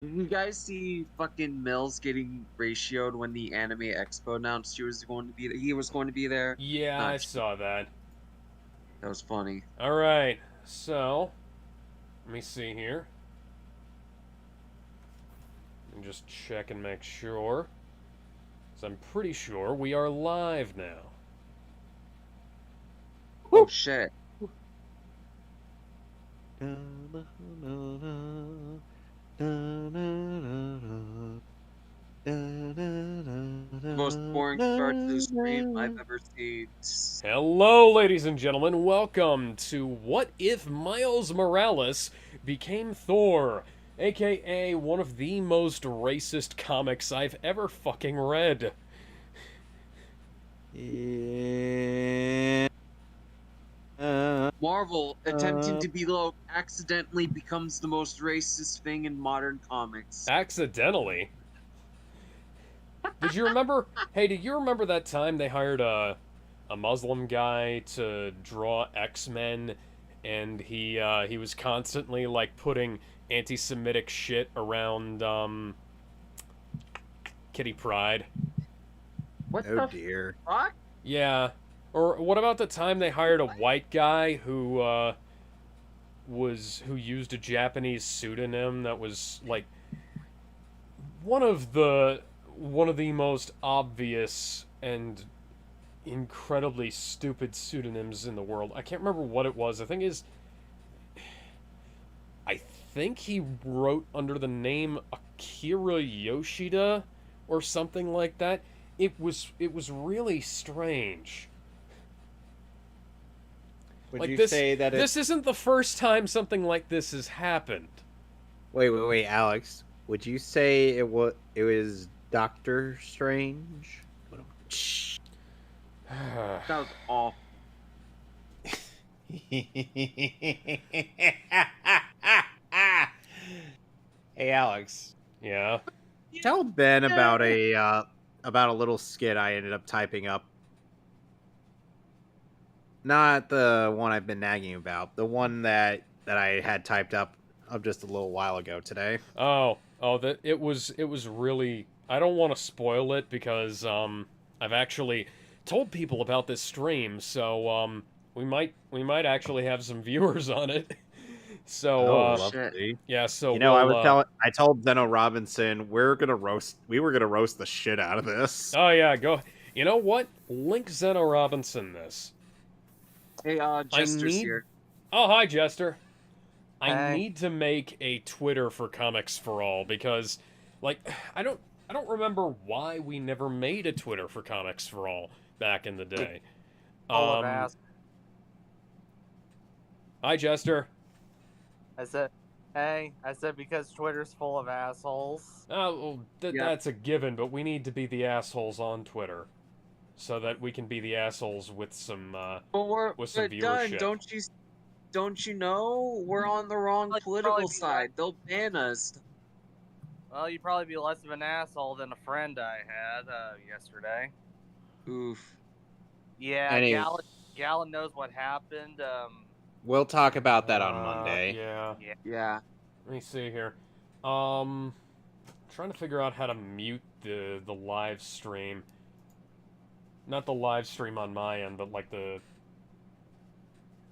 Did you guys see fucking Mills getting ratioed when the Anime Expo announced he was going to be there? Yeah, I Not sure. saw that. That was funny. All right, so let me see here. Let me just check and make sure. So I'm pretty sure we are live now. Oh shit. Most boring start to the stream I've ever seen. Hello, ladies and gentlemen. Welcome to What If Miles Morales Became Thor, aka one of the most racist comics I've ever fucking read. Marvel attempting to be woke accidentally becomes the most racist thing in modern comics. Accidentally. Did you remember? Hey, did you remember that time they hired a Muslim guy to draw X-Men, and he was constantly like putting anti-Semitic shit around Kitty Pryde? What Oh the dear. fuck? Yeah. Or what about the time they hired a white guy who used a Japanese pseudonym that was like one of the one of the most obvious and incredibly stupid pseudonyms in the world. I can't remember what it was. I think he wrote under the name Akira Yoshida or something like that. It was really strange. Would Like you this say that this isn't the first time something like this has happened. Wait, Alex. Would you say it was Doctor Strange? That was awful. Hey Alex, Yeah. tell Ben about a little skit I ended up typing up. Not the one I've been nagging about. The one that I had typed up of just a little while ago today. That it was really. I don't want to spoil it because I've actually told people about this stream, so we might actually have some viewers on it. So Oh, Oh shit. lovely. yeah, so You know, we'll I told Zeno Robinson we were gonna roast the shit out of this. oh yeah, go. You know what? Link Zeno Robinson this. Hey, I Jester's need. here. Oh, hi Jester. I Hey. need to make a Twitter for Comics for All because, like, I don't remember why we never made a Twitter for Comics for All back in the day. Full of Um, ass. Hi Jester. I said, hey, I said because Twitter's full of assholes. Oh, well, Yep. that's a given, but we need to be the assholes on Twitter so that we can be the assholes with some But done. viewership. Don't you know we're on the wrong Well, you'd probably political be less, side? They'll ban us. well, you'd probably be less of an asshole than a friend I had yesterday. Oof. Yeah, Anyway, Gallon knows what happened. we'll talk about that on Monday. Yeah. Yeah. Yeah. Let me see here. Um, trying to figure out how to mute the live stream. Not the live stream on my end, but like the.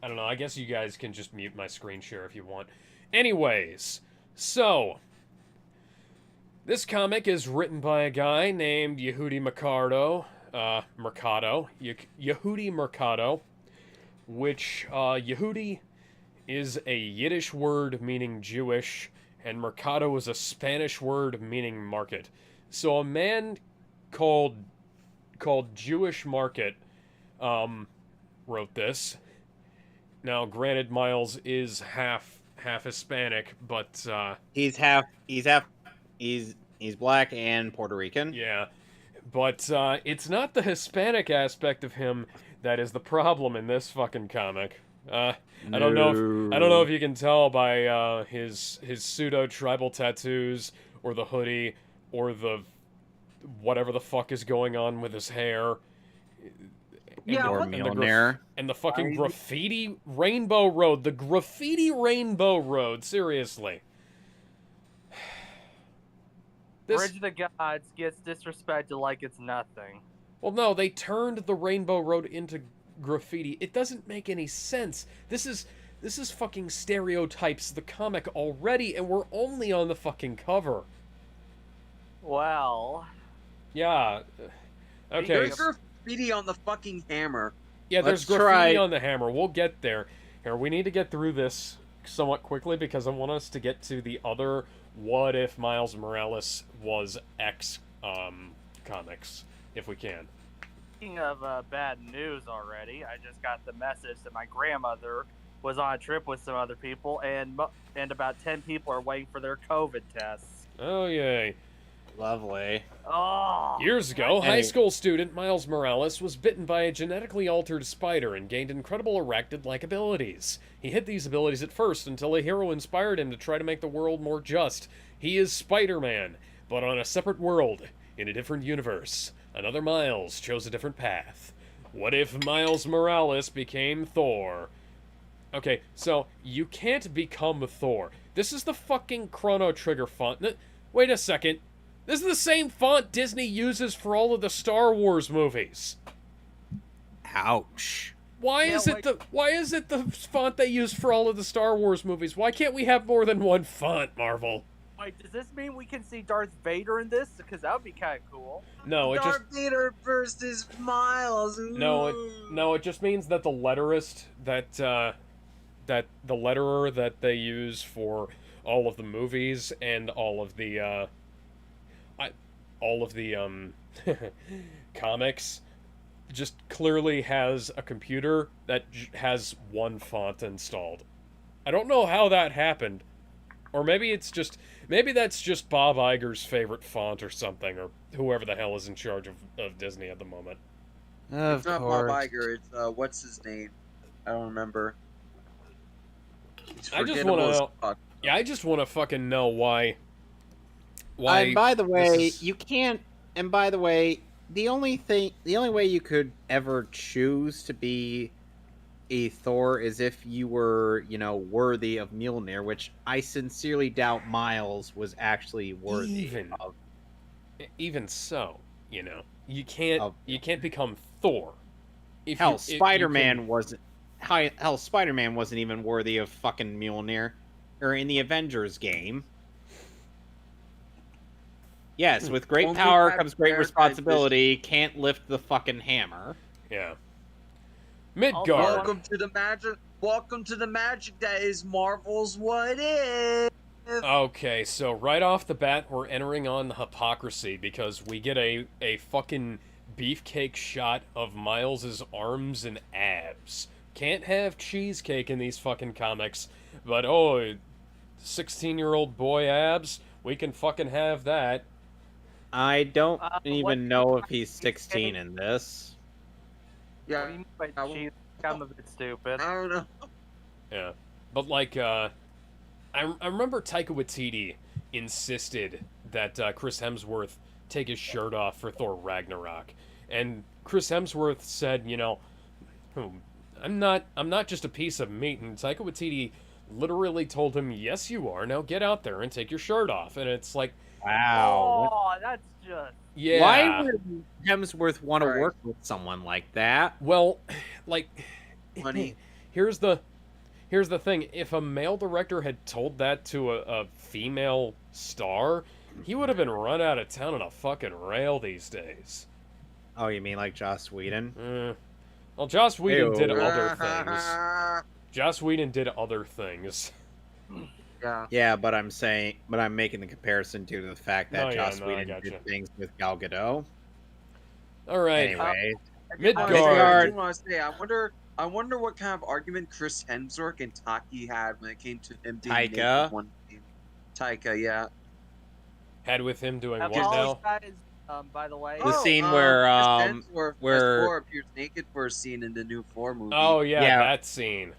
I don't know. I guess you guys can just mute my screen share if you want. Anyways, so this comic is written by a guy named Yehudi Yehudi Mercado, which Yehudi is a Yiddish word meaning Jewish, and Mercado is a Spanish word meaning market. So a man called Jewish Market wrote this. Now, granted, Miles is half Hispanic, but He's black and Puerto Rican. yeah, but it's not the Hispanic aspect of him that is the problem in this fucking comic. I don't know if you can tell by his pseudo tribal tattoos or the hoodie or the whatever the fuck is going on with his hair. Yeah. Or What? millionaire. And the fucking I- graffiti Rainbow Road. The graffiti Rainbow Road. Seriously. Bridge of the Gods gets disrespected like it's nothing. Well, no, they turned the Rainbow Road into graffiti. It doesn't make any sense. This is fucking stereotypes the comic already, and we're only on the fucking cover. Well, Yeah. Okay. There's graffiti on the fucking hammer. Yeah, there's Let's graffiti try- on the hammer. We'll get there. Here, we need to get through this somewhat quickly because I want us to get to the other what if Miles Morales was X comics, if we can. speaking of bad news already, I just got the message that my grandmother was on a trip with some other people, and about 10 people are waiting for their COVID tests. Oh, yay. Lovely. Oh, Years ago, high Anyway. school student Miles Morales was bitten by a genetically altered spider and gained incredible arachnid-like abilities. He hid these abilities at first until a hero inspired him to try to make the world more just. He is Spider-Man, but on a separate world, in a different universe. Another Miles chose a different path. What if Miles Morales became Thor? Okay, so you can't become Thor. This is the fucking Chrono Trigger font. Wait a second. This is the same font Disney uses for all of the Star Wars movies. Ouch. Why Yeah, is it the font they use for all of the Star Wars movies? Why can't we have more than one font, Marvel? wait, does this mean we can see Darth Vader in this? Because that would be kind of cool. No, it just Darth Vader versus Miles. no, it just means that the letterist that the letterer that they use for all of the movies and all of the comics just clearly has a computer that has one font installed. I don't know how that happened. Or maybe that's just Bob Iger's favorite font or something, or whoever the hell is in charge of Disney at the moment. Of It's not course. Bob Iger. It's what's his name? I don't remember. He's I just forgettable wanna as know- fuck. Yeah, I just want to fucking know why. And by the way, is- you can't. And by the way, the only way you could ever choose to be a Thor is if you were, worthy of Mjolnir, which I sincerely doubt Miles was actually worthy Even- of. Even so, you can't Of- become Thor. If Hell, you- if you Spider-Man can- wasn't. Hell, Spider-Man wasn't even worthy of fucking Mjolnir, or in the Avengers game. Yes, with great Only power Captain comes great America responsibility. Can't lift the fucking hammer. Yeah. Also, Midgard. Welcome to the magic. Welcome to the magic that is Marvel's What If. Okay, so right off the bat, we're entering on the hypocrisy because we get a fucking beefcake shot of Miles's arms and abs. Can't have cheesecake in these fucking comics, but 16-year-old boy abs, we can fucking have that. I don't what even know if he's 16 in this. What Yeah, do you mean by I will- cheese? I'm a bit stupid. I don't know. Yeah, but like, I remember Taika Waititi insisted that Chris Hemsworth take his shirt off for Thor Ragnarok, and Chris Hemsworth said, I'm not just a piece of meat, and Taika Waititi literally told him, yes, you are. Now get out there and take your shirt off, and it's like, Wow. Oh, that's just. yeah. Why would Hemsworth want to Right. work with someone like that? Well, like, Money. here's the thing. If a male director had told that to a female star, he would have been run out of town on a fucking rail these days. Oh, you mean like Joss Whedon? Well, Joss Whedon did Ew. other things. Joss Whedon did other things. Yeah. Yeah, but I'm making the comparison due to the fact that No, yeah, Joss no, I Whedon gotcha. did things with Gal Gadot. All right. Anyway, Midgard. I do want to say, I wonder what kind of argument Chris Hemsworth and Taki had when it came to him being Taika? naked one scene. Taika, yeah. Had with him doing Have what all now? these guys, by the way. The scene where, Chris Hemsworth where- as Thor appears naked for a scene in the new Thor movie. Oh yeah, Yeah. that scene.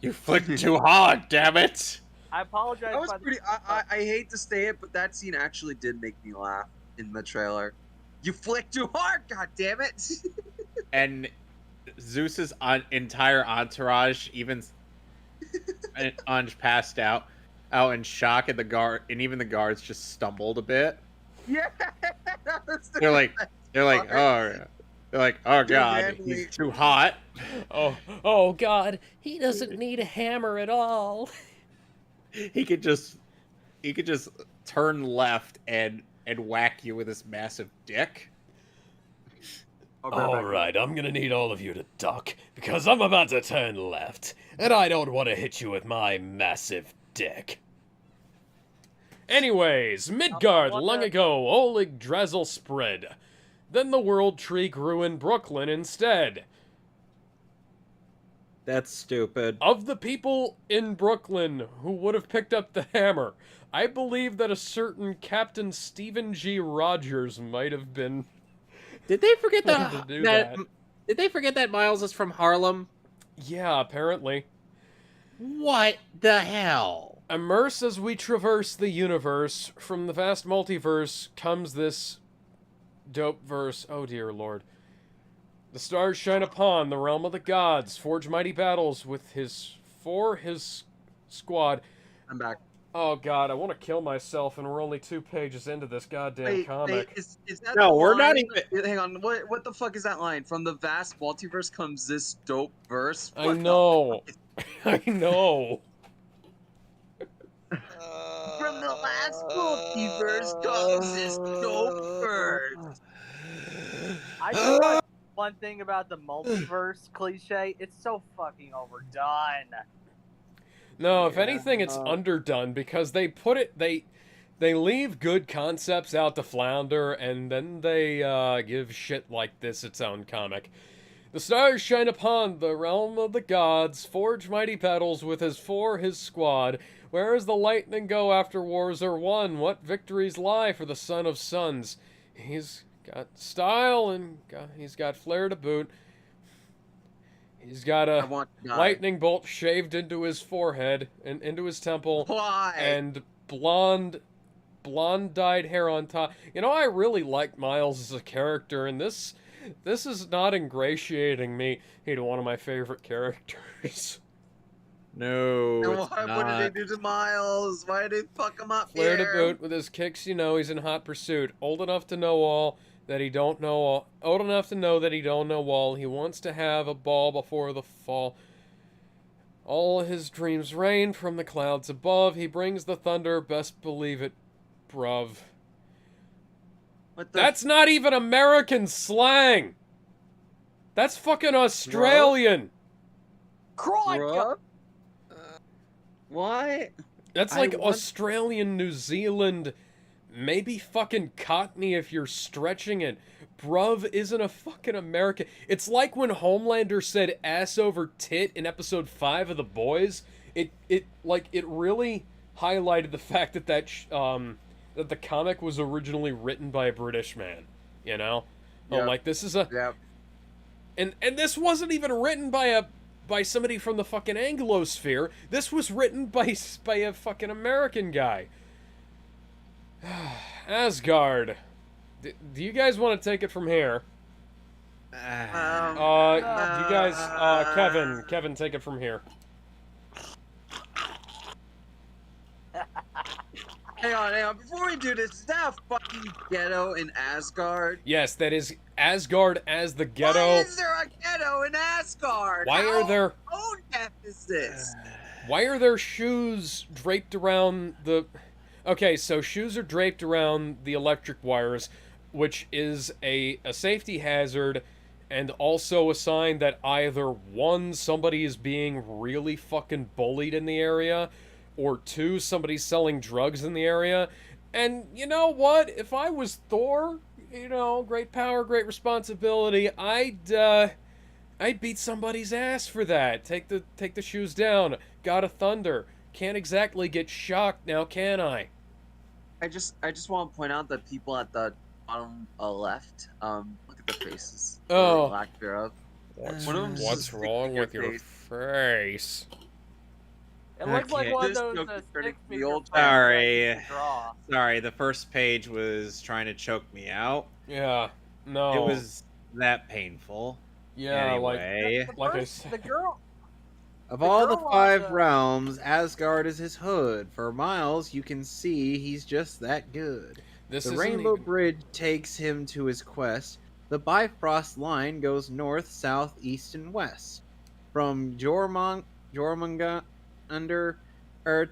you flicked too hard, damn it! I apologize. that was by the- pretty. I hate to say it, but that scene actually did make me laugh in the trailer. You flicked too hard, god damn it! And Zeus's entire entourage, even Anj passed out in shock, and even the guards just stumbled a bit. Yeah, that's the They're like, best part. oh Too god, manly. he's too hot. Oh God, he doesn't need a hammer at all. He could just turn left and whack you with his massive dick. I'll be right back. Alright, I'm gonna need all of you to duck, because I'm about to turn left, and I don't want to hit you with my massive dick. Anyways, Midgard, long ago, Oleg Drazel spread. Then the world tree grew in Brooklyn instead. That's stupid. Of the people in Brooklyn who would have picked up the hammer, I believe that a certain Captain Stephen G. Rogers might have been... Did they forget to do that. Did they forget that Miles is from Harlem? Yeah, apparently. What the hell? Immerse as we traverse the universe. From the vast multiverse comes this dope verse. Oh dear lord. The stars shine upon the realm of the gods. Forge mighty battles with his squad. I'm back. Oh god, I want to kill myself, and we're only 2 pages into this goddamn comic. Is that No, the we're not line? even. Hang on, what the fuck is that line? From the vast multiverse comes this dope verse. I What the know. fuck I know. From the last multiverse comes this dope verse. I just like one thing about the multiverse cliche. It's so fucking overdone. No, if anything, it's underdone because they put it. They leave good concepts out to flounder, and then they give shit like this its own comic. The stars shine upon the realm of the gods, forge mighty battles with his squad. Where does the lightning go after wars are won? What victories lie for the son of sons? He's got style and he's got flair to boot. He's got a lightning bolt shaved into his forehead and into his temple. Why? And blonde dyed hair on top. You know, I really like Miles as a character, and this is not ingratiating me to one of my favorite characters. No, it's What not. did they do to Miles? Why did they fuck him up Flair here? to boot with his kicks, you know, he's in hot pursuit. Old enough to know all that he don't know all. Old enough to know that he don't know all. He wants to have a ball before the fall. All his dreams rain from the clouds above. He brings the thunder, best believe it, bruv. That's not even American slang! That's fucking Australian! Bruh? What? That's like Australian, New Zealand, maybe fucking Cockney if you're stretching it. Bruv isn't a fucking American. It's like when Homelander said ass over tit in episode 5 of The Boys. It really highlighted the fact that that the comic was originally written by a British man, you know? Yep. I'm like, this is a... Yep. And this wasn't even written by somebody from the fucking Anglosphere. This was written by a fucking American guy. Asgard. Do you guys want to take it from here? Do you guys... Kevin, take it from here. Hang on. Before we do this, is that a fucking ghetto in Asgard? Yes, that is Asgard as the ghetto. Why is there a ghetto in Asgard? Why are there... How death is this? Why are there shoes draped around the... Okay, so shoes are draped around the electric wires, which is a safety hazard, and also a sign that either, 1, somebody is being really fucking bullied in the area, or 2, somebody's selling drugs in the area. And you know what? If I was Thor, you know, great power, great responsibility, I'd beat somebody's ass for that. Take the shoes down. God of Thunder. Can't exactly get shocked now, can I? I just want to point out that people at the bottom left, look at the faces. Oh. Or lack thereof. What's wrong with your face? It looks like one of those the old Sorry, the first page was trying to choke me out. Yeah, no. It was that painful. Yeah, anyway. The girl... Of all the 5 realms, Asgard is his hood. For Miles, you can see he's just that good. This The isn't Rainbow even... Bridge takes him to his quest. The Bifrost line goes north, south, east, and west. From Jormungandr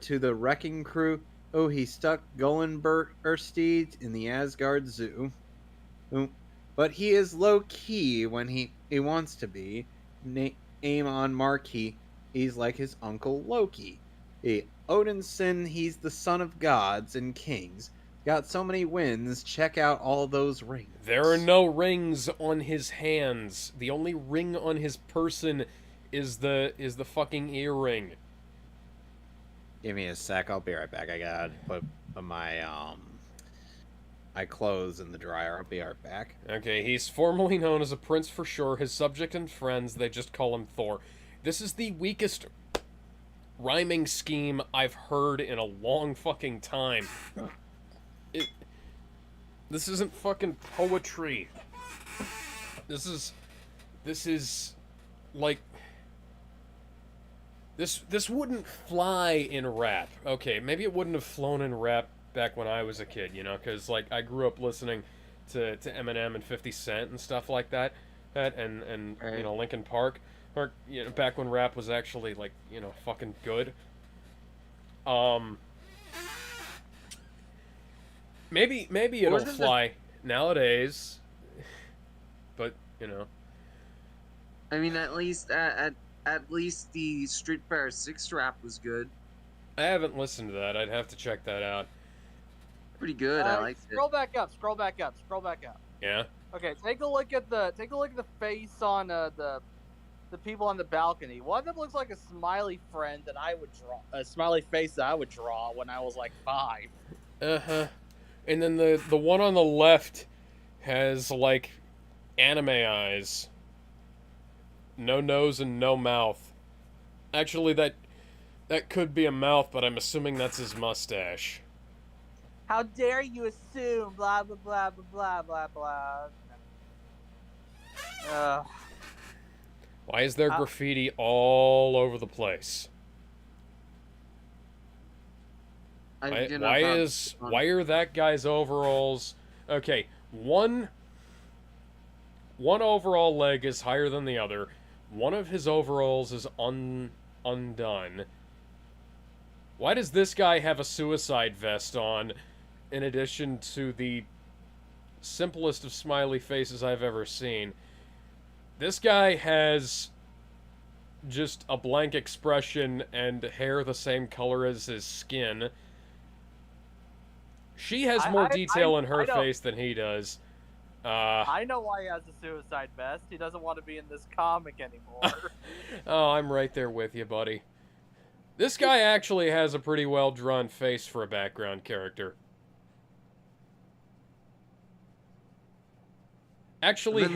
to the Wrecking Crew. Oh, he stuck Gullenbert Ersteed in the Asgard Zoo. Oh, but he is low key when he wants to be. Aim on Marquis. He's like his uncle Loki. Odinson, he's the son of gods and kings. Got so many wins. Check out all those rings. There are no rings on his hands. The only ring on his person is the fucking earring. Give me a sec. I'll be right back. I gotta put my clothes in the dryer. I'll be right back. Okay, he's formerly known as a prince for sure. His subject and friends, they just call him Thor. This is the weakest rhyming scheme I've heard in a long fucking time. This isn't fucking poetry. This is like this wouldn't fly in rap. Okay, maybe it wouldn't have flown in rap back when I was a kid, you know, because like I grew up listening to Eminem and 50 Cent and stuff like that, and Right. you know, Linkin Park, or you know, back when rap was actually like, you know, fucking good. Maybe it'll Wasn't fly nowadays, but you know. I mean, at least the Street Fighter 6 rap was good. I haven't listened to that. I'd have to check that out. Pretty good. I liked it. Scroll back up. Scroll back up. Scroll back up. Yeah. Okay, take a look at the face on the people on the balcony. One of them looks like a smiley friend that I would draw, a smiley face that I would draw when I was like 5. Uh-huh. And then the one on the left has like anime eyes. No nose and no mouth. Actually, that could be a mouth, but I'm assuming that's his mustache. How dare you assume blah blah blah blah blah blah blah. Why is there graffiti all over the place? Why are that guy's overalls? Okay, one overall leg is higher than the other. One of his overalls is undone. Why does this guy have a suicide vest on, in addition to the simplest of smiley faces I've ever seen? This guy has just a blank expression and hair the same color as his skin. She has more detail in her face than he does. I know why he has a suicide vest. He doesn't want to be in this comic anymore. Oh, I'm right there with you, buddy. This guy actually has a pretty well-drawn face for a background character. Actually,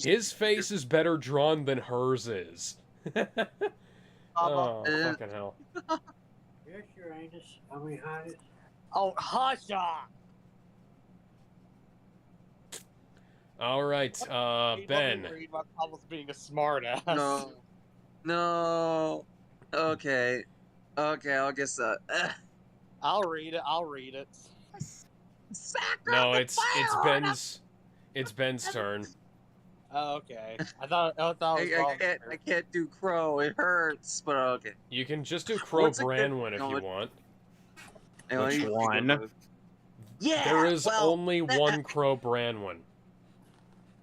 his face is better drawn than hers is. Oh, fucking hell. Yes, Your Highness. How we hide it? Oh, Hasha! Alright, Ben. Read about almost being a smartass. No. Okay, I'll guess I'll read it. No, it's Ben's turn. Oh, okay. I thought it was wrong. I can't do Crow. It hurts, but okay. You can just do Crow Branwyn if you want. Which one? Yeah. There is only one Crow Branwyn.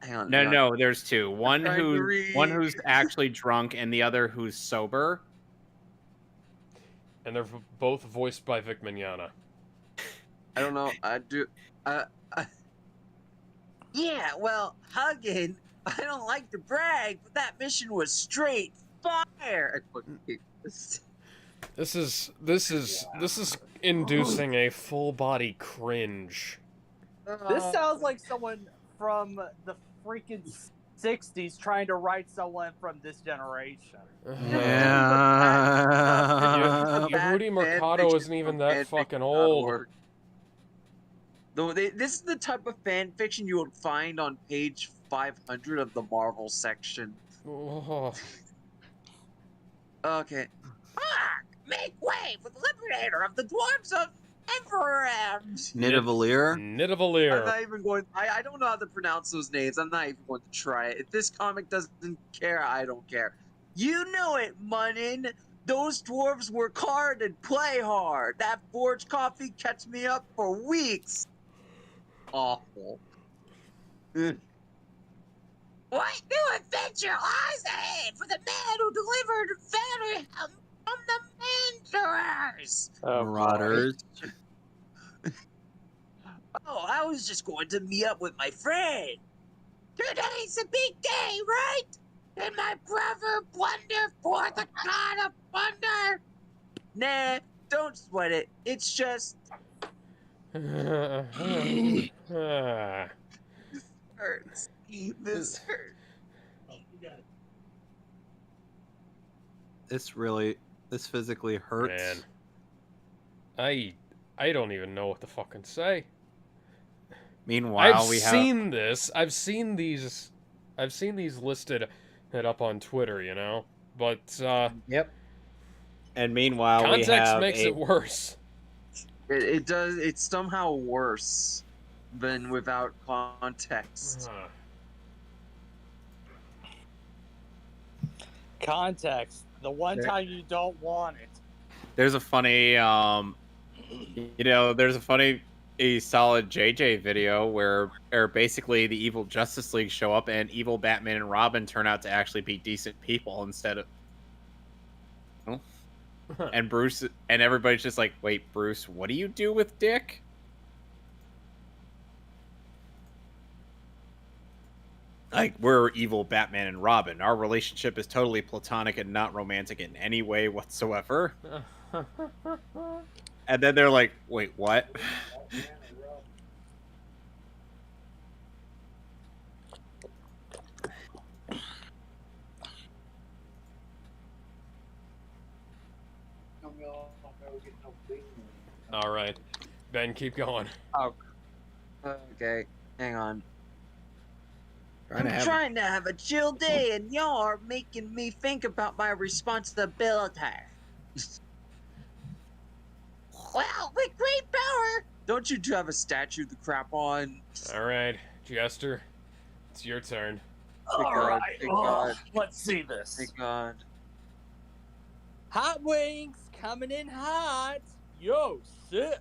Hang on. No, there's two. One who's actually drunk, and the other who's sober. And they're both voiced by Vic Mignogna. I don't know. Yeah, well, Huggin, I don't like to brag, but that mission was straight fire. This is inducing a full body cringe. This sounds like someone from the freaking 60s trying to write someone from this generation. Yeah. Rudy Mercado isn't even that fucking old. Though this is the type of fan fiction you would find on page 500 of the Marvel section. Oh. Okay. Fuck! Make way for the liberator of the dwarves of Nidavellir. I'm Nidavellir. not even going. I don't know how to pronounce those names. I'm not even going to try it. If this comic doesn't care, I don't care. You know it, Munnin. Those dwarves work hard and play hard. That forge coffee kept me up for weeks. Awful. What new adventure lies ahead for the man who delivered family from the Mandarers? Marauders. Oh, I was just going to meet up with my friend. Today's a big day, right? And my brother blunder for the god of thunder. Nah, don't sweat it. It's just hurts. This hurts. This physically hurts. Man. I don't even know what to fucking say. Meanwhile, I've seen this. I've seen these listed up on Twitter, you know? But Yep. And meanwhile, context makes it worse. It does. It's somehow worse than without context. Context. The one time you don't want it. There's a funny, there's a solid JJ video where basically the evil Justice League show up and evil Batman and Robin turn out to actually be decent people instead of. And Bruce and everybody's just like, wait, Bruce, what do you do with Dick? Like, we're evil Batman and Robin. Our relationship is totally platonic and not romantic in any way whatsoever. And then they're like, wait, what? All right. Ben, keep going. Oh. Okay, hang on. I'm to trying to have a chill day, and y'all are making me think about my responsibility. Well, with great power. Don't you two have a statue to crap on? All right, Jester, it's your turn. Thank God, thank God. Let's see this. Thank God. Hot wings coming in hot. Yo, sit.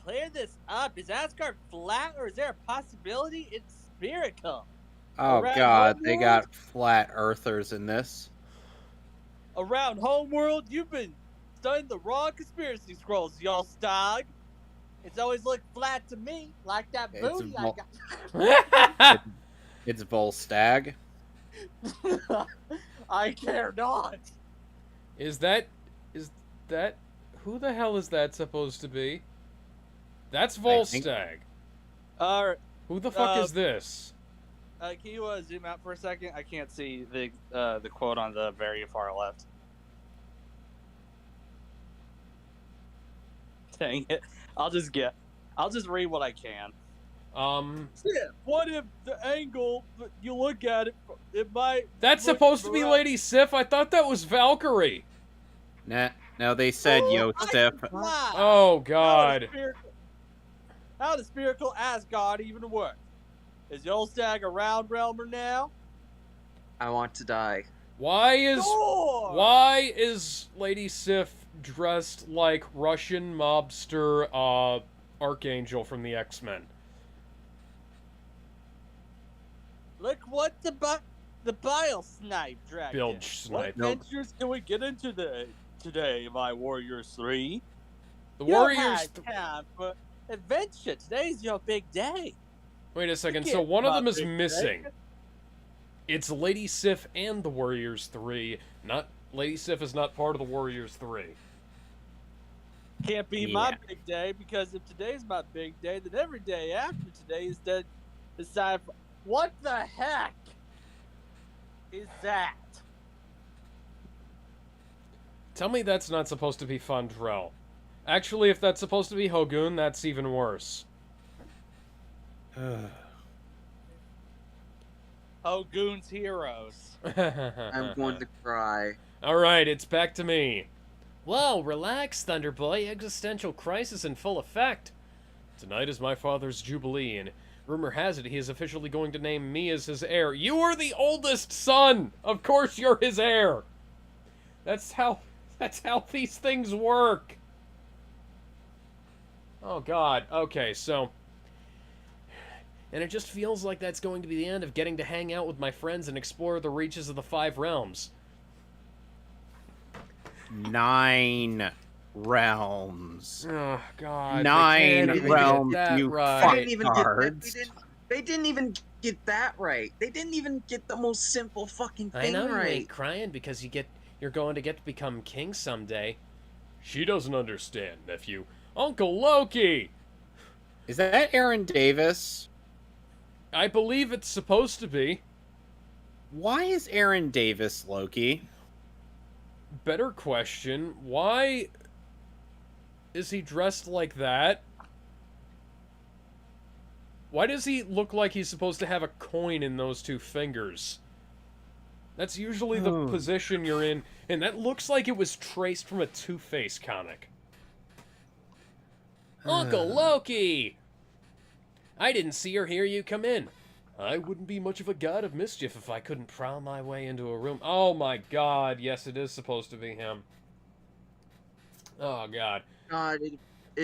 Clear this up. Is Asgard flat, or is there a possibility it's spherical? Oh Around God, they Homeworld? got flat earthers in this. Around Homeworld, you've been studying the wrong conspiracy scrolls, y'all stog. It's always looked flat to me, like that It's booty I got. It's Volstagg. I care not. Is that who the hell is that supposed to be? That's Volstagg. Who the fuck is this? Can you zoom out for a second? I can't see the quote on the very far left. Dang it! I'll just read what I can. What if the angle that you look at it might? That's supposed to be Lady Sif. I thought that was Valkyrie. Nah, no, they said Yosef. Oh God. How does spherical Asgard even work? Is Yolstag a round realmer now? I want to die. Why Thor! is Lady Sif dressed like Russian mobster Archangel from the X-Men? Look what the bile snipe dragged. Bilge snipe. What adventures can we get into today, my Warriors 3? The You Warriors. had time for adventure. Today's your big day. Wait a second. You So can't one of pop them is big missing. day. It's Lady Sif and the Warriors 3. Not Lady Sif is not part of the Warriors 3. Can't be my big day, because if today's my big day, then every day after today is decide for. What the heck is that? Tell me that's not supposed to be Fundrell. Actually, if that's supposed to be Hogun, that's even worse. Hogun's heroes. I'm going to cry. Alright, it's back to me. Whoa, relax, Thunderboy. Existential crisis in full effect. Tonight is my father's jubilee, and rumor has it he is officially going to name me as his heir. You are the oldest son! Of course you're his heir! That's how these things work! Oh god, okay, so... And it just feels like that's going to be the end of getting to hang out with my friends and explore the reaches of the 5 realms. 9 realms. Oh god, 9 they can't even realms, get that you right. They didn't even get that. Cards. They didn't even get that right. They didn't even get the most simple fucking I thing know you right. ain't crying because you're going to get to become king someday. She doesn't understand, nephew. Uncle Loki! Is that Aaron Davis? I believe it's supposed to be. Why is Aaron Davis Loki? Better question, why is he dressed like that? Why does he look like he's supposed to have a coin in those 2 fingers? That's usually the position you're in, and that looks like it was traced from a Two-Face comic. Uncle Loki! I didn't see or hear you come in. I wouldn't be much of a god of mischief if I couldn't prowl my way into a room. Oh my god, yes, it is supposed to be him. Oh god. God,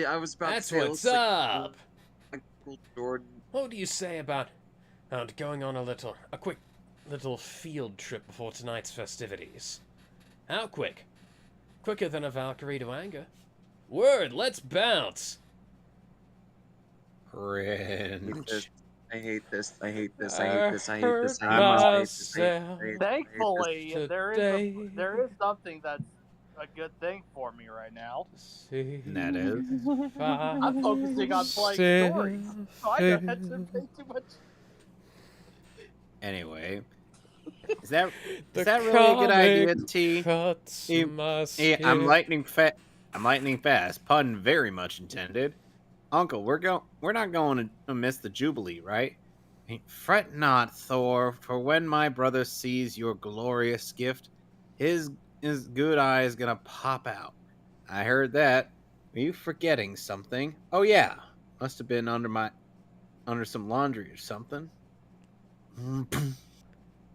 I was about That's to say, what's up! Uncle Jordan. What do you say about going on a quick little field trip before tonight's festivities? How quick? Quicker than a Valkyrie to anger. Word, let's bounce! Cringe. I hate this. I hate this. I hate this. I hate this. I I hate this. I hate this. I hate this. Thankfully, there today. is something that's a good thing for me right now. And that is? I'm focusing on playing stories, so I don't have to pay too much. Anyway. Is that really a good idea, T? I'm lightning fast. Pun very much intended. Uncle, we're not going to miss the Jubilee, right? Fret not, Thor, for when my brother sees your glorious gift, his good eye is gonna pop out. I heard that. Are you forgetting something? Oh yeah, must have been under some laundry or something.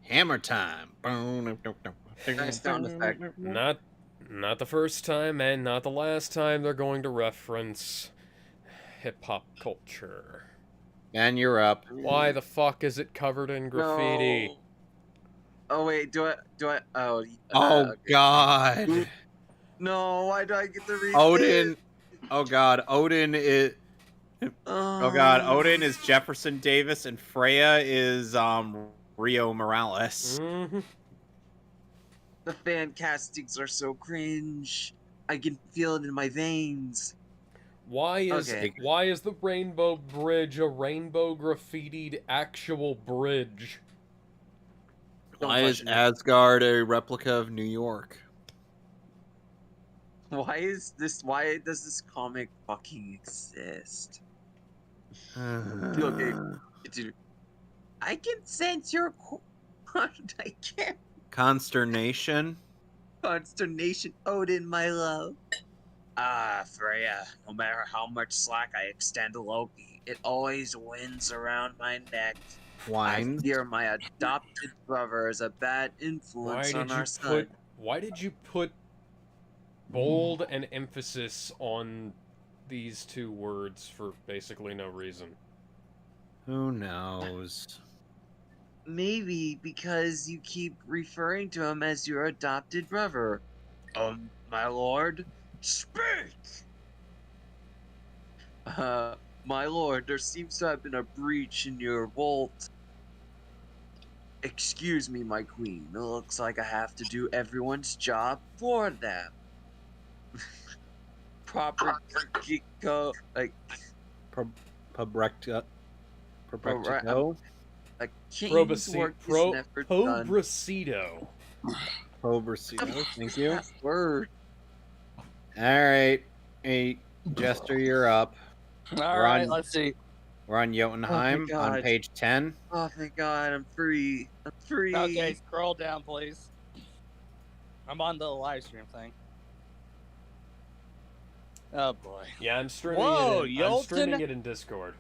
Hammer time. Nice sound effect. Not the first time and not the last time they're going to reference hip-hop culture. And you're up. Why the fuck is it covered in graffiti? No. Oh wait, do I? Oh. Oh okay. God. No, why do I get to read Odin. this? Oh God, Odin is. Oh God, Odin is Jefferson Davis, and Freya is Rio Morales. Mm-hmm. The fan castings are so cringe. I can feel it in my veins. Why is Okay. the Rainbow Bridge a rainbow graffitied actual bridge? Don't Why is question it. Asgard a replica of New York? Why does this comic fucking exist? Okay, continue. I can sense your I can't. Consternation. Consternation, Odin, my love. Ah, Freya, no matter how much slack I extend to Loki, it always wins around my neck. Whines. I fear my adopted brother is a bad influence on our son. Why did you put bold and emphasis on these 2 words for basically no reason? Who knows? Maybe because you keep referring to him as your adopted brother. My lord, speak! My lord, there seems to have been a breach in your vault. Excuse me, my queen. It looks like I have to do everyone's job for them. Proper Giko, like Pobrecto. a king's work is never done. Pobrecido. Pobrecido, thank you. That word. Alright. Hey, Jester, you're up. Alright, let's see. We're on Jotunheim Oh, on God. page 10. Oh, thank God, I'm free. I'm free. Okay, scroll down, please. I'm on the live stream thing. Oh boy. Yeah, I'm streaming Whoa, it. I'm streaming Jolton. it in Discord.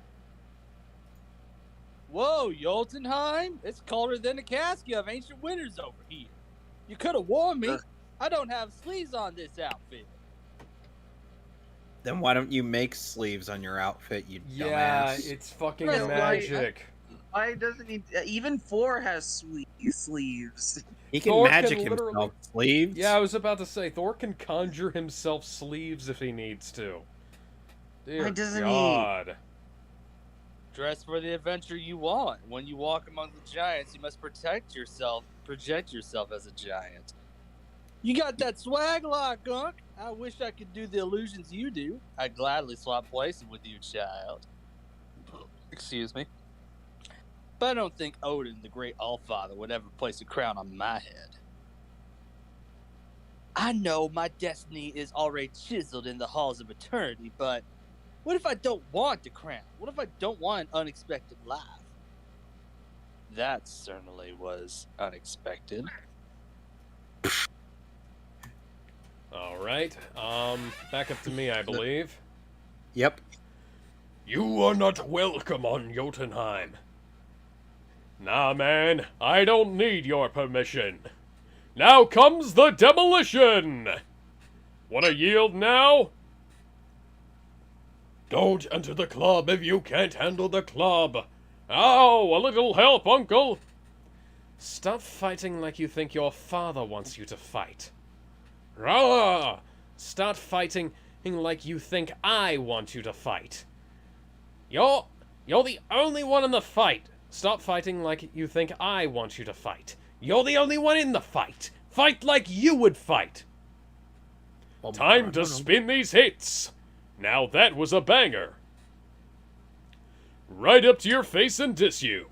Whoa, Jotunheim! It's colder than the casket of ancient winters over here. You could have warned me. I don't have sleeves on this outfit. Then why don't you make sleeves on your outfit, you Yeah, dumbass? it's fucking That's magic. Why doesn't he? Even Thor has sleeves. He can Thor magic can literally- himself sleeves. Yeah, I was about to say, Thor can conjure himself sleeves if he needs to. Dear Why doesn't he? God. Dress for the adventure you want. When you walk among the giants, you must project yourself as a giant. You got that swag lock, Gunk. I wish I could do the illusions you do. I'd gladly swap places with you, child. Excuse me. But I don't think Odin, the great Allfather, would ever place a crown on my head. I know my destiny is already chiseled in the halls of eternity, but what if I don't want the crown? What if I don't want an unexpected life? That certainly was unexpected. Alright, back up to me, I believe. Yep. You are not welcome on Jotunheim. Nah, man, I don't need your permission. Now comes the demolition! Wanna yield now? Don't enter the club if you can't handle the club. Ow, a little help, uncle! Stop fighting like you think your father wants you to fight. Rah! Start fighting like you think I want you to fight. You're the only one in the fight. Stop fighting like you think I want you to fight. You're the only one in the fight. Fight like you would fight. Time to spin these hits. Now that was a banger. Right up to your face and diss you.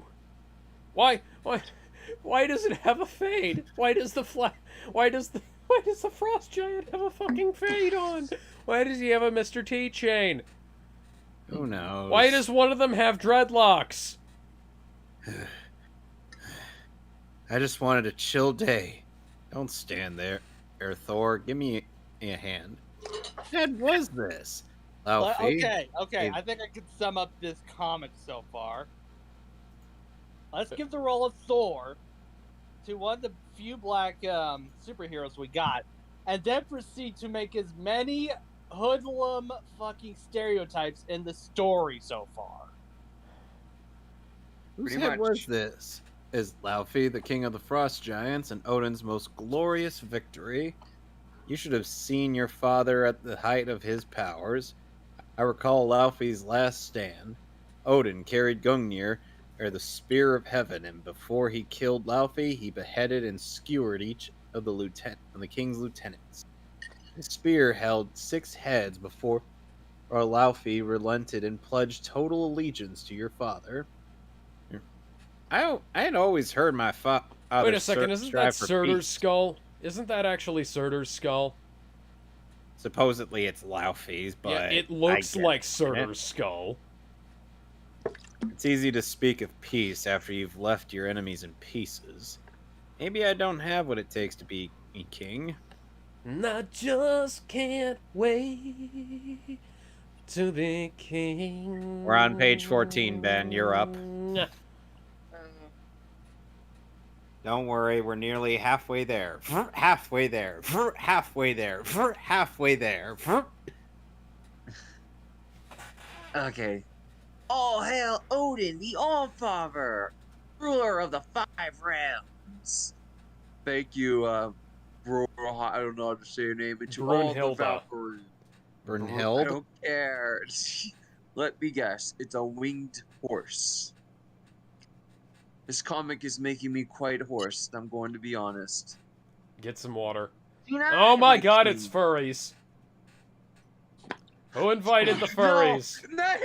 Why does it have a fade? Why does the Frost Giant have a fucking fade on? Why does he have a Mr. T chain? Who knows? Why does one of them have dreadlocks? I just wanted a chill day. Don't stand there, Thor. Give me a hand. What was this? Laufey? Okay. I think I could sum up this comic so far. Let's give the role of Thor to one of the few black superheroes we got, and then proceed to make as many hoodlum fucking stereotypes in the story so far. Whose Pretty head much. was this? Is Laufey the king of the Frost Giants and Odin's most glorious victory? You should have seen your father at the height of his powers. I recall Laufey's last stand. Odin carried Gungnir, or the Spear of Heaven, and before he killed Laufey, he beheaded and skewered each of the king's lieutenants. His spear held 6 heads before Laufey relented and pledged total allegiance to your father. I had always heard my father. Wait a second, isn't that for Surtur's peace. skull? Isn't that actually Surtur's skull? Supposedly it's Laufey's, but Yeah, it looks I like get Surtur's skull. It's easy to speak of peace after you've left your enemies in pieces. Maybe I don't have what it takes to be a king. And I just can't wait to be king. We're on page 14, Ben. You're up. Don't worry, we're nearly halfway there. Halfway there. Halfway there. Halfway there. Okay. All hail Odin, the Allfather, ruler of the 5 realms. Thank you, bro. I don't know how to say your name. And to all the Brunhilde. Valkyries. I Brunhilde? don't care. Let me guess. It's a winged horse. This comic is making me quite hoarse. I'm going to be honest. Get some water. You know, Oh my god, king. it's furries. Who invited the furries? No, not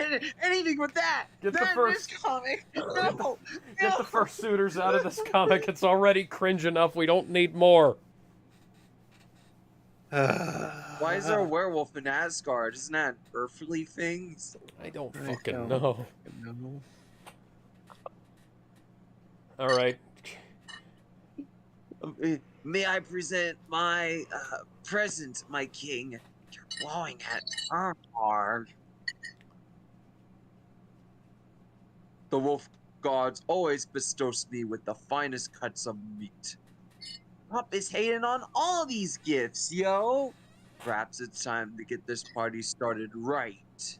anything with that. Get the Not in first- this comic. No. Get the fursuiters out of this comic. It's already cringe enough. We don't need more. Why is there a werewolf in Asgard? Isn't that earthly things? I don't I fucking don't know. know. Alright. May I present my present, my king? blowing at her hard. The wolf gods always bestows me with the finest cuts of meat. Pup is hating on all these gifts, yo. Perhaps it's time to get this party started right.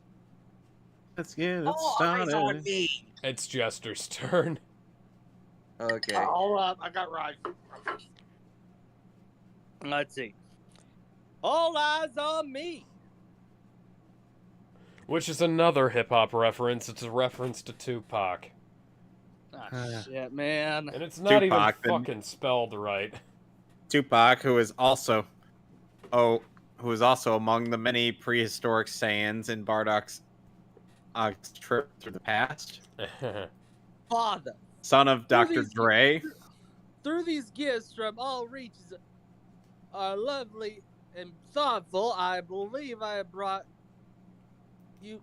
Let's get it All eyes on started. me. It's Jester's turn. Okay. Hold up, I got right. Let's see. All eyes on me. Which is another hip-hop reference. It's a reference to Tupac. Ah, shit, man. And it's not Tupac, even fucking spelled right. Tupac, who is also among the many prehistoric Saiyans in Bardock's trip through the past. Father. Son of Dr. these- Dre. Through these gifts from all reaches are lovely and thoughtful, I believe I have brought you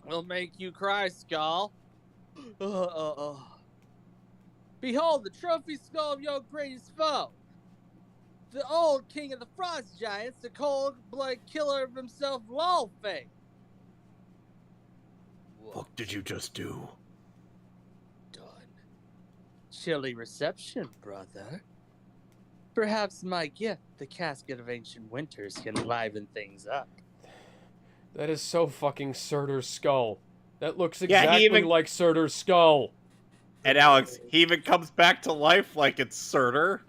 will make you cry, Skull. Behold the trophy skull of your greatest foe. The old king of the frost giants, the cold-blooded killer of himself, Lawfang. What did you just do? Done. Chilly reception, brother. Perhaps my gift, the casket of ancient winters, can liven things up. That is so fucking Surtur's skull. That looks Yeah, exactly he even- like Surtur's skull. And Alex, he even comes back to life like it's Surtur.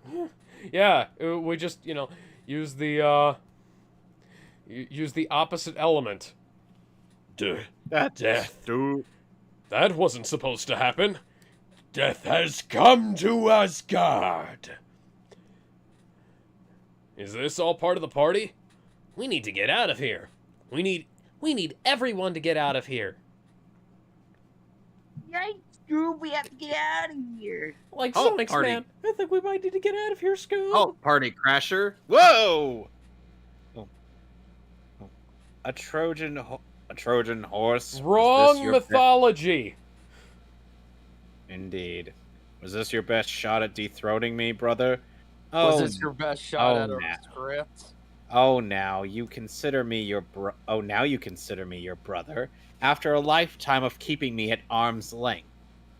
Yeah, we just, use the opposite element. That's Death. Dude. That wasn't supposed to happen. Death has come to Asgard. Is this all part of the party? We need to get out of here. We need everyone to get out of here. Yikes, Scoob, we have to get out of here. Like Oh, Sonic's party. man. I think we might need to get out of here, Scoob. Oh, party crasher. Whoa! Oh. A Trojan horse. Was Wrong this your mythology. Indeed. Was this your best shot at dethroning me, brother? Was this your best shot at a nah. script? Now you consider me your brother after a lifetime of keeping me at arm's length.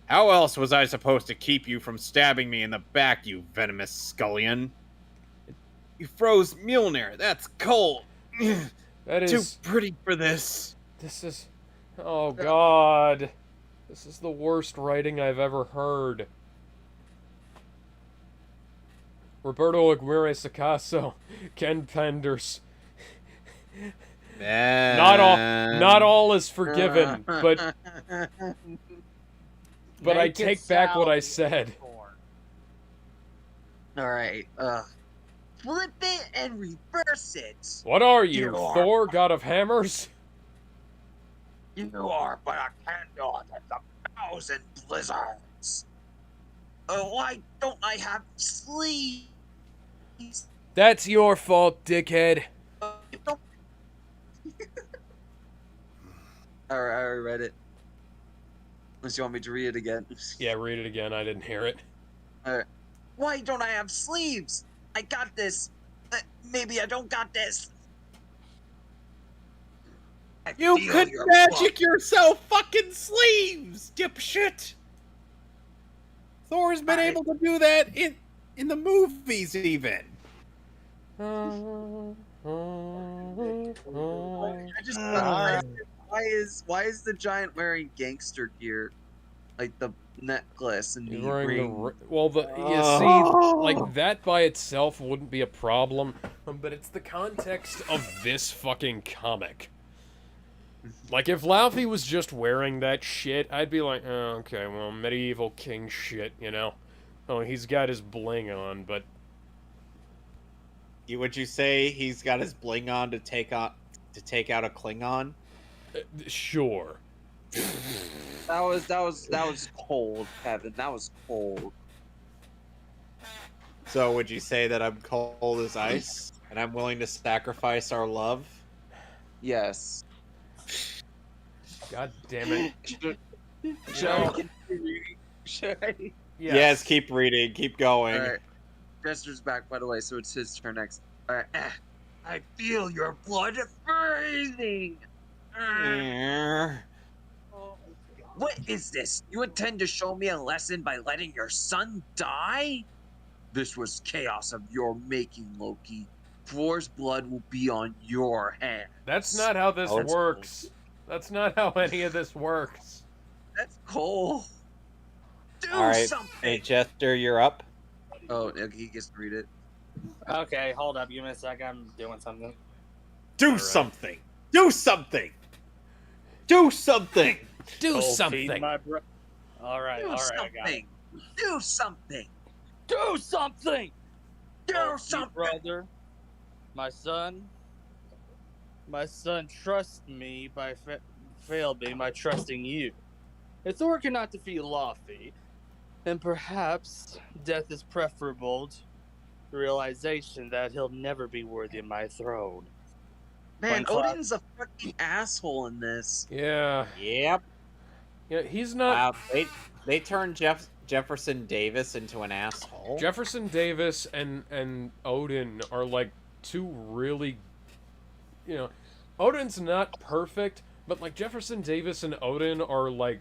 How else was I supposed to keep you from stabbing me in the back, you venomous scullion? You froze Mjolnir. That's cold. That Too is... pretty for this. This is... Oh, God. This is the worst writing I've ever heard. Roberto Aguirre Saccasso, Ken Penders. Not all is forgiven, but I Make it take back what I sound said. Thor. Alright, flip it and reverse it. What are you, You are- Thor, god of hammers? You are but a candle at the 1,000 blizzards. Why don't I have sleeves? That's your fault, dickhead. Don't... Alright, I already read it. Unless you want me to read it again. Yeah, read it again. I didn't hear it. Alright. Why don't I have sleeves? I got this. Maybe I don't got this. I You feel could your magic yourself fucking sleeves, dipshit. Thor's been able to do that in the movies even. I just why is the giant wearing gangster gear, like the necklace and the He's wearing ring? the well, you see, like that by itself wouldn't be a problem, but it's the context of this fucking comic. Like if Laufey was just wearing that shit, I'd be like, oh, okay, well, medieval king shit, you know. Oh, he's got his bling on, but Would you say he's got his bling on to take out a Klingon? Sure. That was cold, Kevin. That was cold. So would you say that I'm cold as ice and I'm willing to sacrifice our love? Yes. God damn it. Should I continue reading? Should I? Yes, keep reading, keep going. Alright. Jester's back, by the way, so it's his turn next. Alright. I feel your blood freezing. What is this? You intend to show me a lesson by letting your son die? This was chaos of your making, Loki. Thor's blood will be on your hands. That's not how this Oh, it's works. That's not how any of this works. That's Cole. Do All right, something. hey Jester, you're up. Oh, okay, he gets to read it. Okay, hold up. Give me a second. I'm doing something. Do right. something. Do something. Do something. Do Feed something. my all right, Do all right, I got it. something. Do something. Do something. Do Oh, something. brother. My son trusts me failed me by trusting you. If Thor cannot defeat Laufey, then perhaps death is preferable to the realization that he'll never be worthy of my throne. Man, One Odin's a fucking asshole in this. Yeah. Yep. Yeah, he's not. Wow. They turned Jefferson Davis into an asshole. Jefferson Davis and Odin are like two really, Odin's not perfect, but like Jefferson Davis and Odin are like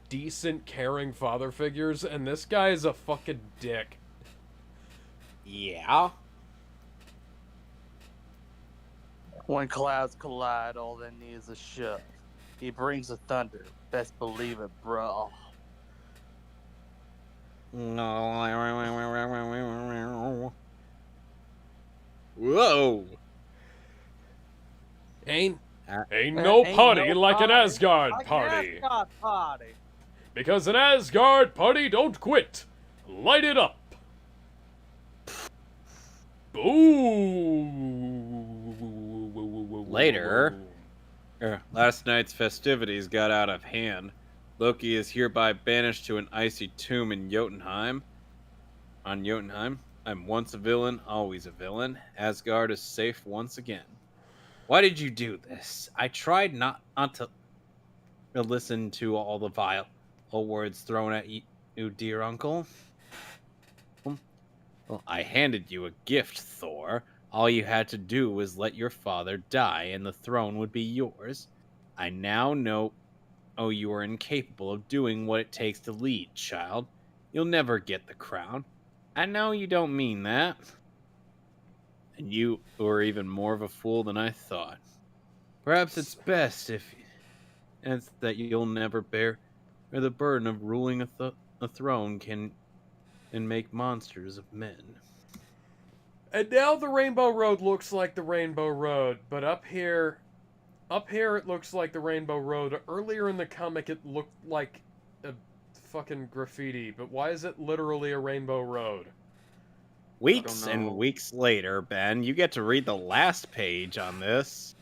decent, caring father figures, and this guy is a fucking dick. Yeah. When clouds collide, all they need is a shove. He brings the thunder. Best believe it, bro. Whoa. Ain't no Ain't party no like an party Asgard like an party. Asgard party. Because an Asgard party don't quit. Light it up. Boom. Later. Last night's festivities got out of hand. Loki is hereby banished to an icy tomb in Jotunheim. On Jotunheim, I'm once a villain, always a villain. Asgard is safe once again. Why did you do this? I tried not to listen to all the vile words thrown at you, dear uncle. Well, I handed you a gift, Thor. All you had to do was let your father die, and the throne would be yours. I now know you are incapable of doing what it takes to lead, child. You'll never get the crown. I know you don't mean that. And you are even more of a fool than I thought. Perhaps it's best that you'll never bear the burden of ruling a throne and make monsters of men. And now the Rainbow Road looks like the Rainbow Road, but up here it looks like the Rainbow Road. Earlier in the comic it looked like a fucking graffiti, but why is it literally a Rainbow Road? Weeks and weeks later, Ben, you get to read the last page on this.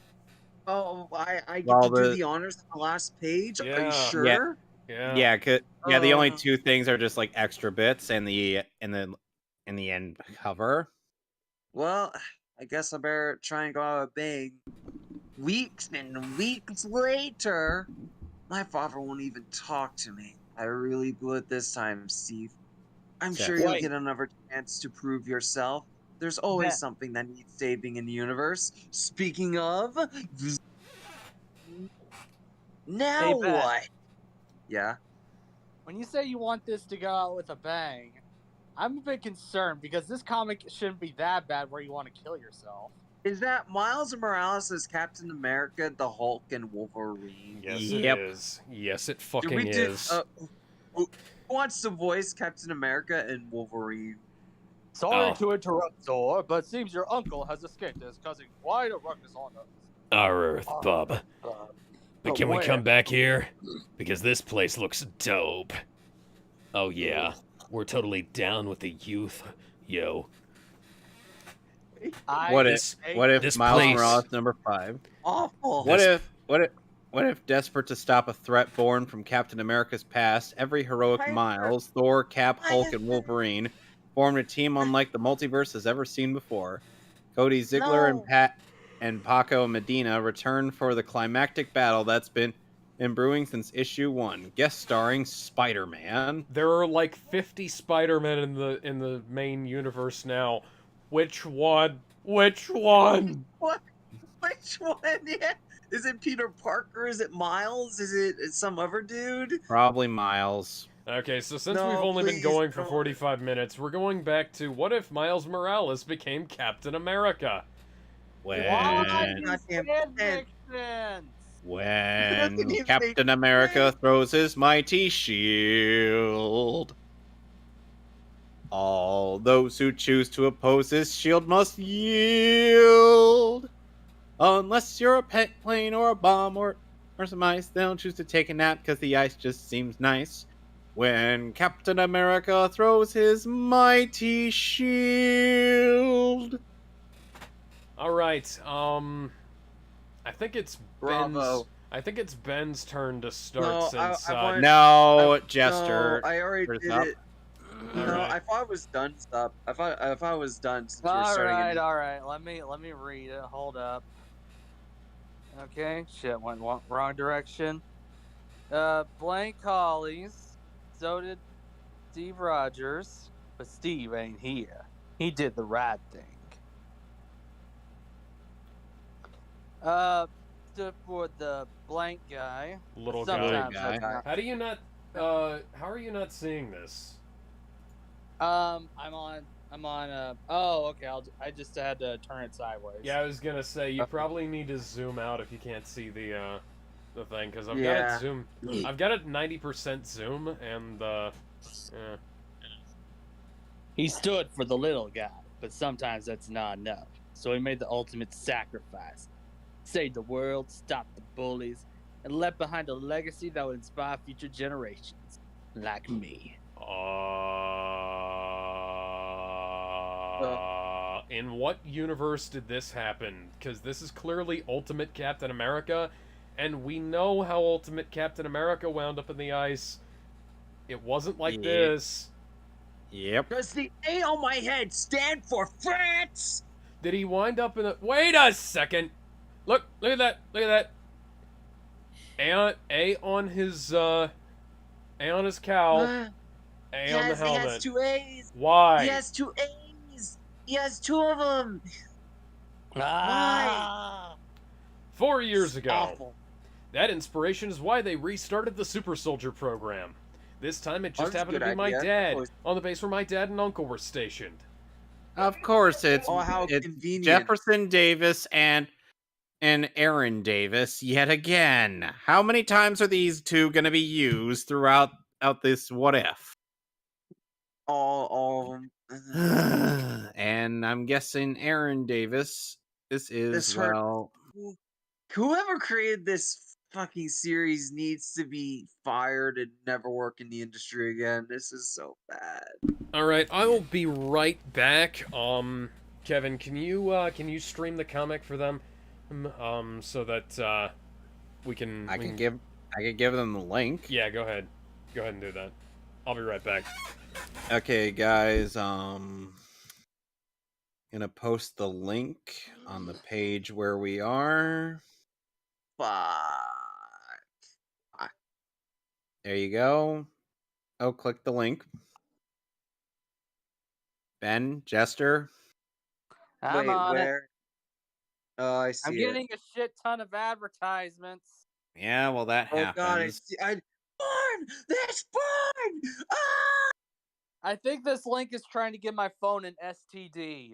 Oh, I get to do the honors on the last page? Are you Yeah. sure? Yeah. The only two things are just like extra bits and the end cover. Well, I guess I better try and go out a bang. Weeks and weeks later, my father won't even talk to me. I really blew it this time, Steve. I'm sure you'll Wait. get another chance to prove yourself. There's always Ben. something that needs saving in the universe. Speaking of... Now Hey, Ben. what? Yeah? When you say you want this to go out with a bang, I'm a bit concerned because this comic shouldn't be that bad where you want to kill yourself. Is that Miles Morales as Captain America, the Hulk, and Wolverine? Yes, Yep. it is. Yes, it Did fucking we do, is. who wants to voice Captain America and Wolverine? Sorry Oh. to interrupt, Thor, but seems your uncle has escaped us, causing quite a ruckus on us. Our Earth, bub. But But can we where? come back here? Because this place looks dope. Oh yeah, we're totally down with the youth, yo. What This- if this Miles place- Morales #5? Awful. What if desperate to stop a threat born from Captain America's past, every heroic Piper. Miles, Thor, Cap, Hulk, and Piper. Wolverine formed a team unlike the multiverse has ever seen before? Cody Ziegler No. and Paco Medina return for the climactic battle that's been brewing since issue 1, guest starring Spider-Man. There are like 50 Spider-Men in the main universe now. Which one? Which one? What? Which one? Yeah. Is it Peter Parker? Is it Miles? Is it some other dude? Probably Miles. Okay, so since we've No, only been please, going for don't. 45 minutes, we're going back to what if Miles Morales became Captain America? When Goddamn fan sense. fictions. when even make Captain America sense. throws his mighty shield, all those who choose to oppose his shield must yield. Unless you're a pet plane or a bomb or some ice, they don't choose to take a nap because the ice just seems nice. When Captain America throws his mighty shield. All right. I think it's Bravo. Ben's turn to start No, since I want. No, Jester. No, I already Put us did up. it. All No, right. I thought it was done. Stop. I thought I was done since we're All starting. right, all right. Let me read it. Hold up. Okay, shit, went wrong direction. Blank Hollies. So did Steve Rogers, but Steve ain't here. He did the right thing. Stood for the blank guy. Little Sometimes guy. that's not. How do you not? How are you not seeing this? I'm on. Oh, okay. I just had to turn it sideways. Yeah, I was gonna say you Okay. probably need to zoom out if you can't see the thing, because I've got Yeah. it zoom. I've got it 90% zoom, and yeah. He stood for the little guy, but sometimes that's not enough. So he made the ultimate sacrifice. Saved the world, stopped the bullies, and left behind a legacy that would inspire future generations. Like me. In what universe did this happen? Because this is clearly Ultimate Captain America, and we know how Ultimate Captain America wound up in the ice. It wasn't like Yeah. this. Yep. Does the A on my head stand for France? Did he wind up in a... Wait a second! Look at that, look at that. A on his cowl, A on the Yes, he helmet. has 2 A's. Why? He has 2 A's. He has 2 of them. Ah! 4 years ago. Awful. That inspiration is why they restarted the Super Soldier program. This time it just that's a happened to good be my idea. dad, That was- on the base where my dad and uncle were stationed. Of course, it's Oh, how it's convenient. Jefferson Davis and Aaron Davis yet again. How many times are these two going to be used throughout this what if? All of them. And I'm guessing Aaron Davis. This is This hurt. well. Whoever created this fucking series needs to be fired and never work in the industry again. This is so bad. Alright, I will be right back. Kevin, can you stream the comic for them? So that, we can... I could give them the link. Yeah, go ahead. Go ahead and do that. I'll be right back. Okay, guys, gonna post the link on the page where we are. Fuck. There you go. Oh, click the link. Ben, Jester. I'm Wait, on it. where? Oh, I see I'm getting a shit ton of advertisements. Yeah, well, that it. Oh god, I happens. see. Burn! This burn! Ah! I think this link is trying to give my phone an STD.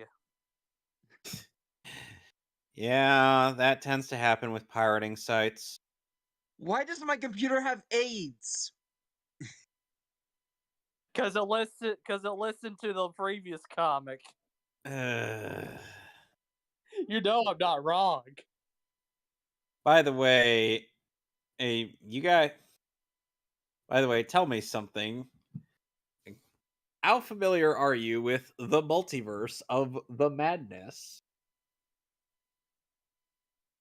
Yeah, that tends to happen with pirating sites. Why does my computer have AIDS? Cause it listened to the previous comic. You know I'm not wrong. By the way, by the way, tell me something. How familiar are you with the multiverse of the madness?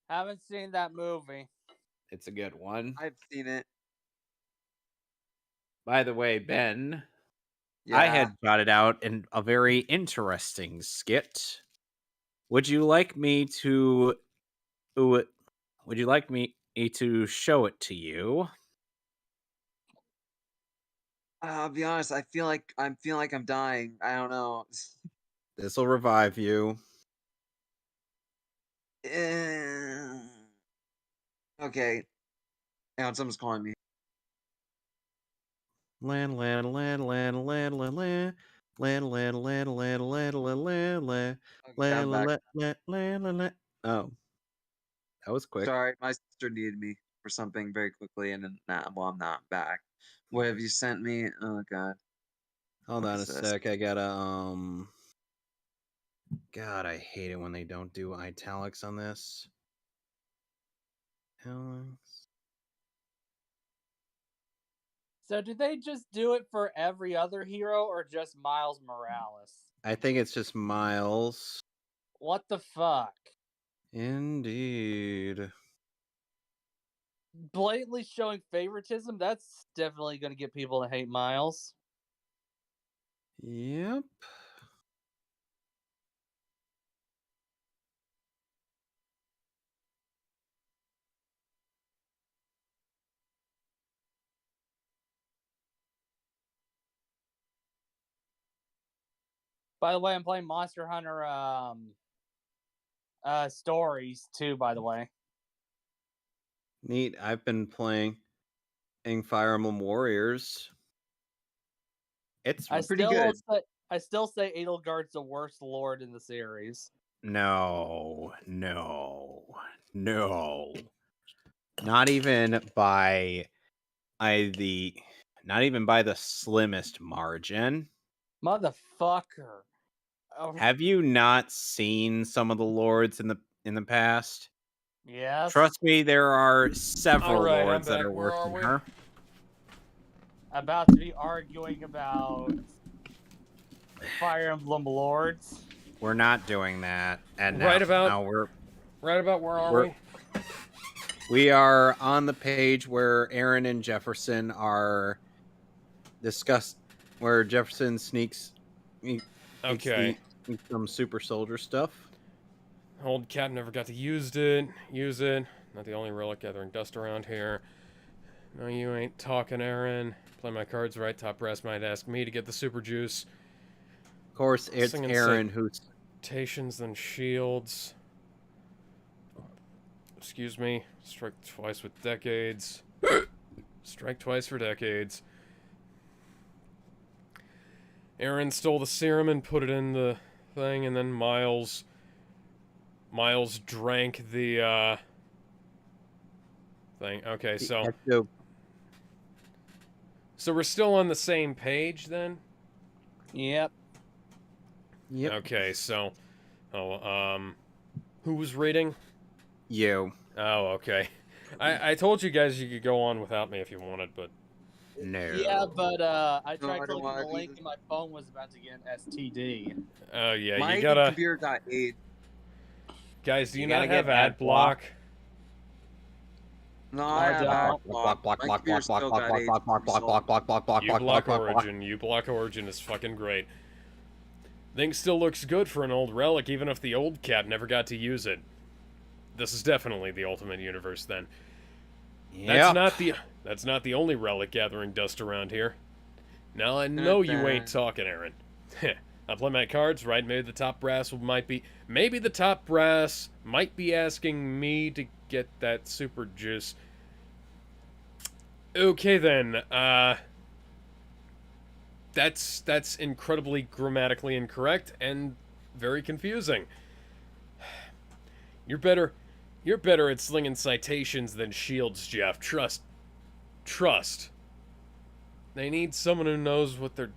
Haven't seen that movie. It's a good one. I've seen it. By the way, Ben, Yeah. I had jotted out in a very interesting skit. Would you like me to show it to you? I'll be honest. I feel like I'm dying. I don't know. This will revive you. Okay. Hang on, someone's calling me. Land, land, land, land, land, land, land. Land, land, land, land, land, land, land, land, Okay, I'm back. land. Oh, that was quick. Sorry, my sister needed me for something very quickly, and then well, I'm not back. What have you sent me? Oh god. Hold What on a is this? sec. I gotta God, I hate it when they don't do italics on this. Italics. So did they just do it for every other hero or just Miles Morales? I think it's just Miles. What the fuck? Indeed. Blatantly showing favoritism? That's definitely going to get people to hate Miles. Yep. By the way, I'm playing Monster Hunter Stories too, by the way. Neat. I've been playing Fire Emblem Warriors. It's pretty good. I still say Edelgard's the worst lord in the series. no. Not even by not even by the slimmest margin. Motherfucker. Oh, Have you not seen some of the lords in the past? yes. Trust me, there are several Alright, I'm lords that back. are Where worse are than we? her. About to be arguing about Fire Emblem Lords. We're not doing that. And Right about- now we're Right about where are we? we are on the page where Aaron and Jefferson are where Jefferson sneaks Okay. some super soldier stuff. Old cat never got to use it. Not the only relic gathering dust around here. No, you ain't talking, Aaron. Play my cards right. Top brass might ask me to get the super juice. Of course, it's Singing Aaron who's Citations, then shields. Excuse me. Strike twice with decades. Strike twice for decades. Aaron stole the serum and put it in the thing, and then Miles drank the thing. Okay, so we're still on the same page then? Yep. Okay, so who was reading? You. Oh, okay. I told you guys you could go on without me if you wanted, but No. Yeah, but I No, tried I don't clicking wanna the do link this. and my phone was about to get an STD. oh yeah, My you gotta computer got AIDS. guys, do you, You not gotta have get ad ad block? No, I have don't. My computer still got AIDS. You block Origin. You block Origin is fucking great. Thing still looks good for an old relic, even if the old cat never got to use it. This is definitely the Ultimate Universe then. That's not the only relic gathering dust around here. Now I know you ain't talking, Aaron. I play my cards right. Maybe the top brass might be asking me to get that super juice. Okay then. That's incredibly grammatically incorrect and very confusing. You're better at slinging citations than shields, Jeff. Trust. They need someone who knows what they're...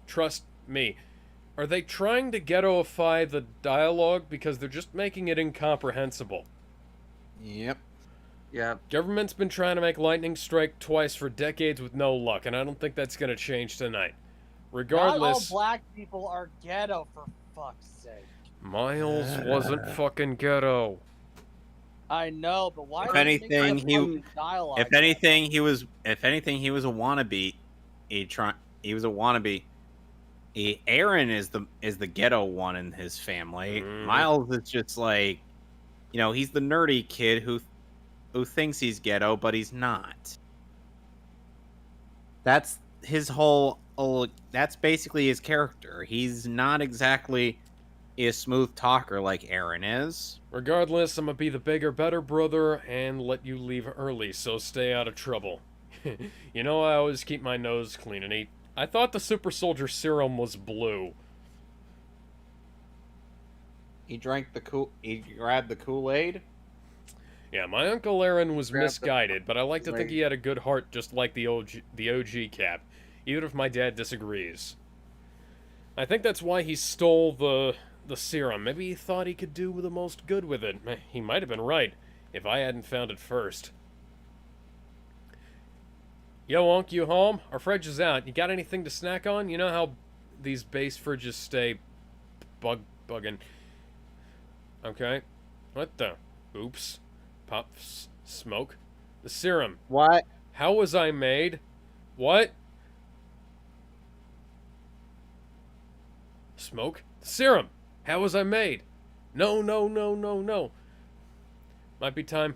Trust me. Are they trying to ghettoify the dialogue because they're just making it incomprehensible? Yep. Government's been trying to make lightning strike twice for decades with no luck, and I don't think that's gonna change tonight. Regardless... Not all black people are ghetto, for fuck's sake. Miles wasn't fucking ghetto. I know, but why? If anything, he was a wannabe. He was a wannabe. Aaron is the ghetto one in his family. Miles is just like, he's the nerdy kid who thinks he's ghetto, but he's not. That's his whole. That's basically his character. He's not exactly a smooth talker like Aaron is. Regardless, I'm gonna be the bigger, better brother and let you leave early, so stay out of trouble. You know, I always keep my nose clean and eat. I thought the super soldier serum was blue. He grabbed the Kool-Aid. Yeah, my Uncle Aaron was Grab the- misguided, but I like to think Right. he had a good heart just like the OG Cap, even if my dad disagrees. I think that's why he stole the serum. Maybe he thought he could do the most good with it. He might have been right, if I hadn't found it first. Yo, Unc, you home? Our fridge is out. You got anything to snack on? You know how these base fridges stay bugging. Okay. What the? Oops. Pops. Smoke. The serum. What? How was I made? What? Smoke? The serum. How was I made? No, no, no, no, no. Might be time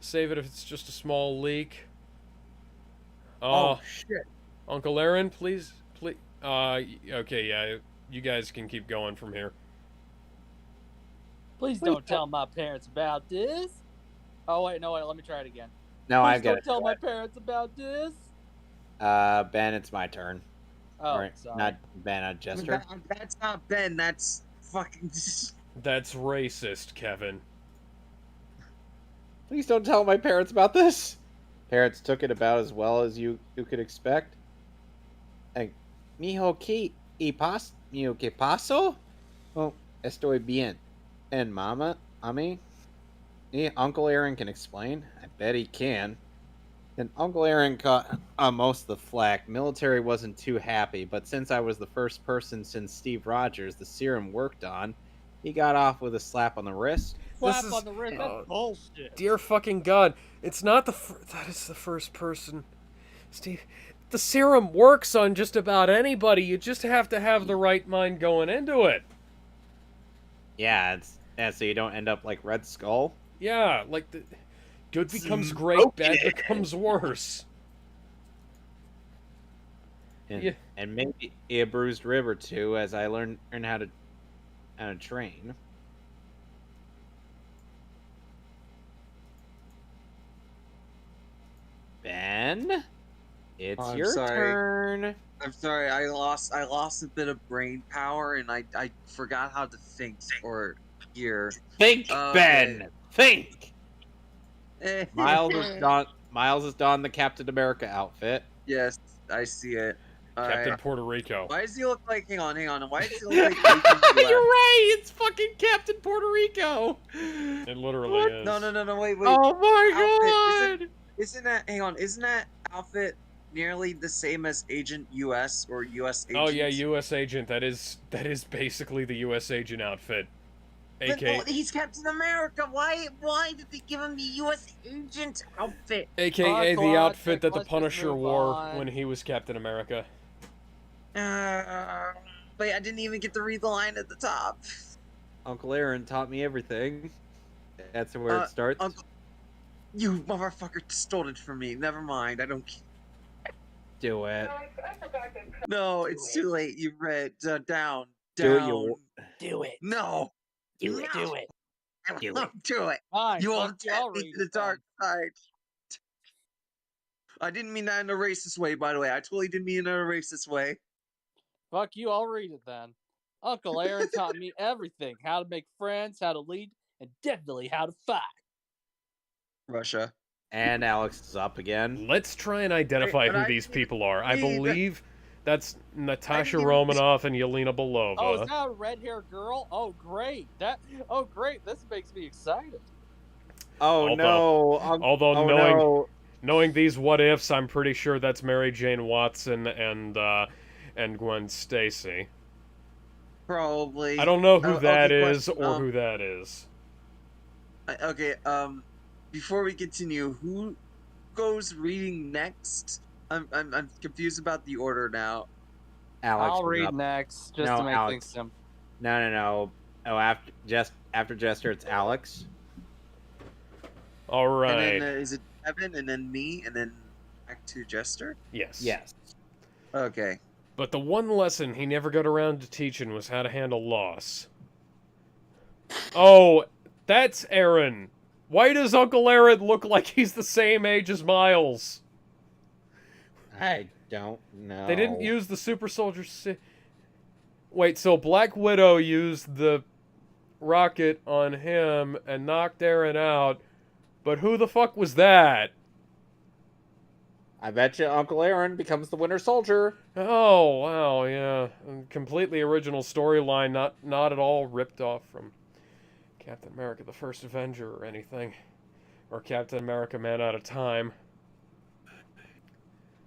to save it if it's just a small leak. Oh shit! Uncle Aaron, please. Okay, yeah, you guys can keep going from here. Please don't tell my parents about this. Oh wait, no wait, let me try it again. No, Please I've got don't it. tell my parents about this. Ben, it's my turn. Oh, Or, sorry. not Ben, Jester. That's not Ben. That's fucking. That's racist, Kevin. Please don't tell my parents about this. Parents took it about as well as you could expect. Mijo, ¿qué pasó? Oh, estoy bien. And Mama, Uncle Aaron can explain. I bet he can. And Uncle Aaron caught most of the flack. Military wasn't too happy, but since I was the first person since Steve Rogers the serum worked on, he got off with a slap on the wrist. Slap is- on the wrist. That's bullshit. Dear fucking God, it's not that is the first person. Steve, the serum works on just about anybody. You just have to have the right mind going into it. Yeah, so you don't end up like Red Skull. Yeah, like the good becomes great, bad becomes worse. And, Yeah. and maybe a bruised rib or two as I learn how to train. Ben, it's I'm your sorry. turn. I'm sorry. I lost a bit of brain power, and I forgot how to think or hear. Think, Ben. Think. Miles has donned the Captain America outfit. Yes, I see it. Captain Alright. Puerto Rico. Why does he look like? Hang on. Why does he look like? Agent You're US? right. It's fucking Captain Puerto Rico. It literally is. No. Wait. Oh my Outfit, god. Isn't that? Hang on. Isn't that outfit nearly the same as Agent US or US Agent? Oh yeah, U.S. Agent. That is basically the U.S. Agent outfit. But AKA, no, he's Captain America. Why did they give him the US Agent outfit? AKA the Classic, outfit that the let's just Punisher move wore on. when he was Captain America. But I didn't even get to read the line at the top. Uncle Aaron taught me everything. That's where it starts. Uncle, you motherfucker stole it from me. Never mind. I don't. Do it. No, it's too late. You read down. Do it, you- Do it. No. Do it. No. Do it. I won't do it. Fine. You fuck won't you, I'll take me read to the it then. dark side. I didn't mean that in a racist way, by the way. I totally didn't mean it in a racist way. Fuck you, I'll read it then. Uncle Aaron taught me everything. How to make friends, how to lead, and definitely how to fight. Russia. And Alex is up again. Let's try and identify But who I these didn't people are. I see that- believe that's Natasha even- Romanoff and Yelena Belova. Oh, is that a red-haired girl? Oh, great. Great. This makes me excited. Oh no. although oh, knowing no. knowing these what ifs, I'm pretty sure that's Mary Jane Watson and Gwen Stacy. Probably. I don't know who Oh, that okay, is question, or who that is. Okay, before we continue, who goes reading next? I'm confused about the order now. Alex I'll was read up. next, just No, to make Alex. things simple. No. Oh, after Jester, it's Alex. All right. And then is it Evan, and then me, and then back to Jester? Yes. Yes. Okay. But the one lesson he never got around to teaching was how to handle loss. Oh, that's Aaron. Why does Uncle Aaron look like he's the same age as Miles? I don't know. They didn't use the super soldier Wait, so Black Widow used the rocket on him and knocked Aaron out, but who the fuck was that? I bet you Uncle Aaron becomes the Winter Soldier. Oh, wow, yeah. Completely original storyline, not at all ripped off from Captain America the First Avenger or anything. Or Captain America Man Out of Time.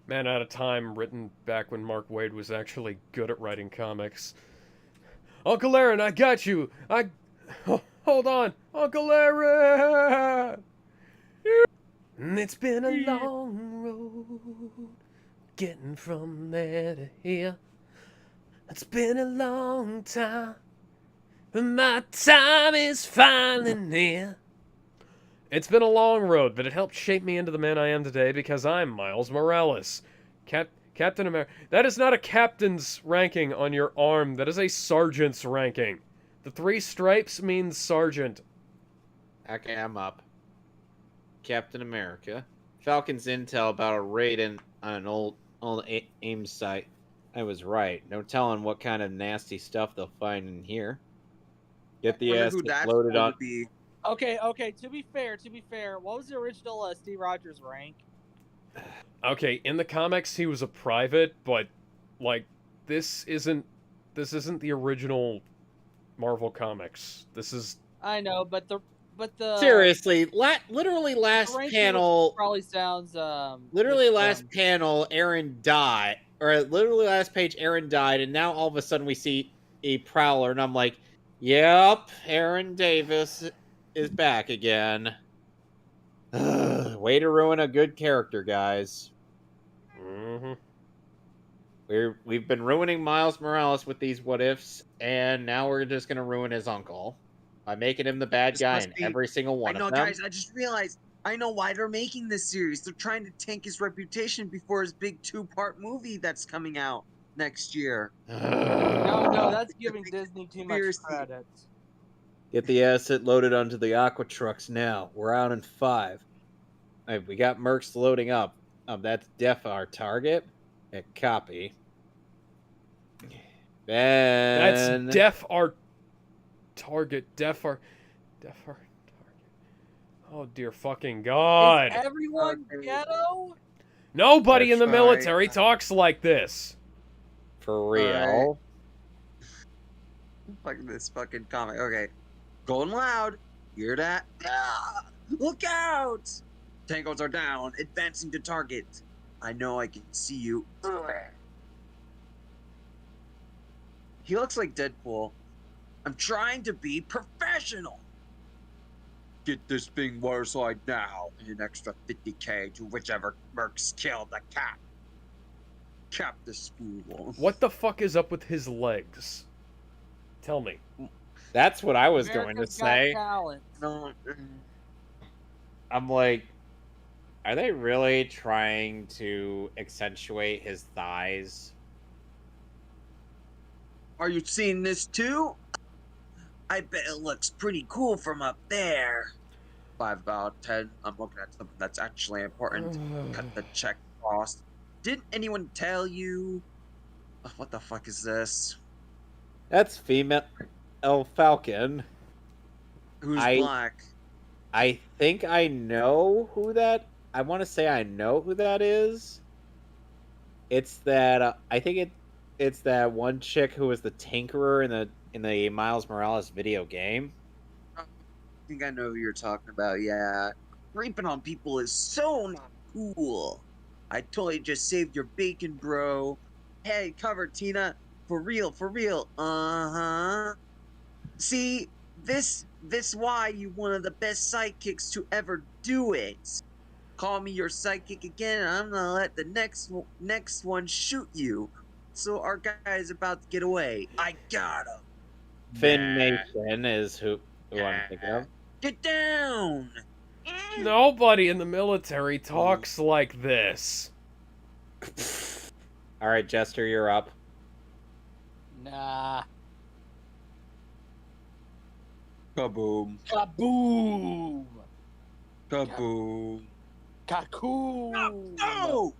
Man Out of Time, written back when Mark Waid was actually good at writing comics. Uncle Aaron, I got you! Hold on! Uncle Aaron! It's been a long road getting from there to here. It's been a long time, but my time is finally near. It's been a long road, but it helped shape me into the man I am today because I'm Miles Morales. Captain America. That is not a captain's ranking on your arm. That is a sergeant's ranking. The 3 stripes means sergeant. Okay, I'm up. Captain America. Falcon's intel about a raid on an old AIM site. I was right. No telling what kind of nasty stuff they'll find in here. Get the ass loaded on. Okay. To be fair, what was the original Steve Rogers rank? Okay, in the comics he was a private, but like this isn't the original Marvel comics. This is. I know, but the seriously, literally last panel probably sounds literally last panel Aaron died, or literally last page Aaron died, and now all of a sudden we see a Prowler, and I'm like, yep, Aaron Davis is back again. Way to ruin a good character, guys. Mm-hmm. We've been ruining Miles Morales with these what ifs, and now we're just gonna ruin his uncle by making him the bad guy in every single one of them. I know, guys. I just realized. I know why they're making this series. They're trying to tank his reputation before his big 2-part movie that's coming out next year. No, that's giving Disney too much credit. Get the asset loaded onto the Aqua trucks now. We're out in 5. Right, we got Mercs loading up. That's def our target. Copy. Then... That's def our target. Def our target. Oh dear fucking God. Is everyone ghetto? Nobody in the military talks like this. For real. Fuck this fucking comic. Okay. Going loud. Hear that? Ah! Look out! Tangos are down. Advancing to target. I know I can see you. He looks like Deadpool. I'm trying to be professional. Get this thing waterside now. And an extra 50k to whichever mercs killed the cat. Cap the school. What the fuck is up with his legs? Tell me. That's what I was America's going to say. No. I'm like, are they really trying to accentuate his thighs? Are you seeing this too? I bet it looks pretty cool from up there. 5 out of 10. I'm looking at something that's actually important. Cut the check cross. Didn't anyone tell you? What the fuck is this? That's female Falcon. Who's black? I think I know who that. I want to say I know who that is. It's that I think it's that one chick who was the Tinkerer in the Miles Morales video game. I think I know who you're talking about. Yeah, raping on people is so not cool. I totally just saved your bacon, bro. Hey, cover Tina. For real, for real. Uh-huh. See, this why you one of the best sidekicks to ever do it. Call me your sidekick again, and I'm gonna let the next one shoot you. So our guy is about to get away. I got him. Finn Mason is who I'm thinking of. Get down! Nobody in the military talks like this. All right, Jester, you're up. Nah. Kaboom. Kaboom! Kaboom. Cocoon! No!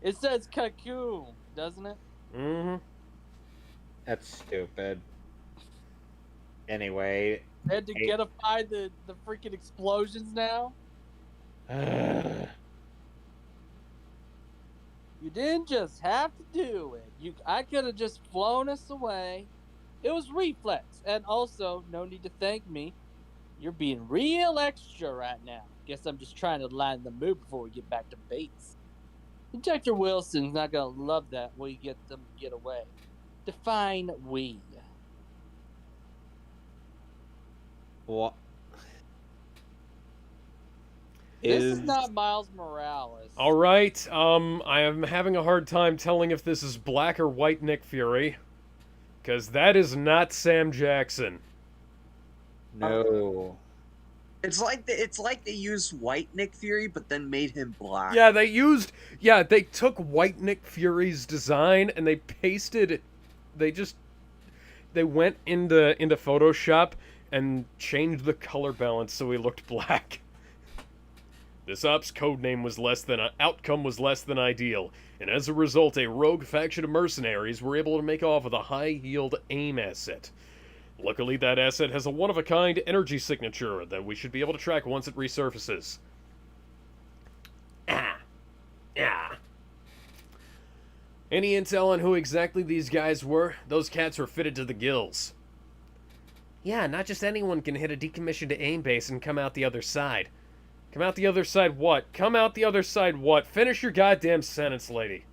It says cocoon, doesn't it? Mm-hmm. That's stupid. Anyway. They had to getify the freaking explosions now? You didn't just have to do it. I could have just flown us away. It was reflex. And also, no need to thank me. You're being real extra right now. Guess I'm just trying to line the mood before we get back to base. Injector Wilson's not gonna love that when you get them to get away. Define we. What? This is not Miles Morales. All right. I am having a hard time telling if this is black or white Nick Fury, because that is not Sam Jackson. No. It's like they used white Nick Fury, but then made him black. Yeah, they took white Nick Fury's design and they pasted. They went into Photoshop and changed the color balance so he looked black. This op's codename outcome was less than ideal, and as a result, a rogue faction of mercenaries were able to make off with a high-yield AIM asset. Luckily, that asset has a one-of-a-kind energy signature that we should be able to track once it resurfaces. Any intel on who exactly these guys were? Those cats were fitted to the gills. Yeah, not just anyone can hit a decommissioned AIM base and come out the other side. Come out the other side what? Come out the other side what? Finish your goddamn sentence, lady.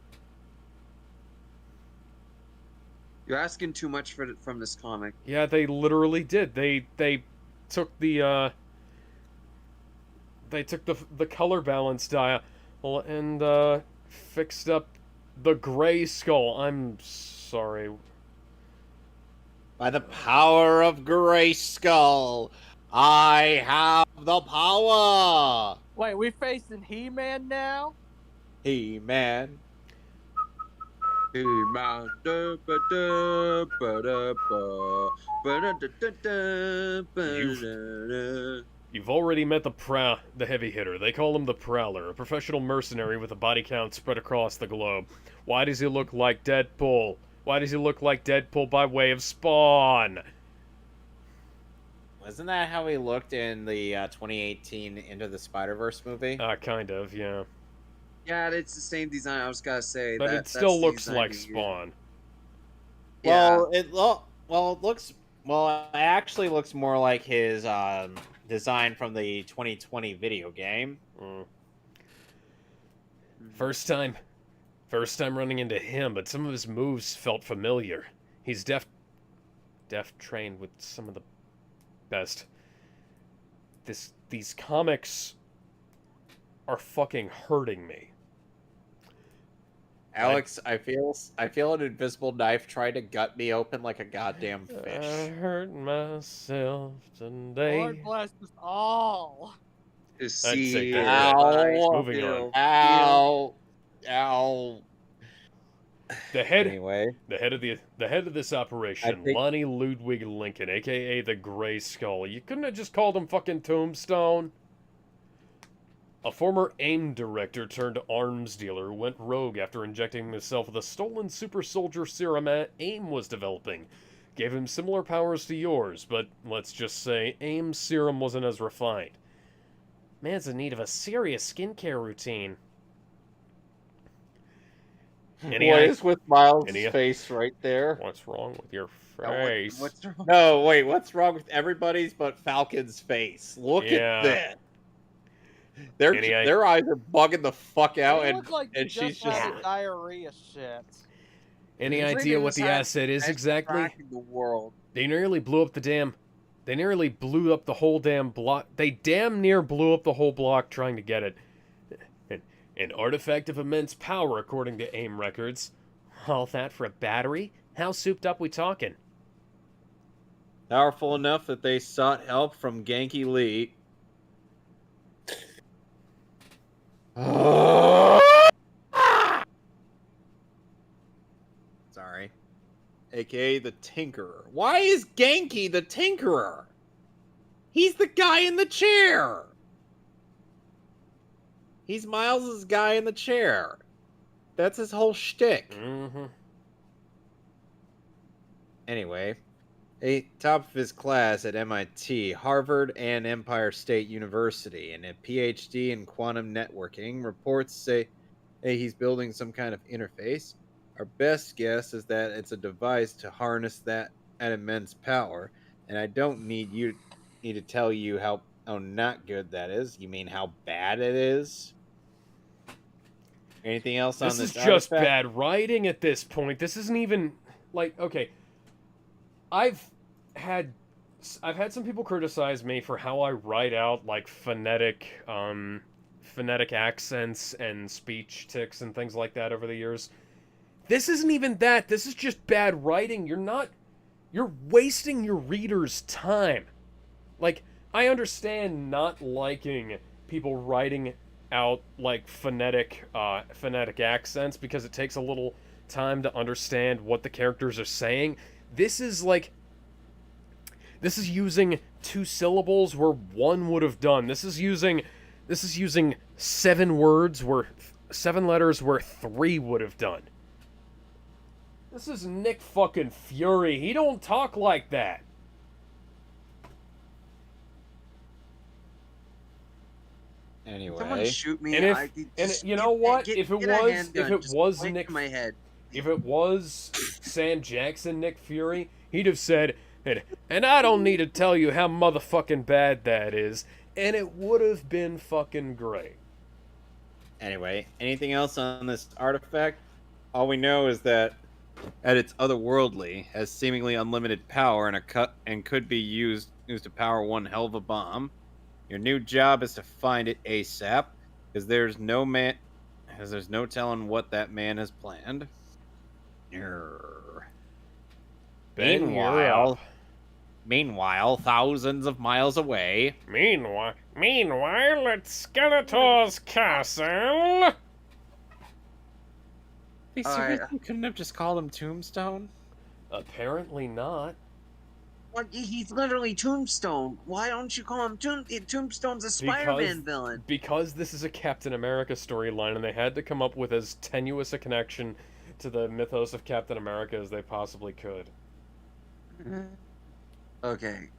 You're asking too much from this comic. Yeah, they literally did. They took the color balance dial and fixed up the gray skull. I'm sorry. By the power of Grayskull, I have the power! Wait, we facing He-Man now? He-Man. He-Man. You've already met the heavy hitter. They call him the Prowler, a professional mercenary with a body count spread across the globe. Why does he look like Deadpool? Why does he look like Deadpool by way of Spawn? Wasn't that how he looked in the 2018 Into the Spider-Verse movie? Kind of, yeah. Yeah, it's the same design. I was gonna say, but it still looks like Spawn. Well, it actually looks more like his design from the 2020 video game. First time running into him, but some of his moves felt familiar. He's def trained with some of the best. These comics are fucking hurting me. Alex, I feel an invisible knife trying to gut me open like a goddamn fish. I hurt myself today. Lord bless us all. See, ow, moving on. Ow, ow. The head of this operation, Lonnie Ludwig Lincoln, aka the Gray Skull. You couldn't have just called him fucking Tombstone. A former AIM director turned arms dealer who went rogue after injecting himself with a stolen super soldier serum AIM was developing. Gave him similar powers to yours, but let's just say AIM serum wasn't as refined. Man's in need of a serious skincare routine. What is with Miles' face right there? What's wrong with your face? What's wrong? No, wait, what's wrong with everybody's but Falcon's face? Look at that. Their eyes are bugging the fuck out, They look like and she's just diarrhea shit. Any idea what the asset is exactly? The world. They nearly blew up the whole damn block. They damn near blew up the whole block trying to get it. An artifact of immense power, according to AIM records. All that for a battery? How souped up we talking? powerful enough that they sought help from Genki Lee. Sorry. AKA the Tinkerer. Why is Genki the Tinkerer? He's the guy in the chair. He's Miles's guy in the chair. That's his whole shtick. Mm-hmm. Anyway, a top of his class at MIT, Harvard, and Empire State University, and a PhD in quantum networking. Reports say he's building some kind of interface. Our best guess is that it's a device to harness that immense power, and I don't need to tell you how not good that is. You mean how bad it is? Anything else on This this is just artifact? bad writing at this point. This isn't even like, okay. I've had some people criticize me for how I write out like phonetic accents and speech tics and things like that over the years. This isn't even that. This is just bad writing. You're wasting your reader's time. Like, I understand not liking people writing out like phonetic accents because it takes a little time to understand what the characters are saying. This is using 2 syllables where 1 would have done. This is using 7 letters where 3 would have done. This is Nick fucking Fury. He don't talk like that. Anyway, Someone shoot me. And you know what? If it was Nick, my head. if it was Sam Jackson, Nick Fury, he'd have said, and I don't need to tell you how motherfucking bad that is, and it would have been fucking great. anyway, anything else on this artifact? All we know is that it's otherworldly, has seemingly unlimited power, and could be used to power one hell of a bomb. Your new job is to find it ASAP, because there's no telling what that man has planned. Ben, you're up. Meanwhile, thousands of miles away. Meanwhile, at Skeletor's castle. They seriously couldn't have just called him Tombstone? Apparently not. Well, he's literally Tombstone. Why don't you call him Tombstone's a Spider-Man villain? Because this is a Captain America storyline, and they had to come up with as tenuous a connection to the mythos of Captain America as they possibly could. Okay,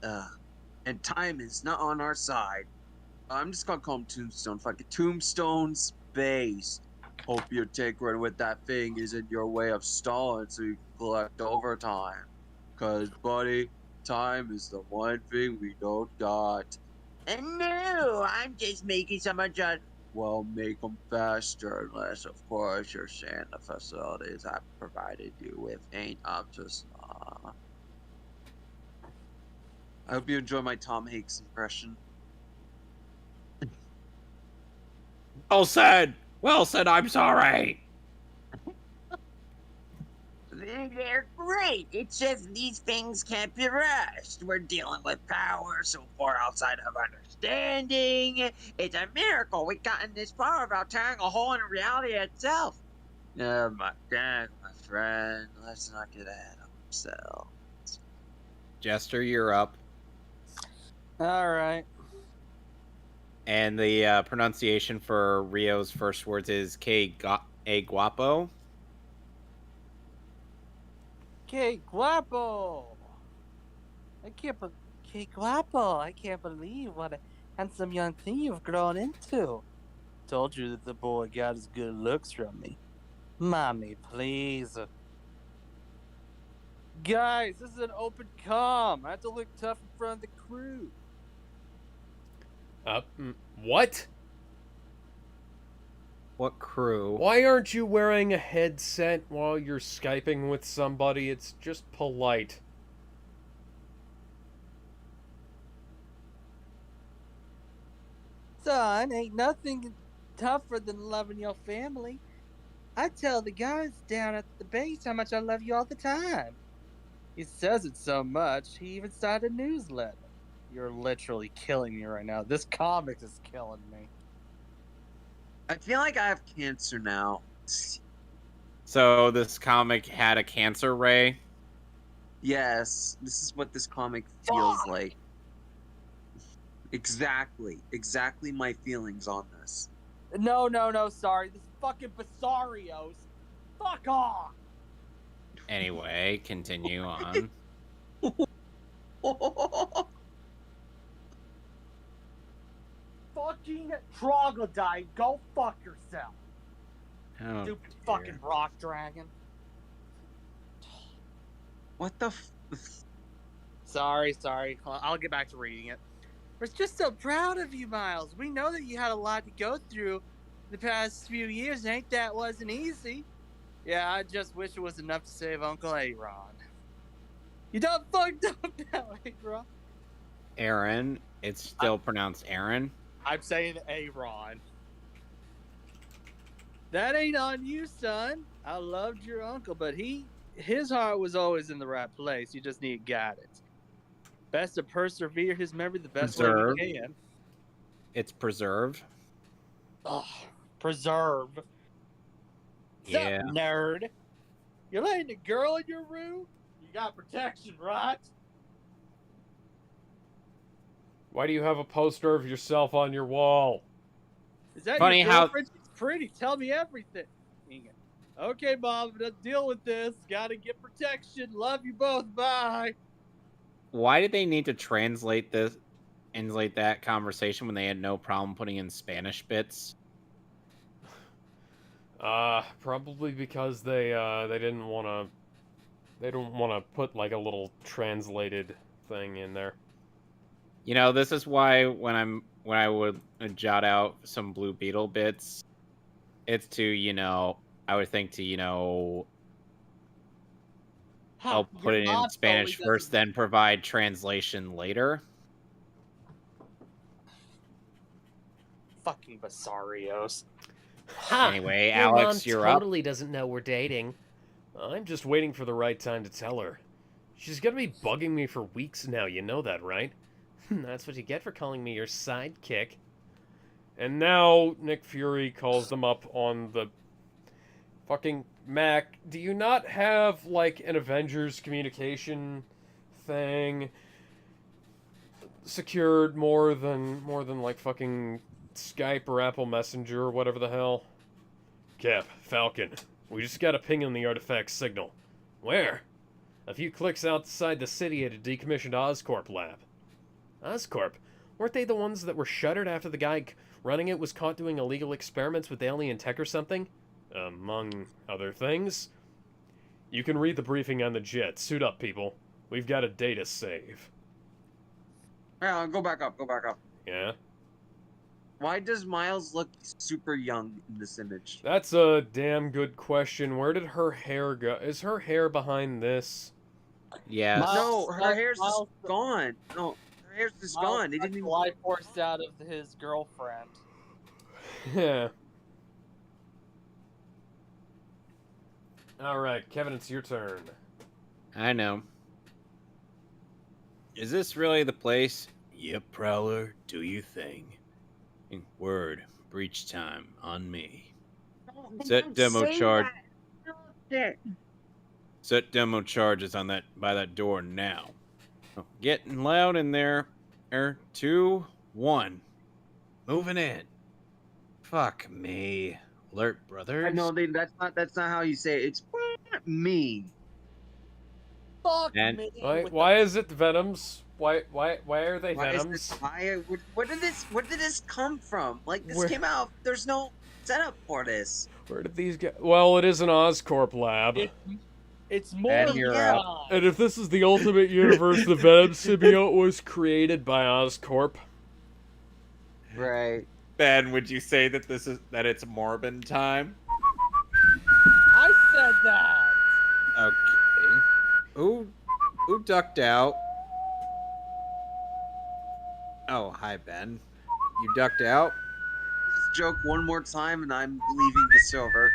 and time is not on our side. I'm just gonna call him Tombstone. Fuck it. Tombstone Space. Hope your tinkering with that thing isn't your way of stalling so you can collect overtime. Cause, buddy, time is the one thing we don't got. And no, I'm just making some adjustments. Well, make them faster, unless, of course, you're saying the facilities I've provided you with ain't up to snuff. I hope you enjoy my Tom Hanks impression. Well said! Well said, I'm sorry! They're great. It's just these things can't be rushed. We're dealing with power so far outside of understanding. It's a miracle we've gotten this far without tearing a hole in reality itself. Oh my god, my friend. Let's not get ahead of ourselves. Jester, you're up. Alright. And the pronunciation for Rio's first words is Que Guapo. Que guapo! Que guapo! I can't believe what a handsome young thing you've grown into. Told you that the boy got his good looks from me. Mommy, please. Guys, this is an open comm. I have to look tough in front of the crew. What? What crew? Why aren't you wearing a headset while you're Skyping with somebody? It's just polite. Son, ain't nothing tougher than loving your family. I tell the guys down at the base how much I love you all the time. He says it so much, he even started a newsletter. You're literally killing me right now. This comic is killing me. I feel like I have cancer now. So this comic had a cancer ray? Yes, this is what this comic feels like. Exactly my feelings on this. No, sorry. This fucking Basarios. Fuck off! Anyway, continue on. Fucking troglodyte, go fuck yourself. Oh, Stupid dear. fucking rock dragon. What the Sorry. I'll get back to reading it. We're just so proud of you, Miles. We know that you had a lot to go through the past few years. Ain't that wasn't easy? Yeah, I just wish it was enough to save Uncle Aaron. You done fucked up now, Aaron. Aaron. It's still pronounced Aaron. I'm saying Aaron. That ain't on you, son. I loved your uncle, but his heart was always in the right place. You just need guidance. Best to persevere his memory the best way we can. It's preserve. Oh, preserve. Yeah. Sup, nerd? You're letting a girl in your room? You got protection, right? Why do you have a poster of yourself on your wall? Is that Funny your how- girlfriend? She's pretty. Tell me everything. Okay, Mom, let's deal with this. Gotta get protection. Love you both. Bye. Why did they need to translate that conversation when they had no problem putting in Spanish bits? Probably because they didn't want to put like a little translated thing in there. You know, this is why when I would jot out some Blue Beetle bits, it's to, I would think to, I'll put it in Spanish first, then provide translation later. Fucking Basarios. Anyway, Your Alex, mom you're up. totally doesn't know we're dating. I'm just waiting for the right time to tell her. She's gonna be bugging me for weeks now, you know that, right? That's what you get for calling me your sidekick. And now Nick Fury calls them up on the fucking Mac. Do you not have like an Avengers communication thing secured more than like fucking Skype or Apple Messenger or whatever the hell? Cap, Falcon, we just got a ping on the artifact signal. Where? A few clicks outside the city at a decommissioned Oscorp lab. Oscorp? Weren't they the ones that were shuttered after the guy running it was caught doing illegal experiments with alien tech or something? Among other things. You can read the briefing on the jet. Suit up, people. We've got a day to save. Go back up. Yeah? Why does Miles look super young in this image? That's a damn good question. Where did her hair go? Is her hair behind this? Yes. No, her hair's just Miles- gone. No, her hair's just gone. They didn't even... life forced out of his girlfriend. Yeah. Alright, Kevin, it's your turn. I know. Is this really the place? Yep, Prowler, do you thing. Word, breach time, on me. Set demo charge. Set demo charges on by that door now. Oh, getting loud in there. 2, 1. Moving in. Fuck me. Alert, brothers. I know that's not how you say it. It's me. Fuck And- me. Why is it Venoms? Why are they Why is Venoms? where did this come from? Like, this Where- came out. There's no setup for this. Where did these get? Well, it is an Oscorp lab. It's more And you're than up. And if this is the ultimate universe, the Venom symbiote was created by Oscorp. Right. Ben, would you say that it's Morbin time? I said that. Okay. Who ducked out? Oh, hi, Ben. You ducked out? This joke one more time, and I'm leaving the server.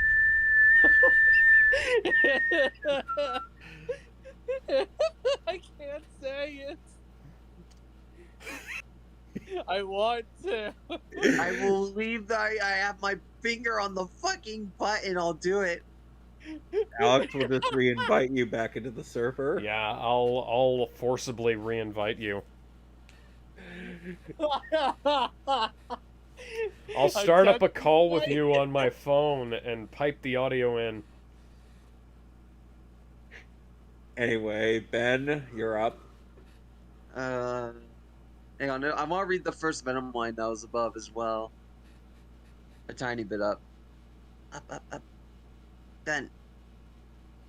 I can't say it. I want to. I will leave. I have my finger on the fucking button. I'll do it. Alex will just re-invite you back into the server. Yeah, I'll forcibly re-invite you. I'll start up a call with you on my phone and pipe the audio in. Anyway, Ben, you're up. Hang on, I want to read the first Venom line that was above as well. A tiny bit up. Up, up, up. Then.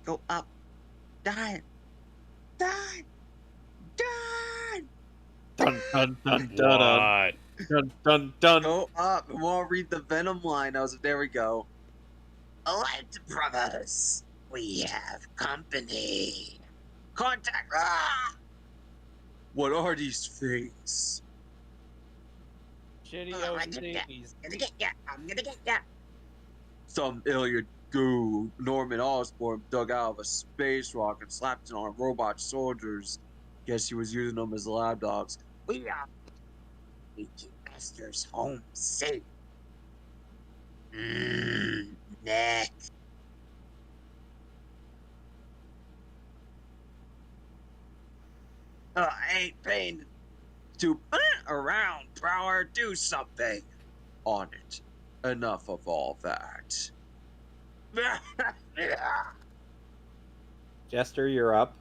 Go up. Done. Done. Done. Dun dun dun dun What? dun dun dun. Go up. I want to read the Venom line. There we go. Allied brothers, we have company. Contact. Ah! What are these things? Shitty I'm OCs. gonna get ya. I'm gonna get ya. Some alien goo, Norman Osborn, dug out of a space rock and slapped it on robot soldiers. Guess he was using them as lab dogs. We keep Master's home safe. Next. I ain't paying to around, Prowler. Do something on it. Enough of all that. Jester, you're up.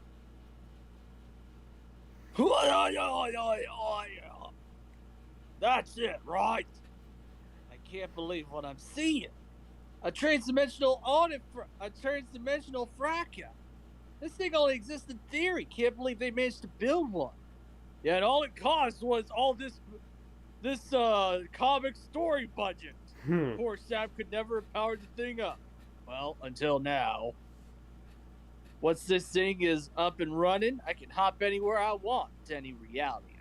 That's it, right? I can't believe what I'm seeing. A transdimensional fracture. This thing only exists in theory. Can't believe they managed to build one. Yeah, and all it cost was all this comic story budget. Poor Sam could never have powered the thing up. Well, until now. Once this thing is up and running, I can hop anywhere I want to any reality.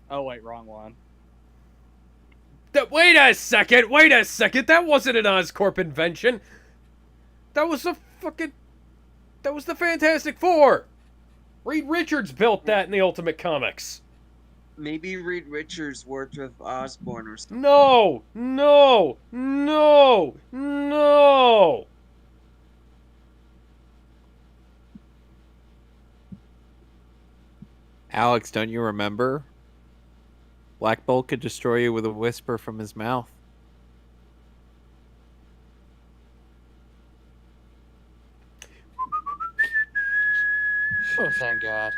Oh wait, wrong one. Wait a second! That wasn't an Oscorp invention! That was the Fantastic Four! Reed Richards built that in the Ultimate Comics. Maybe Reed Richards worked with Osborn or something. No! Alex, don't you remember? Black Bolt could destroy you with a whisper from his mouth. Oh, thank God.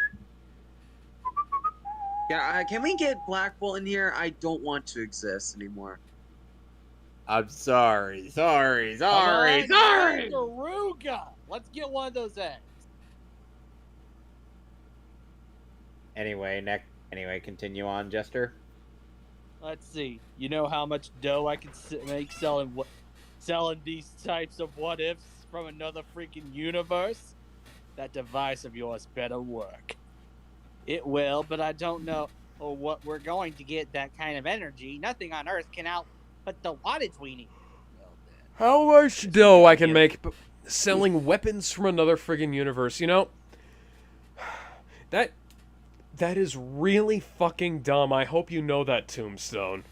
Yeah, can we get Black Bolt in here? I don't want to exist anymore. I'm sorry. Daruga! Let's get one of those eggs. Anyway, continue on, Jester. Let's see. You know how much dough I can make selling these types of what ifs from another freaking universe? That device of yours better work. It will, but I don't know what we're going to get that kind of energy. Nothing on Earth can output the wattage we need. Well, How much dough I can make selling weapons from another friggin' universe, you know? That is really fucking dumb. I hope you know that, Tombstone.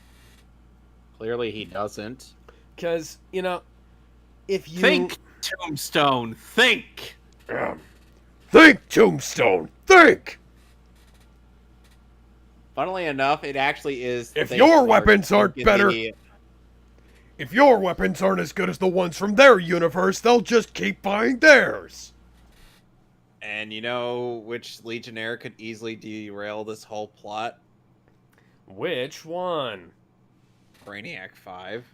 Clearly he doesn't. Because, you know, if you... Think, Tombstone, think! Think, Tombstone, think! Funnily enough, it actually is... If your weapons aren't better... If your weapons aren't as good as the ones from their universe, they'll just keep buying theirs. And you know which Legionnaire could easily derail this whole plot? Which one? Brainiac 5.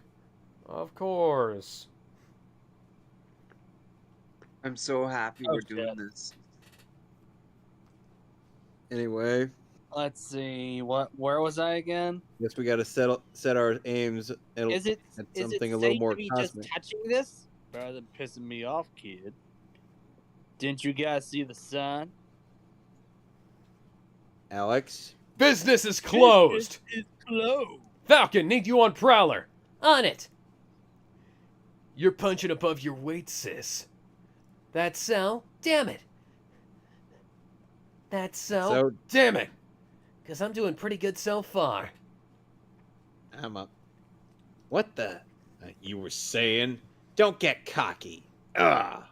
Of course. I'm so happy we're doing this. Anyway. let's see. Where was I again? Guess we got to set our aims at Is it something a safe little more to be cosmic. just touching this? Rather than pissing me off, kid. Didn't you guys see the sun? Alex? Business is closed. It's closed. Falcon, need you on Prowler. On it. You're punching above your weight, sis. That's so? Damn it. That's So, Damn it. Because I'm doing pretty good so far. I'm up. What the? You were saying? Don't get cocky. Ah.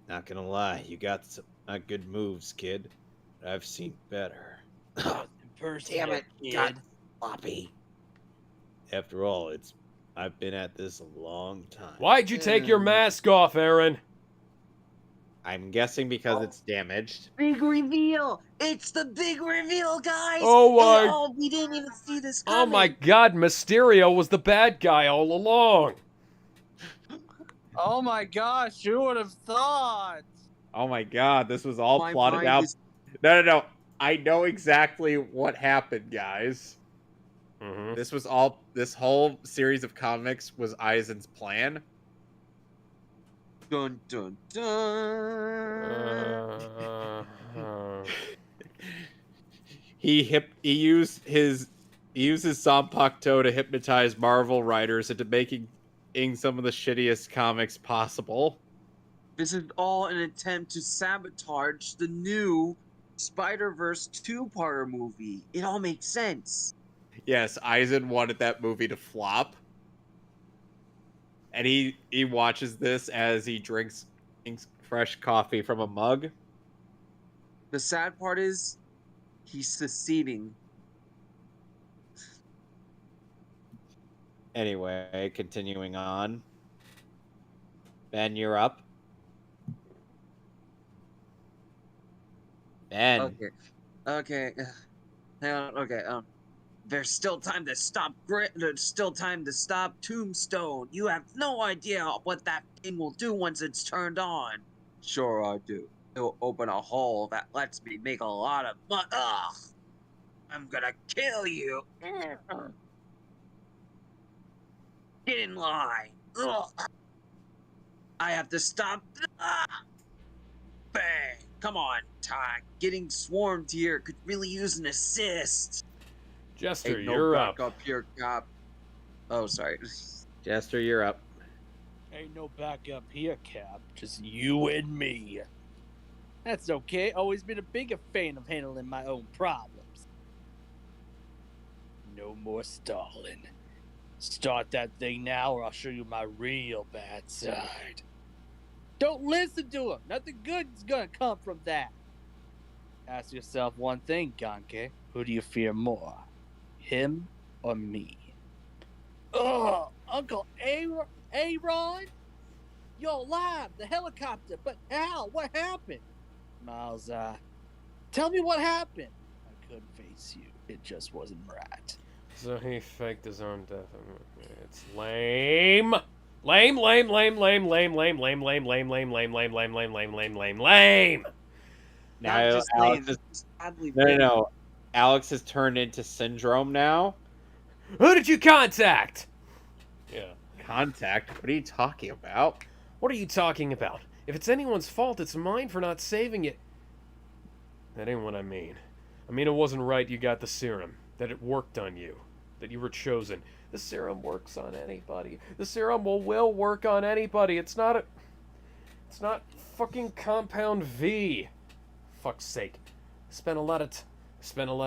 Not gonna lie, you got some not good moves, kid. I've seen better. That was personal, Damn it, kid. got sloppy. After all, I've been at this a long time. Why'd you take your mask off, Aaron? I'm guessing because it's damaged. Big reveal! It's the big reveal, guys! Oh my- Oh, we didn't even see this Oh coming! my god, Mysterio was the bad guy all along! Oh my gosh, who would have thought? Oh my god, this was all My plotted mind out. is- No. I know exactly what happened, guys. Mm-hmm. This whole series of comics was Eisen's plan. Dun dun dun! He used his Zanpakuto to hypnotize Marvel writers into making some of the shittiest comics possible. This is all an attempt to sabotage the new Spider-Verse two-parter movie. It all makes sense. Yes, Eisen wanted that movie to flop. And he watches this as he drinks fresh coffee from a mug. The sad part is, he's seceding. Anyway, continuing on. Ben, you're up. Ben. Okay. Hang on. Okay. There's still time to stop. There's still time to stop Tombstone. You have no idea what that thing will do once it's turned on. Sure, I do. It'll open a hole that lets me make a lot of money. Ugh! I'm gonna kill you. Get in line. Ugh! I have to stop. Bang! Come on, Ty. Getting swarmed here could really use an assist. Jester, Ain't no you're up. backup here, cop. Oh, sorry. Jester, you're up. Ain't no backup here, Cap. Just you and me. That's okay. Always been a bigger fan of handling my own problems. No more stalling. Start that thing now, or I'll show you my real bad side. Don't listen to him. Nothing good's gonna come from that. Ask yourself one thing, Ganke. Who do you fear more? Him or me? Oh, Uncle Aaron? You're alive, the helicopter, but Al, what happened? Miles, tell me what happened. I couldn't face you. It just wasn't right. So he faked his own death. It's lame. Lame. Now, just Alex lame, is, sadly no. Alex has turned into Syndrome now. Who did you contact? Yeah. Contact? What are you talking about? What are you talking about? If it's anyone's fault, it's mine for not saving it. That ain't what I mean. I mean it wasn't right you got the serum. That it worked on you. That you were chosen. The serum works on anybody. The serum will work on anybody. It's not fucking Compound V. Fuck's sake. I spent a lot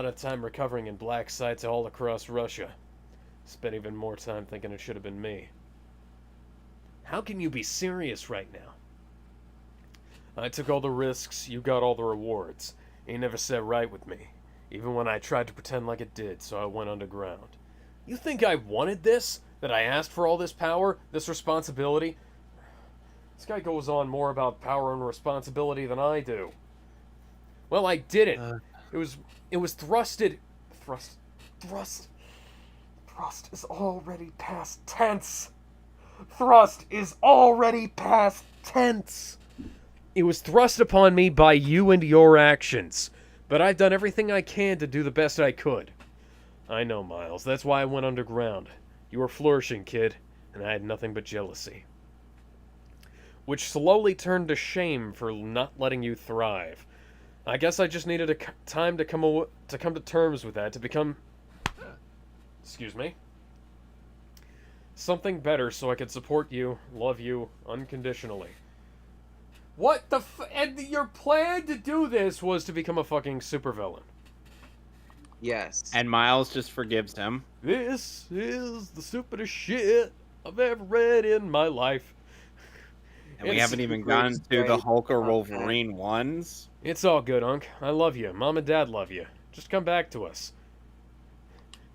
of time recovering in black sites all across Russia. Spent even more time thinking it should have been me. How can you be serious right now? I took all the risks, you got all the rewards. You never set right with me, even when I tried to pretend like it did, so I went underground. You think I wanted this? That I asked for all this power? This responsibility? This guy goes on more about power and responsibility than I do. Well, I did it. It was thrusted. Thrust is already past tense. Thrust is already past tense. It was thrust upon me by you and your actions. But I've done everything I can to do the best I could. I know, Miles. That's why I went underground. You were flourishing, kid, and I had nothing but jealousy. Which slowly turned to shame for not letting you thrive. I guess I just needed time to come to terms with that, to become... Excuse me. Something better so I could support you, love you, unconditionally. What the and your plan to do this was to become a fucking supervillain. Yes. And Miles just forgives him. This is the stupidest shit I've ever read in my life. And we haven't even gone to the Hulk or Wolverine ones. It's all good, Unc. I love you. Mom and Dad love you. Just come back to us.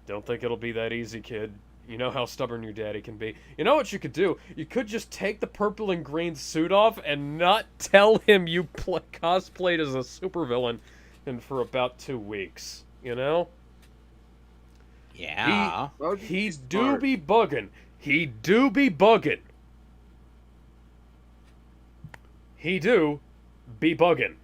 Don't think it'll be that easy, kid. You know how stubborn your daddy can be. You know what you could do? You could just take the purple and green suit off and not tell him you cosplayed as a supervillain and for about 2 weeks. You know? Yeah. He do be bugging. He do be bugging. He do be bugging.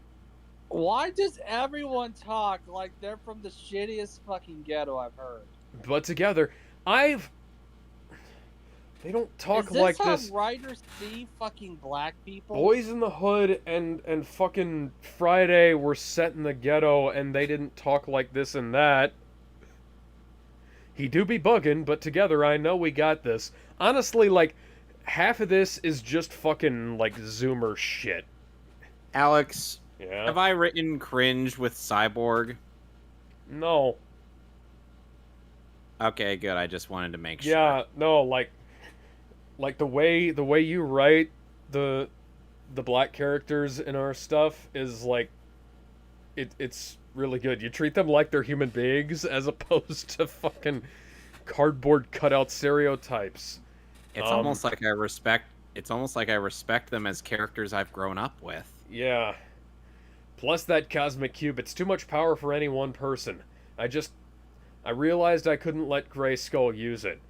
Why does everyone talk like they're from the shittiest fucking ghetto I've heard? But together, they don't talk Is this like how this. writers see fucking black people? Boys in the Hood and fucking Friday were set in the ghetto and they didn't talk like this and that. He do be bugging, but together I know we got this. Honestly, like, half of this is just fucking, like, Zoomer shit. Alex, Yeah? have I written cringe with Cyborg? No. Okay, good. I just wanted to make sure. Yeah, no, like the way you write the black characters in our stuff is like it's really good. You treat them like they're human beings as opposed to fucking cardboard cutout stereotypes. It's almost like I respect. It's almost like I respect them as characters I've grown up with. Yeah. Plus that cosmic cube, it's too much power for any one person. I realized I couldn't let Grayskull use it.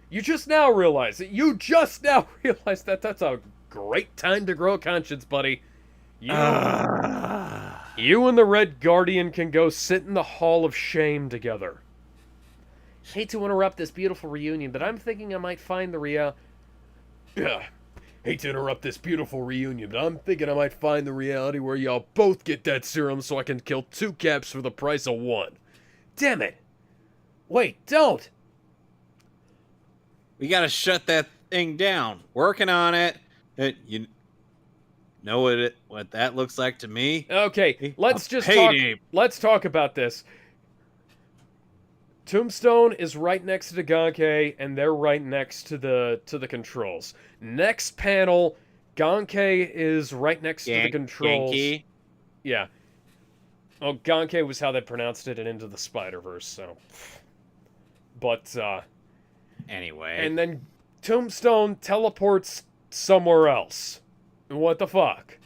You just now realize it. You just now realize that. That's a great time to grow a conscience, buddy. You and the Red Guardian can go sit in the Hall of Shame together. Hate to interrupt this beautiful reunion, but I'm thinking I might find the Hate to interrupt this beautiful reunion, but I'm thinking I might find the reality where y'all both get that serum so I can kill 2 caps for the price of 1. Damn it! Wait, don't! We gotta shut that thing down. Working on it. You know what that looks like to me? Okay, let's talk about this. Tombstone is right next to Ganke, and they're right next to the controls. Next panel, Ganke is right next to the controls. Yankee. Yeah. Oh, Ganke was how they pronounced it in Into the Spider-Verse, so. But, Anyway. and then Tombstone teleports somewhere else. What the fuck?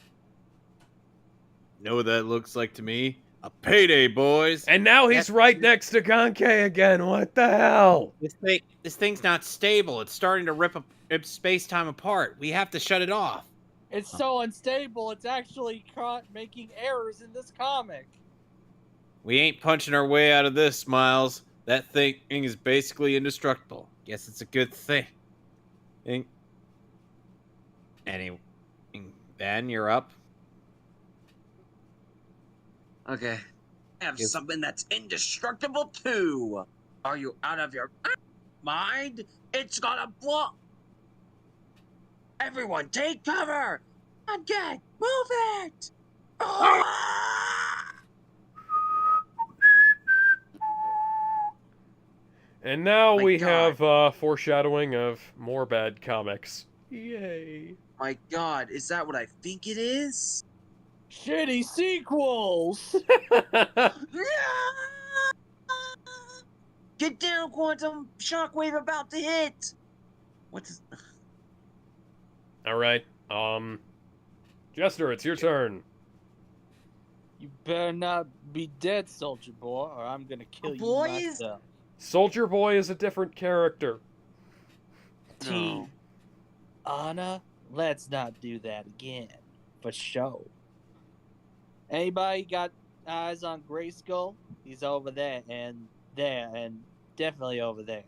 Know what that looks like to me? A payday, boys. And now he's right next to Ganke again. What the hell? This thing's not stable. It's starting to rip space-time apart. We have to shut it off. It's so unstable, it's actually making errors in this comic. We ain't punching our way out of this, Miles. That thing is basically indestructible. Guess it's a good thing. Anyway, Ben, you're up. Okay. I have something that's indestructible too. Are you out of your mind? It's gonna blow. Everyone, take cover! Again, move it! And now My we God. have foreshadowing of more bad comics. Yay. My God, is that what I think it is? Shitty sequels! Get down, Quantum! Shockwave about to hit! What is... Alright, Jester, it's your turn. You better not be dead, Soldier Boy, or I'm gonna kill you Boys? myself. Soldier Boy is a different character. Team Anna, let's not do that again. For show. Anybody got eyes on Grayskull? He's over there, and definitely over there.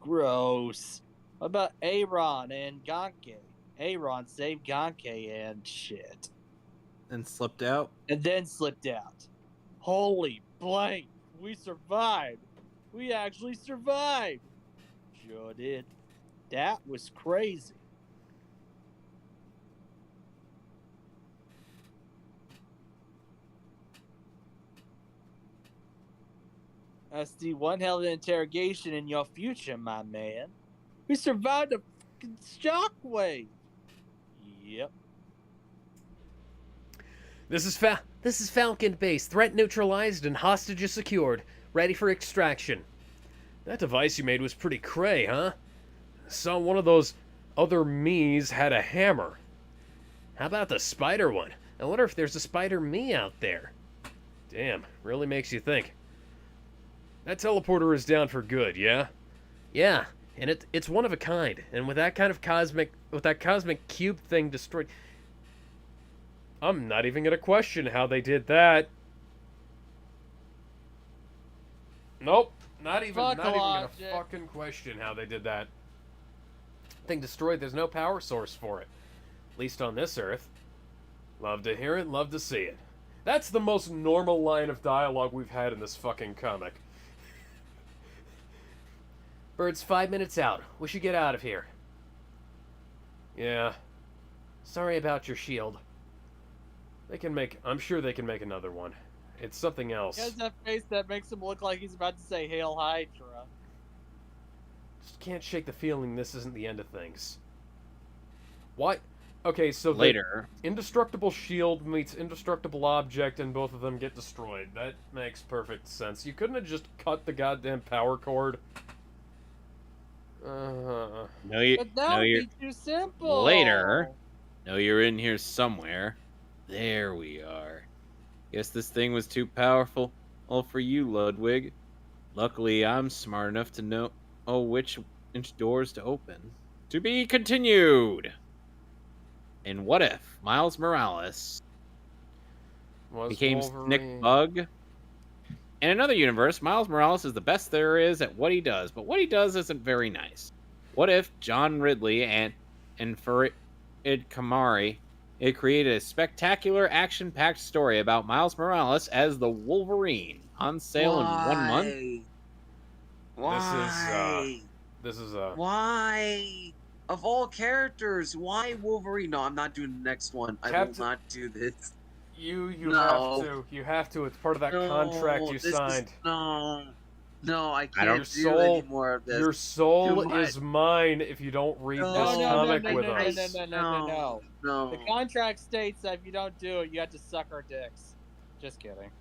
Gross. What about Aaron and Ganke? Aaron saved Ganke and shit. And slipped out. And then slipped out. Holy blank. We survived. We actually survived. Sure did. That was crazy. I see one hell of an interrogation in your future, my man. We survived a fucking shockwave. Yep. This is Falcon Base. Threat neutralized and hostages secured. Ready for extraction. That device you made was pretty cray, huh? Saw one of those other me's had a hammer. How about the spider one? I wonder if there's a spider me out there. Damn, really makes you think. That teleporter is down for good, yeah? Yeah, and it's one of a kind. And with that cosmic cube thing destroyed, I'm not even gonna question how they did that. Nope, not even gonna fucking question how they did that. Thing destroyed. There's no power source for it. At least on this Earth. Love to hear it, love to see it. That's the most normal line of dialogue we've had in this fucking comic. Bird's 5 minutes out. We should get out of here. Yeah. Sorry about your shield. I'm sure they can make another one. It's something else. He has that face that makes him look like he's about to say Hail Hydra. Just can't shake the feeling this isn't the end of things. Why? Okay, so Later. Indestructible shield meets indestructible object and both of them get destroyed. That makes perfect sense. You couldn't have just cut the goddamn power cord. No, But that would be too simple. Later. No, you're in here somewhere. There we are. Guess this thing was too powerful. All for you, Ludwig. Luckily, I'm smart enough to know which doors to open. To be continued. And what if Miles Morales became Nick Bug? In another universe, Miles Morales is the best there is at what he does, but what he does isn't very nice. What if John Ridley and Farid Kamari created a spectacular, action-packed story about Miles Morales as the Wolverine on sale in 1 month? Why? This is Why? Of all characters, why Wolverine? No, I'm not doing the next one. I will not do this. You No. have to. You have to. It's part of that contract you signed. No, I can't do soul, any more of this. Your soul is mine if you don't read this comic with us. No. The contract states that if you don't do it, you have to suck our dicks. Just kidding.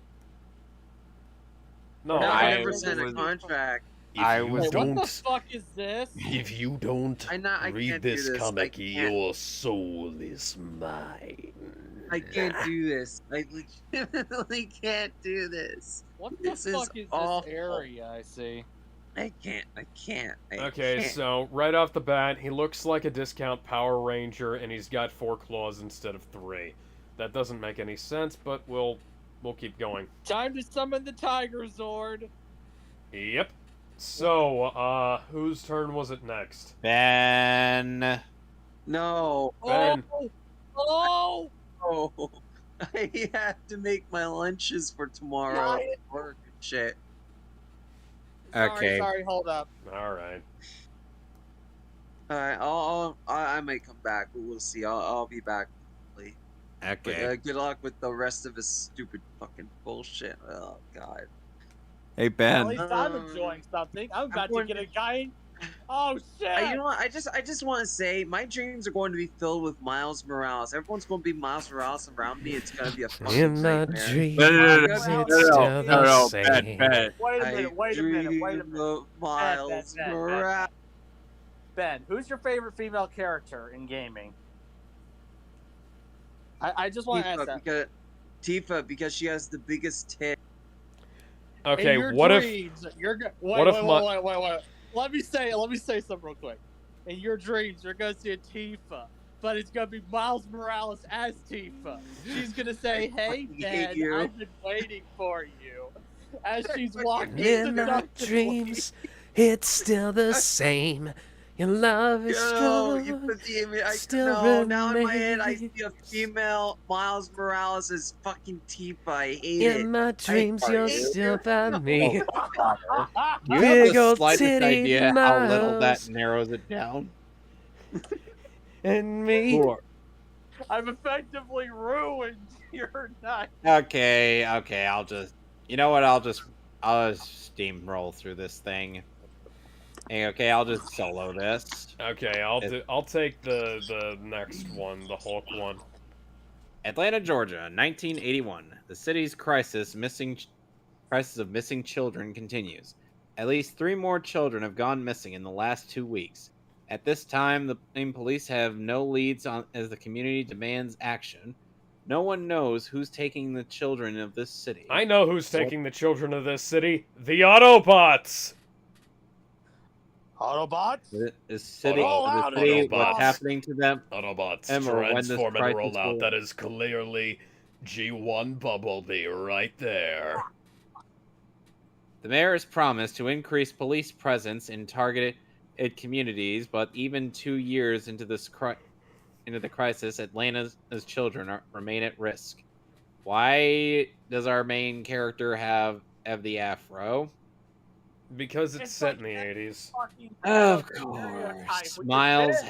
No, I never signed a contract. What the fuck is this? If you don't read this comic, your soul is mine. I can't do this. I legitimately can't do this. What the fuck is this area I see? I can't. Okay, so right off the bat, he looks like a discount Power Ranger, and he's got 4 claws instead of 3. That doesn't make any sense, but we'll keep going. Time to summon the Tiger Zord. Yep. So, whose turn was it next? Ben. No. Ben. Oh! I have to make my lunches for tomorrow. Work and shit. Sorry, hold up. Alright. Alright, I might come back, but we'll see. I'll be back. Okay. But, good luck with the rest of his stupid fucking bullshit. Oh, God. Hey, Ben. At least I'm enjoying something. I'm about to get a guy. Oh shit! You know what? I just want to say my dreams are going to be filled with Miles Morales. Everyone's going to be Miles Morales around me. It's going to be a fucking In my nightmare. dreams, No, Ben. Wait a minute. Miles Morales. Ben, who's your favorite female character in gaming? I just want to ask that. Tifa, because she has the biggest tit. Okay, wait. Let me say something real quick. In your dreams, you're gonna see a Tifa, but it's gonna be Miles Morales as Tifa. She's gonna say, "Hey, Ben, I've been waiting for you." As she's walking in my dreams, it's still the same. Your love is strong. Now in my head, I see a female Miles Morales as fucking Tifa. I hate it. In my dreams, you're still by me. You have the slightest idea how little that narrows it down? And me. I've effectively ruined your night. Okay, I'll just steamroll through this thing. Okay, I'll just solo this. Okay, I'll take the next one, the Hulk one. Atlanta, Georgia, 1981. The city's crisis of missing children continues. At least 3 more children have gone missing in the last 2 weeks. At this time, the police have no leads on as the community demands action. No one knows who's taking the children of this city. I know who's taking the children of this city. The Autobots! Autobots? The city, Autobots. what's happening to them? Autobots Or when this transform and roll crisis out. will- That is clearly G1 Bumblebee right there. The mayor has promised to increase police presence in targeted communities, but even 2 years into into the crisis, Atlanta's children remain at risk. Why does our main character have the afro? Because it's set in the 80s. Of course. Miles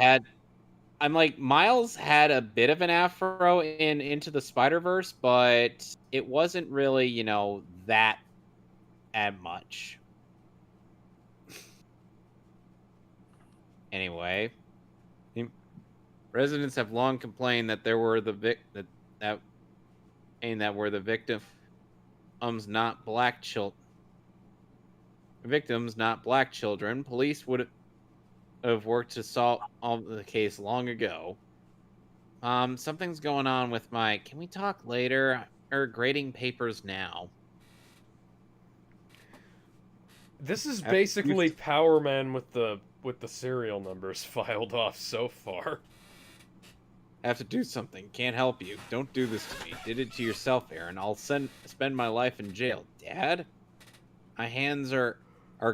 had a bit of an afro in Into the Spider-Verse, but it wasn't really, that much. Anyway, residents have long complained that there were the victims not black children. Victims not black children. Police would have worked to solve the case long ago. Something's going on with my. Can we talk later? Or grading papers now? This is basically Power Man with the serial numbers filed off so far. Have to do something. Can't help you. Don't do this to me. Did it to yourself, Aaron. I'll spend my life in jail. Dad? My hands are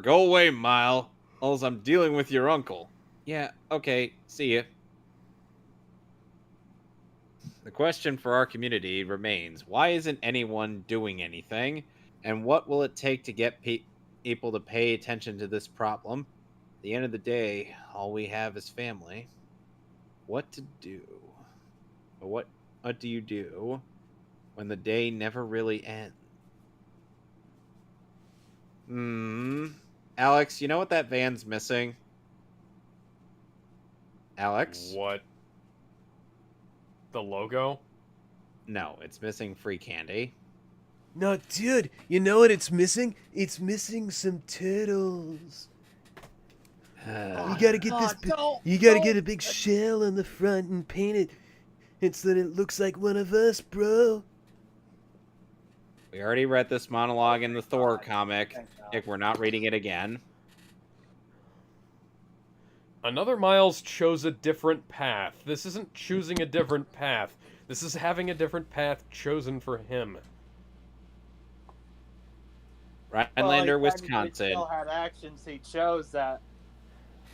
go away, Miles. I'm dealing with your uncle. Yeah, okay. See ya. The question for our community remains, why isn't anyone doing anything? And what will it take to get people to pay attention to this problem? At the end of the day, all we have is family. What to do? What do you do when the day never really ends? Alex, you know what that van's missing? Alex? What? The logo? No, it's missing free candy. No, dude, you know what it's missing? It's missing some turtles. You gotta get get a big shell on the front and paint it so that it looks like one of us, bro. We already read this monologue in the Thor comic. If we're not reading it again. Another Miles chose a different path. This isn't choosing a different path. This is having a different path chosen for him. Rhinelander, Wisconsin. Still had actions he chose that.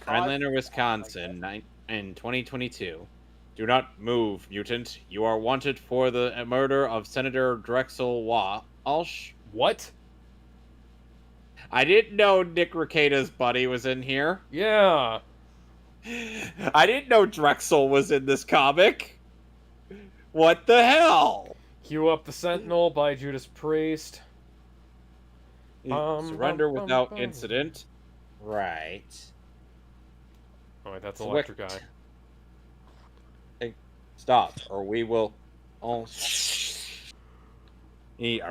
Rhinelander, Wisconsin, in 2022. Do not move, mutant. You are wanted for the murder of Senator Drexel Walsh. What? I didn't know Nick Rekieta's buddy was in here. Yeah. I didn't know Drexel was in this comic. What the hell? Cue up the Sentinel by Judas Priest. Surrender without incident. Right. Oh, wait, that's Electric Eye. Hey, stop, or we will all... Years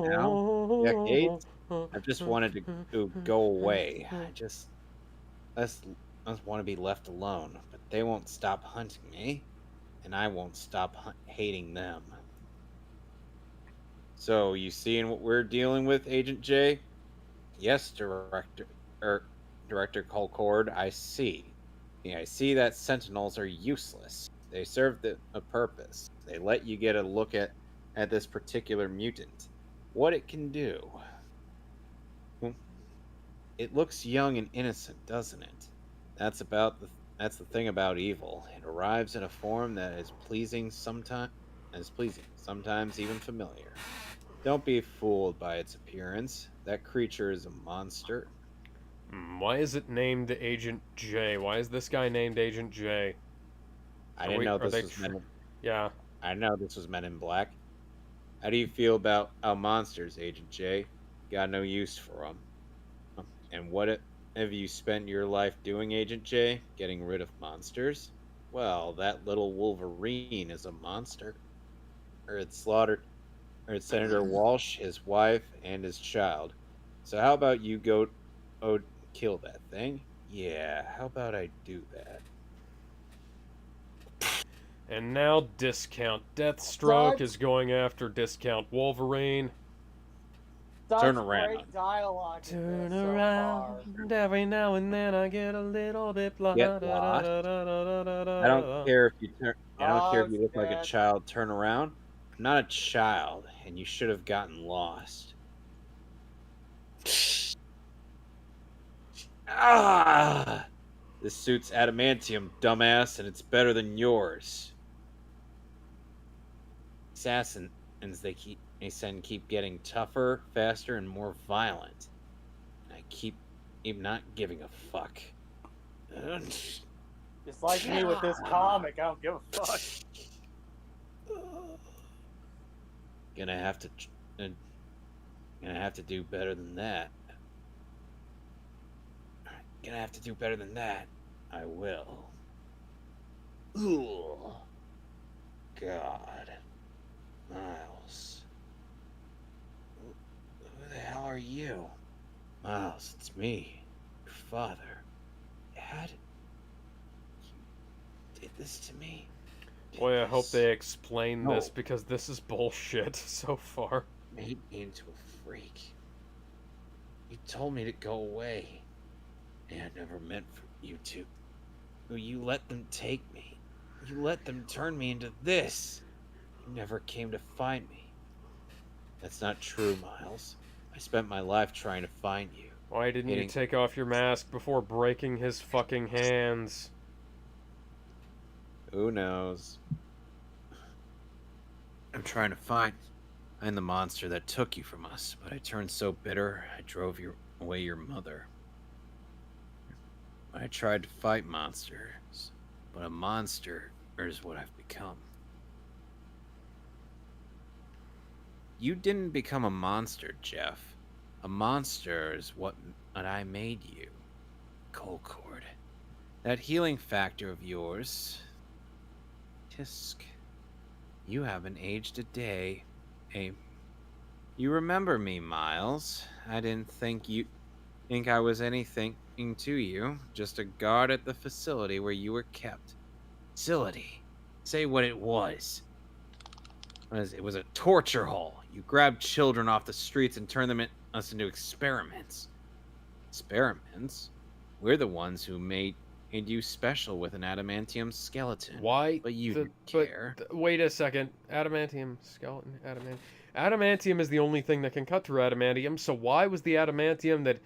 now, decades, I've just wanted to go away. I just want to be left alone, but they won't stop hunting me, and I won't stop hating them. So, you seeing what we're dealing with, Agent J? Yes, Director Colcord, I see. Yeah, I see that Sentinels are useless. They serve a purpose. They let you get a look at this particular mutant. What it can do. It looks young and innocent, doesn't it? That's the thing about evil. It arrives in a form that is pleasing, sometimes even familiar. Don't be fooled by its appearance. That creature is a monster. Why is it named Agent J? Why is this guy named Agent J? I didn't know this was Men in... Yeah. I know this was Men in Black. How do you feel about monsters, Agent J? Got no use for them. And what have you spent your life doing, Agent J? Getting rid of monsters? Well, that little Wolverine is a monster. Or it slaughtered Senator Walsh, his wife, and his child. So how about you go kill that thing? Yeah, how about I do that? And now Discount Deathstroke Such- is going after Discount Wolverine. Such Turn around. great dialogue. in Turn this so around, every now and then I get a little bit blah. Get lost. I don't care if you turn. I don't care if you look like a shit. child. Turn around. I'm not a child, and you should have gotten lost. Ah! This suit's adamantium, dumbass, and it's better than yours. Assassins they keep getting tougher, faster, and more violent. And I keep not giving a fuck. Just like me with this comic, I don't give a fuck. Gonna have to do better than that. Gonna have to do better than that. I will. Ooh. God. Miles. Who the hell are you? Miles, it's me. Your father. Dad? You did this to me? Boy, I hope they explain No. this, because this is bullshit so far. Made me into a freak. You told me to go away. And I never meant for you to. You let them take me. You let them turn me into this. You never came to find me. That's not true, Miles. I spent my life trying to find you. Why didn't you take off your mask before breaking his fucking hands? Who knows? I'm trying to find the monster that took you from us, but I turned so bitter, I drove away your mother. I tried to fight monsters, but a monster is what I've become. You didn't become a monster, Jeff. A monster is what I made you. Colcord. That healing factor of yours. Tisk. You haven't aged a day. You remember me, Miles. I didn't think I was anything to you. Just a guard at the facility where you were kept. Facility. Say what it was. It was a torture hole. You grabbed children off the streets and turned us into experiments. Experiments? We're the ones who made you special with an adamantium skeleton. Why? But you didn't care. Wait a second. Adamantium skeleton. Adamantium is the only thing that can cut through adamantium. So why was the adamantium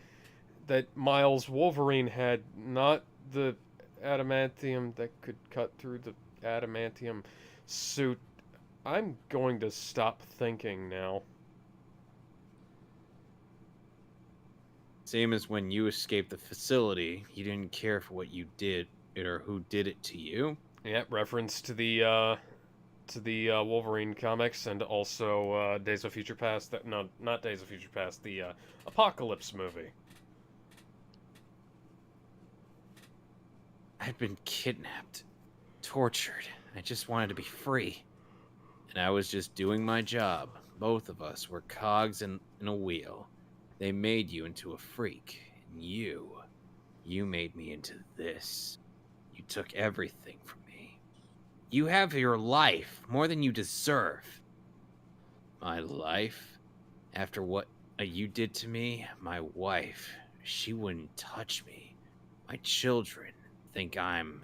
that Miles Wolverine had not the adamantium that could cut through the adamantium suit? I'm going to stop thinking now. Same as when you escaped the facility, you didn't care for what you did or who did it to you. Yeah, reference to the Wolverine comics, and also Days of Future Past. No, not Days of Future Past. The Apocalypse movie. I'd been kidnapped, tortured. I just wanted to be free. And I was just doing my job. Both of us were cogs in a wheel. They made you into a freak. And you made me into this. You took everything from me. You have your life, more than you deserve. My life? After what you did to me, my wife, she wouldn't touch me. My children think I'm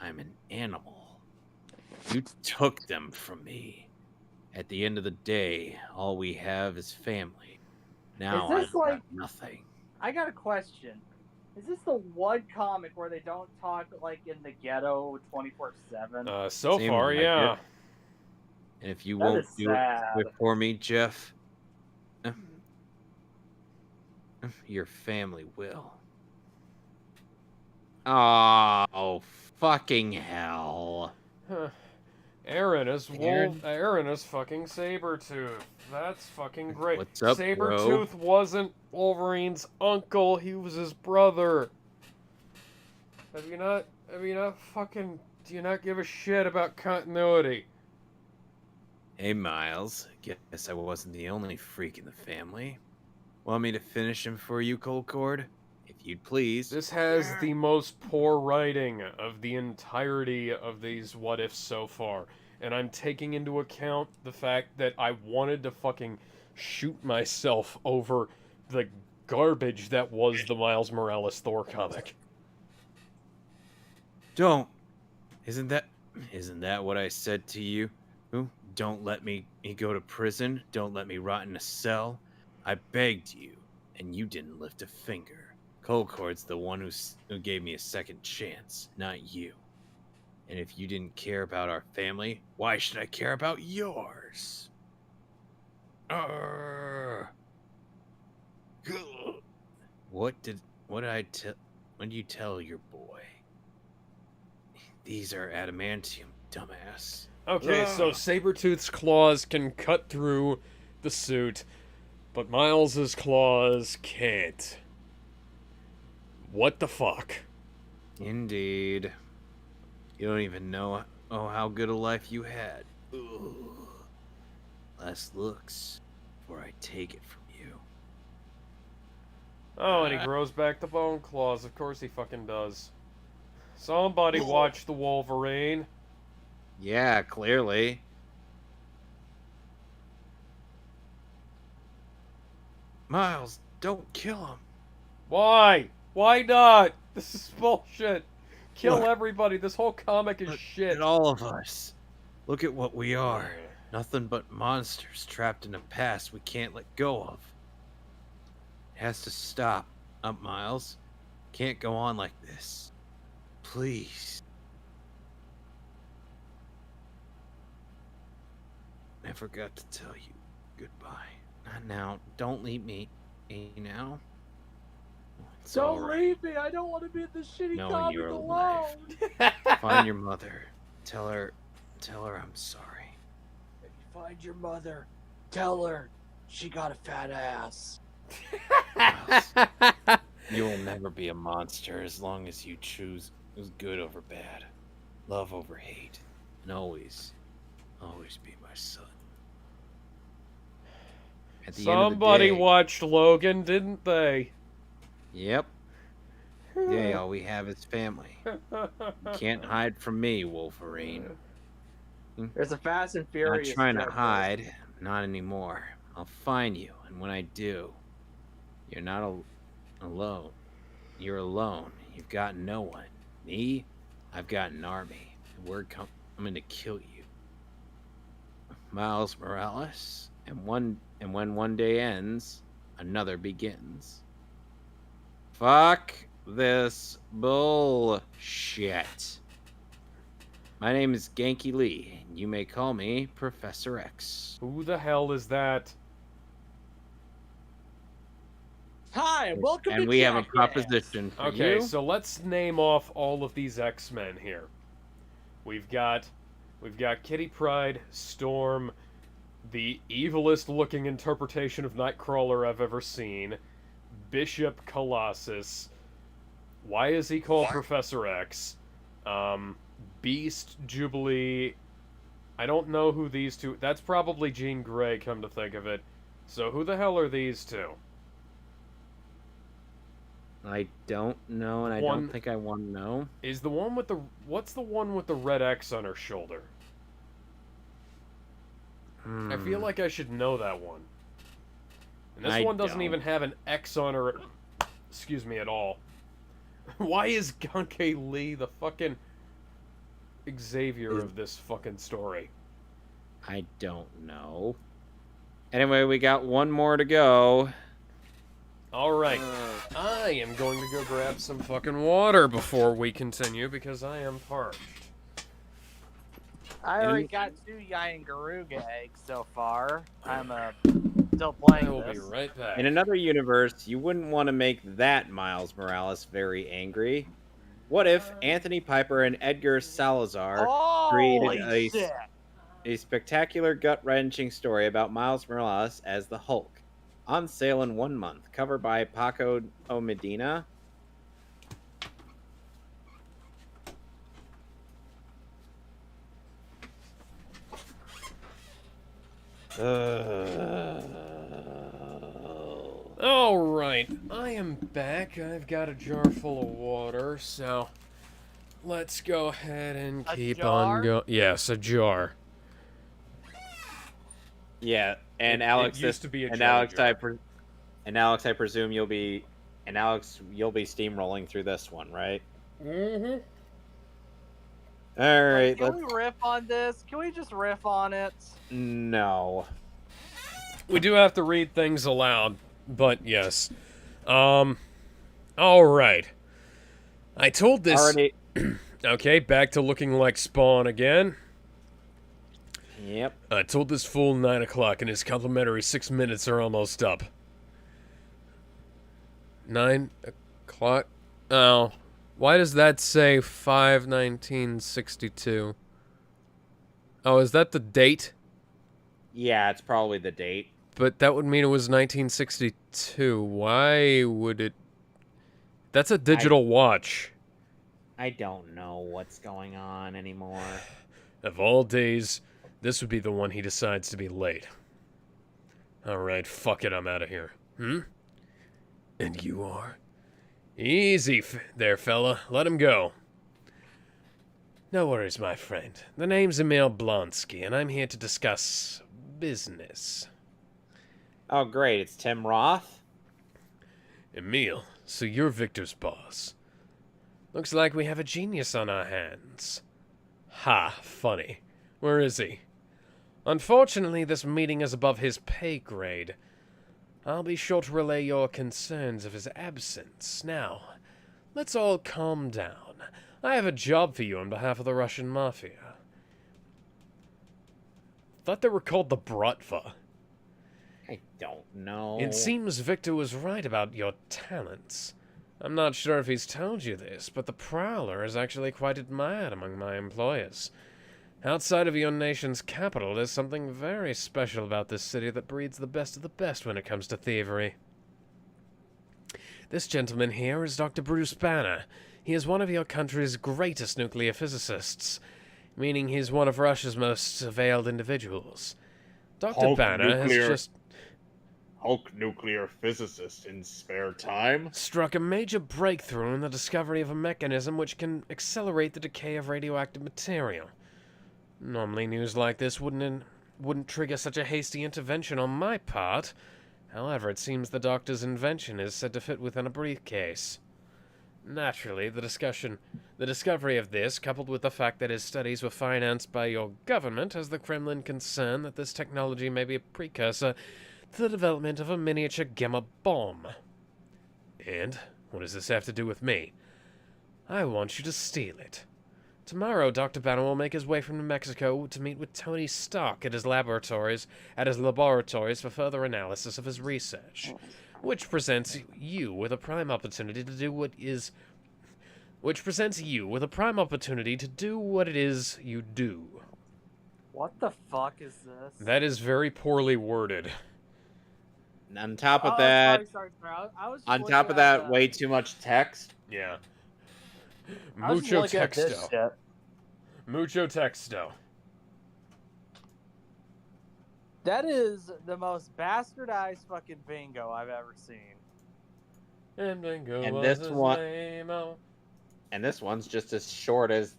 an animal. You took them from me. At the end of the day, all we have is family. Now Is this I've got like- nothing. I got a question. Is this the one comic where they don't talk like in the ghetto 24/7? So Seems far, like yeah. it. And if you That won't is do sad. it for me, Jeff, your family will. Oh, fucking hell. Huh. Aaron is Aaron? Aaron is fucking Sabretooth. That's fucking great. What's up, Sabretooth wasn't Wolverine's uncle, he was his brother. Do you not give a shit about continuity? Hey, Miles. Guess I wasn't the only freak in the family. Want me to finish him for you, Cold Cord? If you'd please. This has the most poor writing of the entirety of these what ifs so far. And I'm taking into account the fact that I wanted to fucking shoot myself over the garbage that was the Miles Morales Thor comic. Don't. Isn't that what I said to you? Don't let me go to prison. Don't let me rot in a cell. I begged you, and you didn't lift a finger. Cold Cord's the one who gave me a second chance, not you. And if you didn't care about our family, why should I care about yours? What did you tell your boy? These are adamantium, dumbass. Okay, so Sabretooth's claws can cut through the suit, but Miles's claws can't. What the fuck? Indeed. You don't even know how good a life you had. Ugh. Last looks before I take it from you. Oh, and he grows back the bone claws. Of course he fucking does. Somebody watch the Wolverine. Yeah, clearly. Miles, don't kill him. Why? Why not? This is bullshit. Kill Look. everybody. This whole comic is Look shit. at all of us. Look at what we are. Nothing but monsters trapped in a past we can't let go of. It has to stop. Up, Miles. Can't go on like this. Please. I forgot to tell you goodbye. Not now. Don't leave me. Now. It's all Don't right. leave me. I don't want to be in this shitty Knowing comic you're alone. alive. Find your mother. Tell her I'm sorry. If you find your mother, tell her she got a fat ass. Miles, you will never be a monster as long as you choose good over bad, love over hate, and always be my son. At the end of the Somebody day, watched Logan, didn't they? Yep. Today, all we have is family. You can't hide from me, Wolverine. There's a Fast and Not Furious. trying to joke. hide. Not anymore. I'll find you, and when I do, you're not alone. You're alone. You've got no one. Me, I've got an army. And we're coming to kill you. Miles Morales. And when one day ends, another begins. Fuck this bullshit. My name is Genki Lee, and you may call me Professor X. Who the hell is that? Hi, welcome And to we have a Jackass. proposition for Okay, you. so let's name off all of these X-Men here. We've got Kitty Pryde, Storm, the evilest looking interpretation of Nightcrawler I've ever seen, Bishop Colossus. Why is he called Professor X? Beast, Jubilee. I don't know who these two... That's probably Jean Grey, come to think of it. So who the hell are these two? I don't know, and I One- don't think I want to know. Is the one with the... What's the one with the red X on her shoulder? I feel like I should know that one. And this I one doesn't don't. even have an X on her... Excuse me, at all. Why is Genki Lee the fucking Xavier of this fucking story? I don't know. Anyway, we got one more to go. Alright, I am going to go grab some fucking water before we continue because I am parched. I already got 2 Yayan Garuga eggs so far. I'm still playing I will this. be right back. In another universe, you wouldn't want to make that Miles Morales very angry. What if Anthony Piper and Edgar Salazar created Holy shit! a spectacular, gut-wrenching story about Miles Morales as the Hulk? On sale in 1 month. Cover by Paco O. Medina. Alright, I am back. I've got a jar full of water, so let's go ahead and keep on going. Yes, a jar. Yeah, and It Alex, used to be a and jelly Alex, jar. Alex, I presume you'll be steamrolling through this one, right? Mm-hmm. All right. Can we riff on this? Can we just riff on it? No. We do have to read things aloud, but yes. Alright. I told this... Already. Okay, back to looking like Spawn again. Yep. I told this fool 9 o'clock, and his complimentary 6 minutes are almost up. 9 o'clock? Oh. Why does that say 5/19/62? Oh, is that the date? Yeah, it's probably the date. But that would mean it was 1962. Why would it... That's a digital watch. I don't know what's going on anymore. Of all days, this would be the one he decides to be late. Alright, fuck it, I'm out of here. And you are? Easy there, fella. Let him go. No worries, my friend. The name's Emil Blonsky, and I'm here to discuss business. Oh, great. It's Tim Roth. Emil, so you're Victor's boss. Looks like we have a genius on our hands. Ha, funny. Where is he? Unfortunately, this meeting is above his pay grade. I'll be sure to relay your concerns of his absence. Now, let's all calm down. I have a job for you on behalf of the Russian Mafia. Thought they were called the Bratva. I don't know. It seems Victor was right about your talents. I'm not sure if he's told you this, but the Prowler is actually quite admired among my employers. Outside of your nation's capital, there's something very special about this city that breeds the best of the best when it comes to thievery. This gentleman here is Dr. Bruce Banner. He is one of your country's greatest nuclear physicists, meaning he's one of Russia's most surveilled individuals. Dr. Banner has just... Hulk nuclear physicist in spare time? Struck a major breakthrough in the discovery of a mechanism which can accelerate the decay of radioactive material. Normally news like this wouldn't trigger such a hasty intervention on my part. However, it seems the doctor's invention is said to fit within a briefcase. Naturally, the discovery of this, coupled with the fact that his studies were financed by your government, has the Kremlin concerned that this technology may be a precursor to the development of a miniature gamma bomb. And what does this have to do with me? I want you to steal it. Tomorrow, Dr. Banner will make his way from New Mexico to meet with Tony Stark at his laboratories for further analysis of his research, which presents you with a prime opportunity to do what it is you do. What the fuck is this? That is very poorly worded. On top of that, sorry. I was just on looking top of at, that, way too much text. Yeah. I was just Mucho looking at this texto. shit. Mucho texto. That is the most bastardized fucking bingo I've ever seen. And bingo And was this his one- name, oh. And this one's just as short as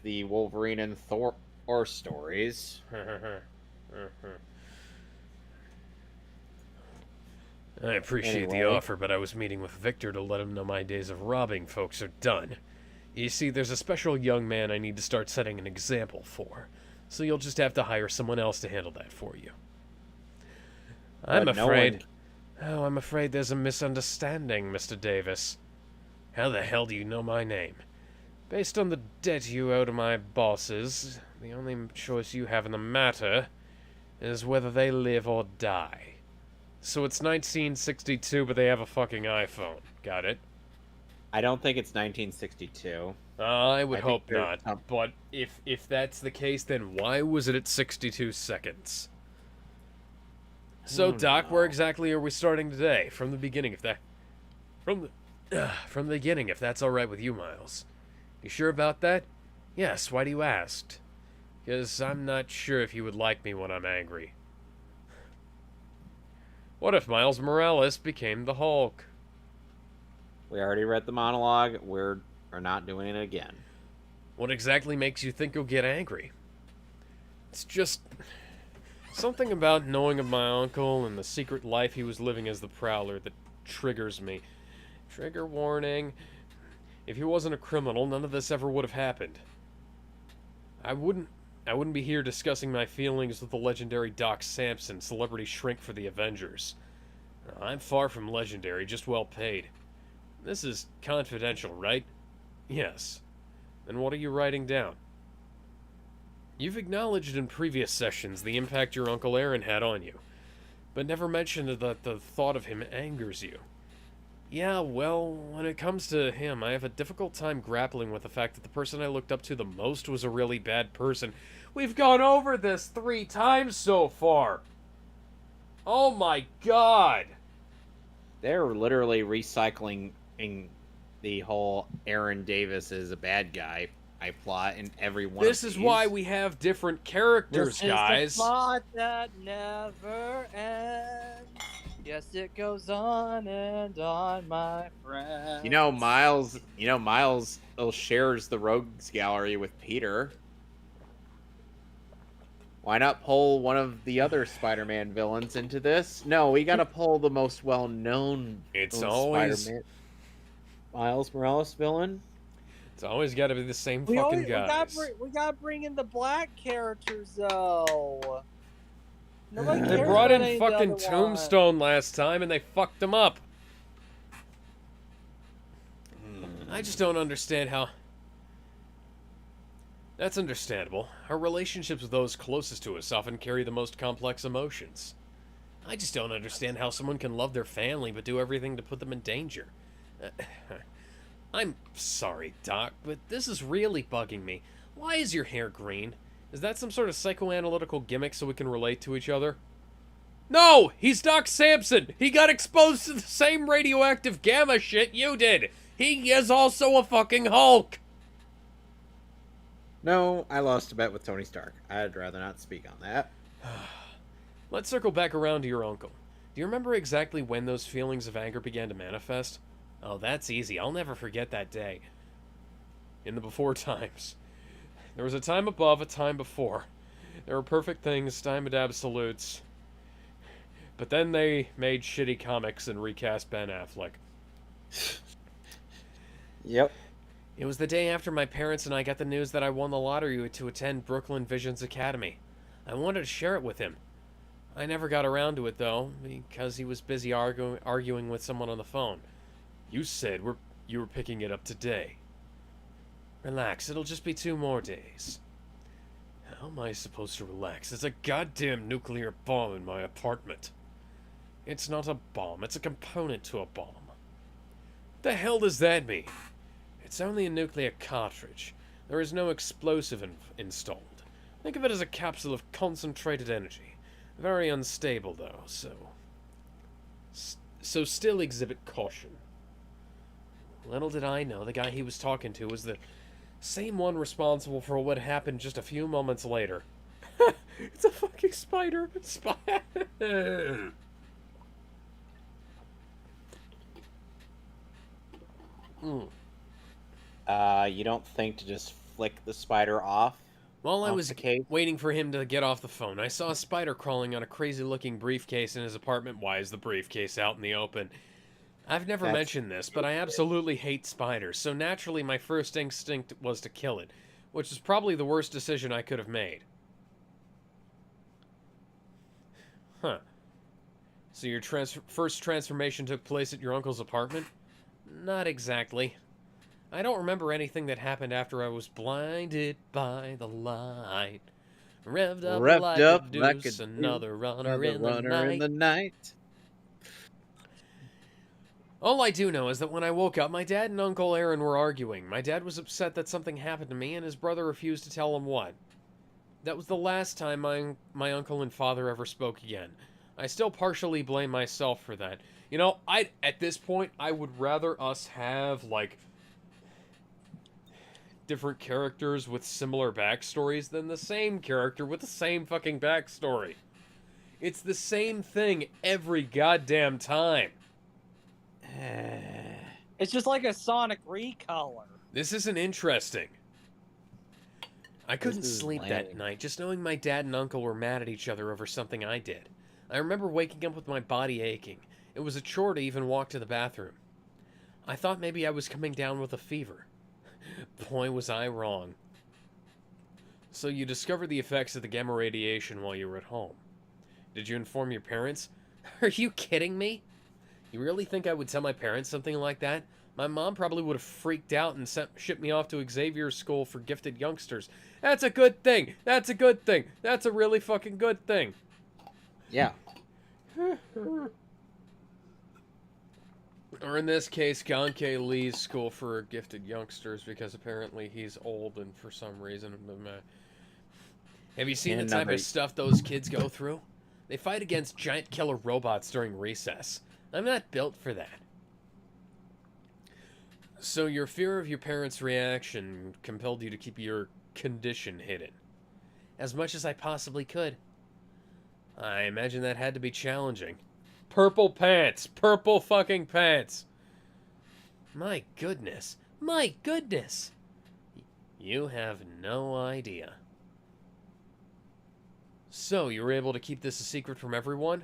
the Wolverine and Thor stories. I appreciate the Anyway. offer, but I was meeting with Victor to let him know my days of robbing folks are done. You see, there's a special young man I need to start setting an example for, so you'll just have to hire someone else to handle that for you. I'm But no afraid... Oh, I'm afraid there's a misunderstanding, Mr. Davis. How the hell do you know my name? Based on the debt you owe to my bosses, the only choice you have in the matter is whether they live or die. So it's 1962, but they have a fucking iPhone. Got it? I don't think it's 1962. I would I think hope there's not. some- But if that's the case, then why was it at 62 seconds? So, don't Doc, know. where exactly are we starting today? From the beginning, if that... From the beginning, if that's alright with you, Miles. You sure about that? Yes, why do you ask? Because I'm not sure if he would like me when I'm angry. What if Miles Morales became the Hulk? We already read the monologue. We're not doing it again. What exactly makes you think you'll get angry? It's just something about knowing of my uncle and the secret life he was living as the Prowler that triggers me. Trigger warning. If he wasn't a criminal, none of this ever would have happened. I wouldn't be here discussing my feelings with the legendary Doc Samson, celebrity shrink for the Avengers. I'm far from legendary, just well paid. This is confidential, right? Yes. Then what are you writing down? You've acknowledged in previous sessions the impact your Uncle Aaron had on you, but never mentioned that the thought of him angers you. Yeah, well, when it comes to him, I have a difficult time grappling with the fact that the person I looked up to the most was a really bad person. We've gone over this 3 times so far! Oh my god! They're literally recycling the whole Aaron Davis is a bad guy plot in every one This of is these. why we have different characters, This guys. is the plot that never ends. Yes, it goes on and on, my friend. Miles shares the rogues gallery with Peter. Why not pull one of the other Spider-Man villains into this? No, we gotta pull the most well-known It's always Spider-Man Miles Morales villain. It's always got to be the same We fucking guys. we gotta bring in the black characters, though. Nobody They cares brought about in any of the fucking other Tombstone last time and they fucked him up. I just don't understand how... That's understandable. Our relationships with those closest to us often carry the most complex emotions. I just don't understand how someone can love their family but do everything to put them in danger. I'm sorry, Doc, but this is really bugging me. Why is your hair green? Is that some sort of psychoanalytical gimmick so we can relate to each other? No! He's Doc Samson! He got exposed to the same radioactive gamma shit you did! He is also a fucking Hulk! No, I lost a bet with Tony Stark. I'd rather not speak on that. Let's circle back around to your uncle. Do you remember exactly when those feelings of anger began to manifest? Oh, that's easy. I'll never forget that day. In the before times. There was a time above, a time before. There were perfect things, time and absolutes. But then they made shitty comics and recast Ben Affleck. Yep. It was the day after my parents and I got the news that I won the lottery to attend Brooklyn Visions Academy. I wanted to share it with him. I never got around to it, though, because he was busy arguing with someone on the phone. You said you were picking it up today. Relax, it'll just be 2 more days. How am I supposed to relax? There's a goddamn nuclear bomb in my apartment. It's not a bomb, it's a component to a bomb. What the hell does that mean? It's only a nuclear cartridge. There is no explosive installed. Think of it as a capsule of concentrated energy. Very unstable, though, so still exhibit caution. Little did I know the guy he was talking to was the same one responsible for what happened just a few moments later. It's a fucking spider. You don't think to just flick the spider off? While I Off was the case? waiting for him to get off the phone, I saw a spider crawling on a crazy-looking briefcase in his apartment. Why is the briefcase out in the open? I've never That's mentioned this, but I absolutely hate spiders, so naturally my first instinct was to kill it, which is probably the worst decision I could have made. Huh. So your first transformation took place at your uncle's apartment? Not exactly. I don't remember anything that happened after I was blinded by the light. Revved up like a deuce, another runner in the night. All I do know is that when I woke up, my dad and Uncle Aaron were arguing. My dad was upset that something happened to me, and his brother refused to tell him what. That was the last time my uncle and father ever spoke again. I still partially blame myself for that. You know, at this point, I would rather us have, like, different characters with similar backstories than the same character with the same fucking backstory. It's the same thing every goddamn time. It's just like a Sonic recolor. This isn't interesting. I couldn't is sleep lame. that night, just knowing my dad and uncle were mad at each other over something I did. I remember waking up with my body aching. It was a chore to even walk to the bathroom. I thought maybe I was coming down with a fever. Boy, was I wrong. So you discovered the effects of the gamma radiation while you were at home. Did you inform your parents? Are you kidding me? You really think I would tell my parents something like that? My mom probably would have freaked out and shipped me off to Xavier's school for gifted youngsters. That's a good thing. That's a good thing. That's a really fucking good thing. Yeah. Or in this case, Ganke leaves school for gifted youngsters because apparently he's old and for some reason... Have you seen the type of stuff those kids go through? They fight against giant killer robots during recess. I'm not built for that. So your fear of your parents' reaction compelled you to keep your condition hidden. As much as I possibly could. I imagine that had to be challenging. Purple pants! Purple fucking pants! My goodness. My goodness! You have no idea. So, you were able to keep this a secret from everyone?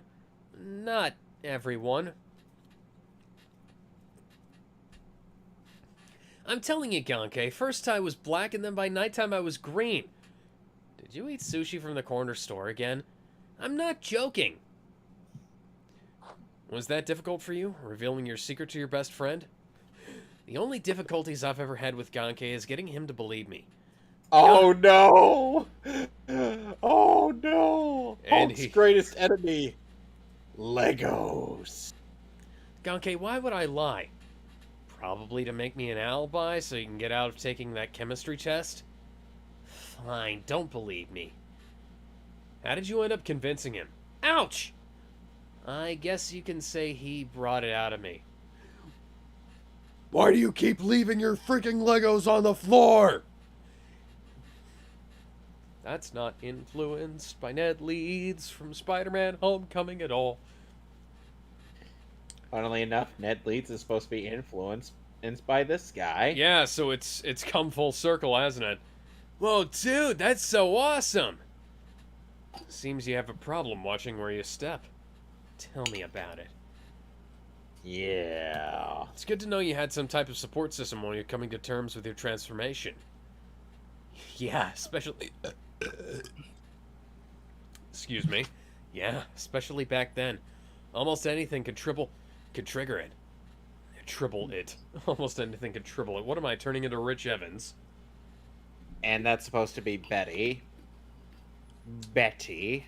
Not everyone. I'm telling you, Ganke, first I was black and then by nighttime I was green. Did you eat sushi from the corner store again? I'm not joking. Was that difficult for you, revealing your secret to your best friend? The only difficulties I've ever had with Ganke is getting him to believe me. Oh no! Oh no! And Hulk's greatest enemy, Legos. Ganke, why would I lie? Probably to make me an alibi so you can get out of taking that chemistry test? Fine, don't believe me. How did you end up convincing him? Ouch! I guess you can say he brought it out of me. Why do you keep leaving your freaking Legos on the floor? That's not influenced by Ned Leeds from Spider-Man Homecoming at all. Funnily enough, Ned Leeds is supposed to be influenced by this guy. Yeah, so it's come full circle, hasn't it? Whoa, dude, that's so awesome! Seems you have a problem watching where you step. Tell me about it. Yeah. It's good to know you had some type of support system while you're coming to terms with your transformation. Yeah, especially... Excuse me. Yeah, especially back then. Almost anything could trigger it. Tribble it. Almost anything could tribble it. What am I, turning into Rich Evans? And that's supposed to be Betty. Betty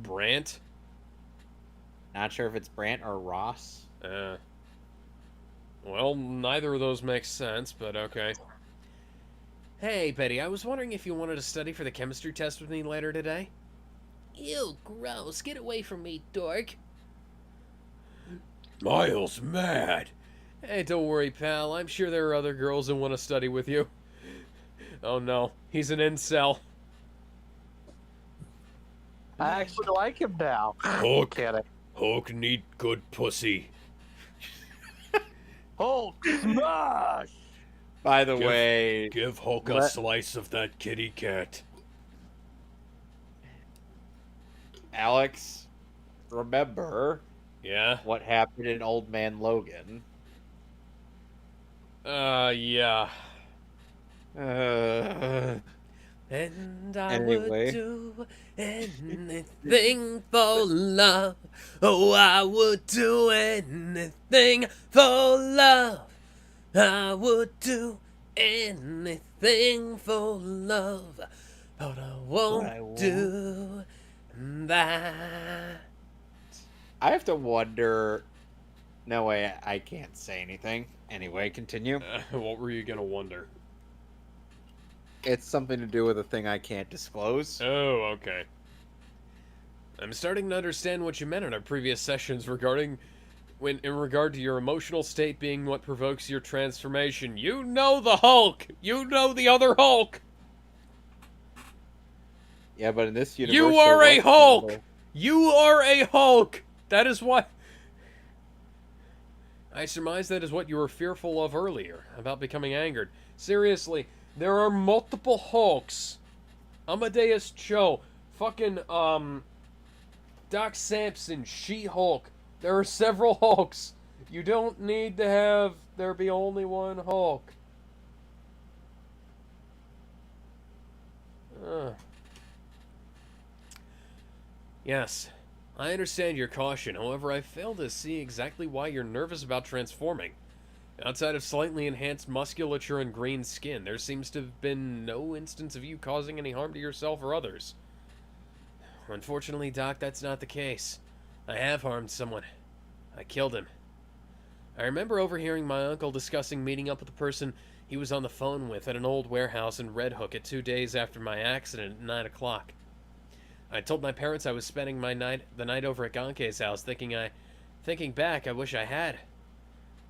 Brant? Not sure if it's Brant or Ross. Well, neither of those makes sense, but okay. Hey, Betty, I was wondering if you wanted to study for the chemistry test with me later today? Ew, gross. Get away from me, dork. Miles mad. Hey, don't worry, pal. I'm sure there are other girls who want to study with you. Oh no, he's an incel. I actually like him now. Hulk. Kidding. Hulk need good pussy. Hulk smash! By the way, Give Hulk a slice of that kitty cat. Alex, remember Yeah? what happened in Old Man Logan? Yeah. And I Anyway. would do anything for love. Oh, I would do anything for love. I would do anything for love. But I won't do that. I have to wonder. No way, I can't say anything. Anyway, continue. What were you gonna wonder? It's something to do with a thing I can't disclose. Oh, okay. I'm starting to understand what you meant in our previous sessions regarding when in regard to your emotional state being what provokes your transformation. You know the Hulk! You know the other Hulk! Yeah, but in this universe, You are a Hulk! You are a Hulk! That is what... I surmise that is what you were fearful of earlier, about becoming angered. Seriously, there are multiple Hulks. Amadeus Cho, fucking, Doc Samson, She-Hulk. There are several Hulks. You don't need to have there be only one Hulk. Yes, I understand your caution. However, I fail to see exactly why you're nervous about transforming. Outside of slightly enhanced musculature and green skin, there seems to have been no instance of you causing any harm to yourself or others. Unfortunately, Doc, that's not the case. I have harmed someone. I killed him. I remember overhearing my uncle discussing meeting up with the person he was on the phone with at an old warehouse in Red Hook at 2 days after my accident at 9 o'clock. I told my parents I was spending the night over at Ganke's house, thinking back, I wish I had.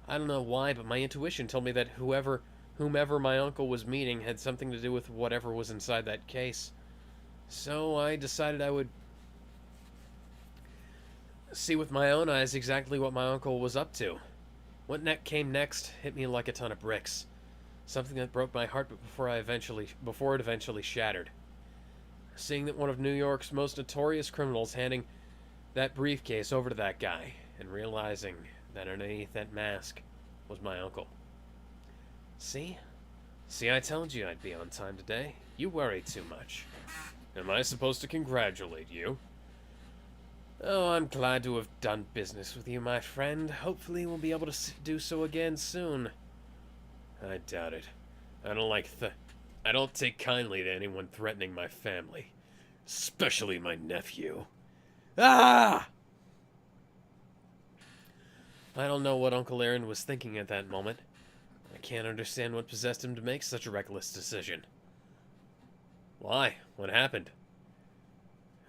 I don't know why, but my intuition told me that whomever my uncle was meeting had something to do with whatever was inside that case. So I decided I would see with my own eyes exactly what my uncle was up to. What came next hit me like a ton of bricks. Something that broke my heart before it eventually shattered. Seeing that one of New York's most notorious criminals handing that briefcase over to that guy, and realizing that underneath that mask was my uncle. See? See, I told you I'd be on time today. You worry too much. Am I supposed to congratulate you? Oh, I'm glad to have done business with you, my friend. Hopefully we'll be able to do so again soon. I doubt it. I don't take kindly to anyone threatening my family. Especially my nephew. Ah! I don't know what Uncle Aaron was thinking at that moment. I can't understand what possessed him to make such a reckless decision. Why? What happened?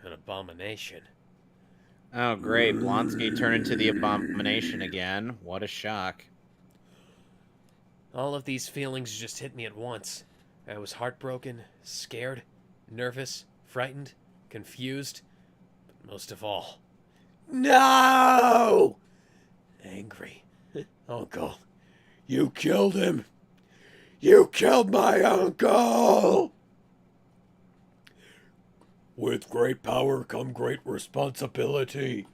An abomination. Oh, great. Blonsky turned into the abomination again. What a shock. All of these feelings just hit me at once. I was heartbroken, scared, nervous, frightened, confused, but most of all, no! Angry. Uncle, you killed him! You killed my uncle! With great power come great responsibility.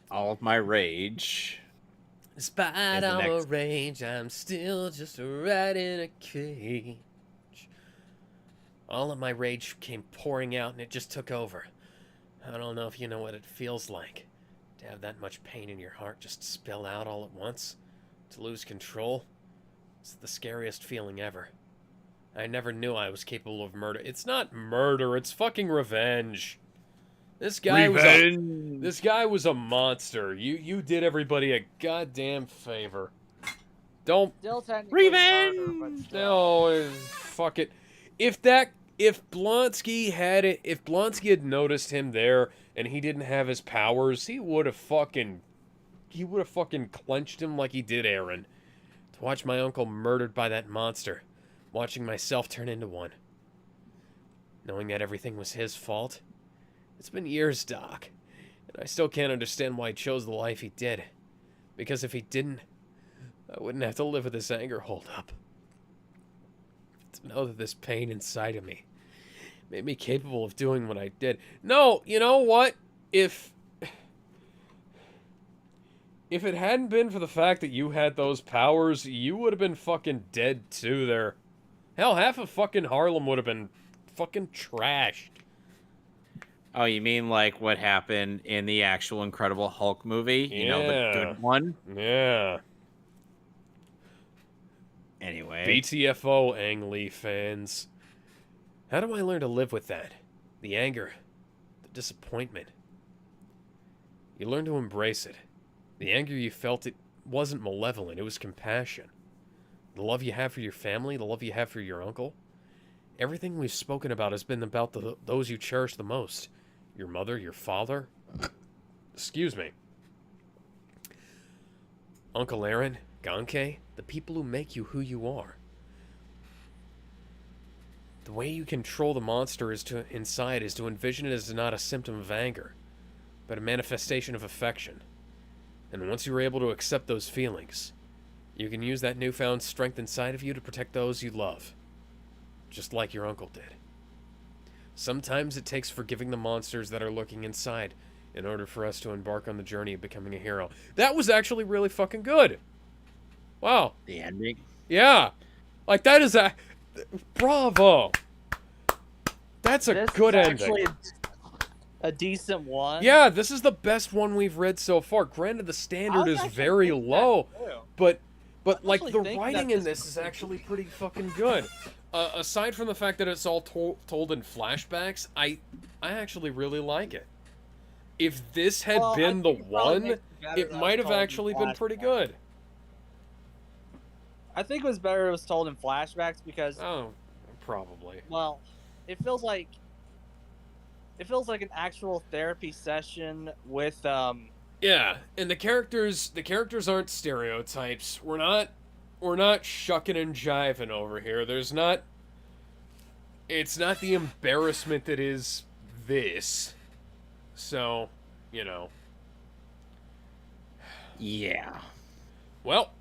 All of my rage. Despite the all my next- rage, I'm still just a rat in a cage. All of my rage came pouring out and it just took over. I don't know if you know what it feels like. To have that much pain in your heart just spill out all at once. To lose control. It's the scariest feeling ever. I never knew I was capable of murder. It's not murder, it's fucking revenge. This guy was a monster. You did everybody a goddamn favor. Don't Still technically murder, but still. no, fuck it. If Blonsky had noticed him there and he didn't have his powers, he would have fucking clenched him like he did Aaron. To watch my uncle murdered by that monster, watching myself turn into one, knowing that everything was his fault. It's been years, Doc, and I still can't understand why he chose the life he did. Because if he didn't, I wouldn't have to live with this anger hold up. To know that this pain inside of me made me capable of doing what I did. No, you know what? If it hadn't been for the fact that you had those powers, you would have been fucking dead too there. Hell, half of fucking Harlem would have been fucking trashed. Oh, you mean like what happened in the actual Incredible Hulk movie? You know, the good one? Yeah. Anyway. BTFO, Ang Lee fans. How do I learn to live with that? The anger. The disappointment. You learn to embrace it. The anger you felt, it wasn't malevolent, it was compassion. The love you have for your family, the love you have for your uncle. Everything we've spoken about has been about those you cherish the most. Your mother, your father. Excuse me. Uncle Aaron, Ganke, the people who make you who you are. The way you control the monster inside is to envision it as not a symptom of anger, but a manifestation of affection. And once you are able to accept those feelings, you can use that newfound strength inside of you to protect those you love. Just like your uncle did. Sometimes it takes forgiving the monsters that are lurking inside in order for us to embark on the journey of becoming a hero. That was actually really fucking good. Wow. The ending? Yeah. Like, that is a... Bravo. That's a This good is ending. actually a decent one. Yeah, this is the best one we've read so far. Granted, the standard is very low, but like the writing in this is actually pretty fucking good. Aside from the fact that it's all told in flashbacks, I actually really like it. If this had been the one, it might have actually been pretty good. I think it was better if it was told in flashbacks because, Oh, probably. well, it feels like an actual therapy session with Yeah, and the characters aren't stereotypes. We're not shucking and jiving over here. It's not the embarrassment that is this. So, you know. Yeah. Well,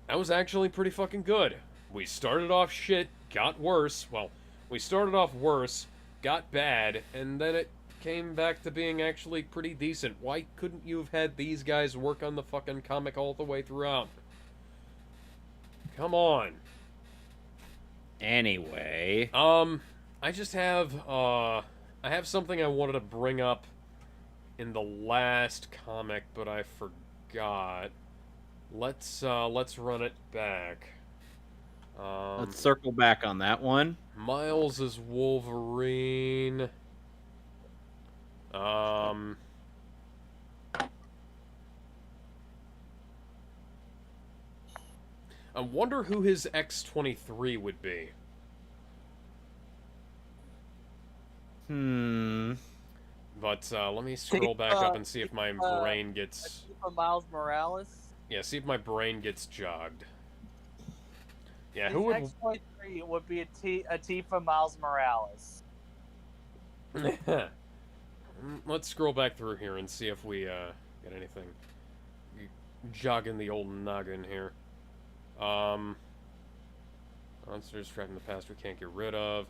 that was actually pretty fucking good. We started off shit, got worse. Well, we started off worse, got bad, and then it came back to being actually pretty decent. Why couldn't you have had these guys work on the fucking comic all the way throughout? Come on. Anyway. I just have, I have something I wanted to bring up in the last comic, but I forgot. Let's run it back. Let's circle back on that one. Miles is Wolverine. I wonder who his X-23 would be. But let me scroll back up and see if my brain gets... Miles Morales. Yeah, see if my brain gets jogged. Yeah, His who would... X-23 would be a Tifa Miles Morales. Let's scroll back through here and see if we get anything jogging the old noggin here. Monsters trapped in the past we can't get rid of.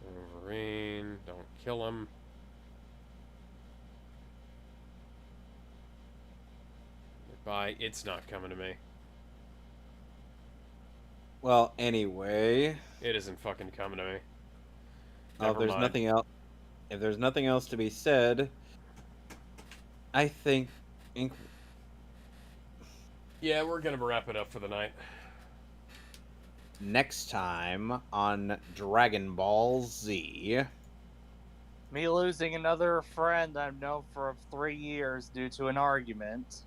Wolverine, don't kill him. Goodbye. It's not coming to me. Well, anyway. It isn't fucking coming to me. If there's nothing else, if there's nothing else to be said, I think. Yeah, we're gonna wrap it up for the night. Next time on Dragon Ball Z. Me losing another friend I've known for 3 years due to an argument.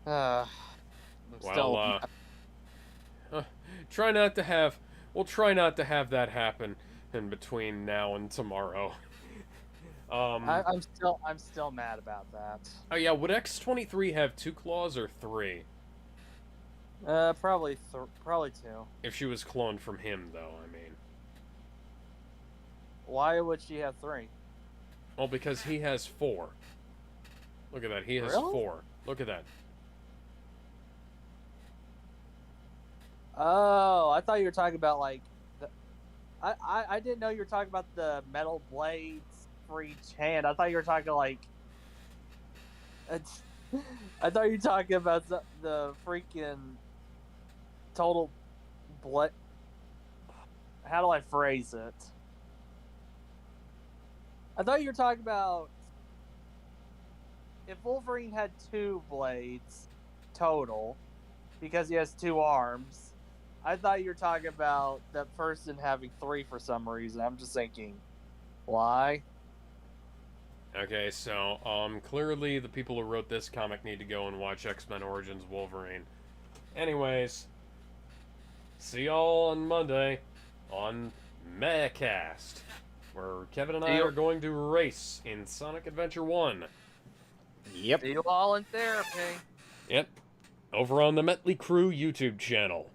Try not to have. We'll try not to have that happen in between now and tomorrow. I'm still mad about that. Oh yeah, would X-23 have 2 claws or 3? Probably 2. If she was cloned from him, though, I mean. Why would she have 3? Well, because he has 4. Look at that, he has 4. Look at that. Oh, I thought you were talking about like I didn't know you were talking about the metal blades for each hand. I thought you were talking like I thought you were talking about the freaking total blade. How do I phrase it? I thought you were talking about if Wolverine had 2 blades total because he has 2 arms. I thought you were talking about that person having 3 for some reason. I'm just thinking, why? Okay, so, clearly the people who wrote this comic need to go and watch X-Men Origins Wolverine. Anyways, see y'all on Monday on Megacast, where Kevin and I are going to race in Sonic Adventure 1. Yep. See you all in therapy. Yep. Over on the Metley Crew YouTube channel.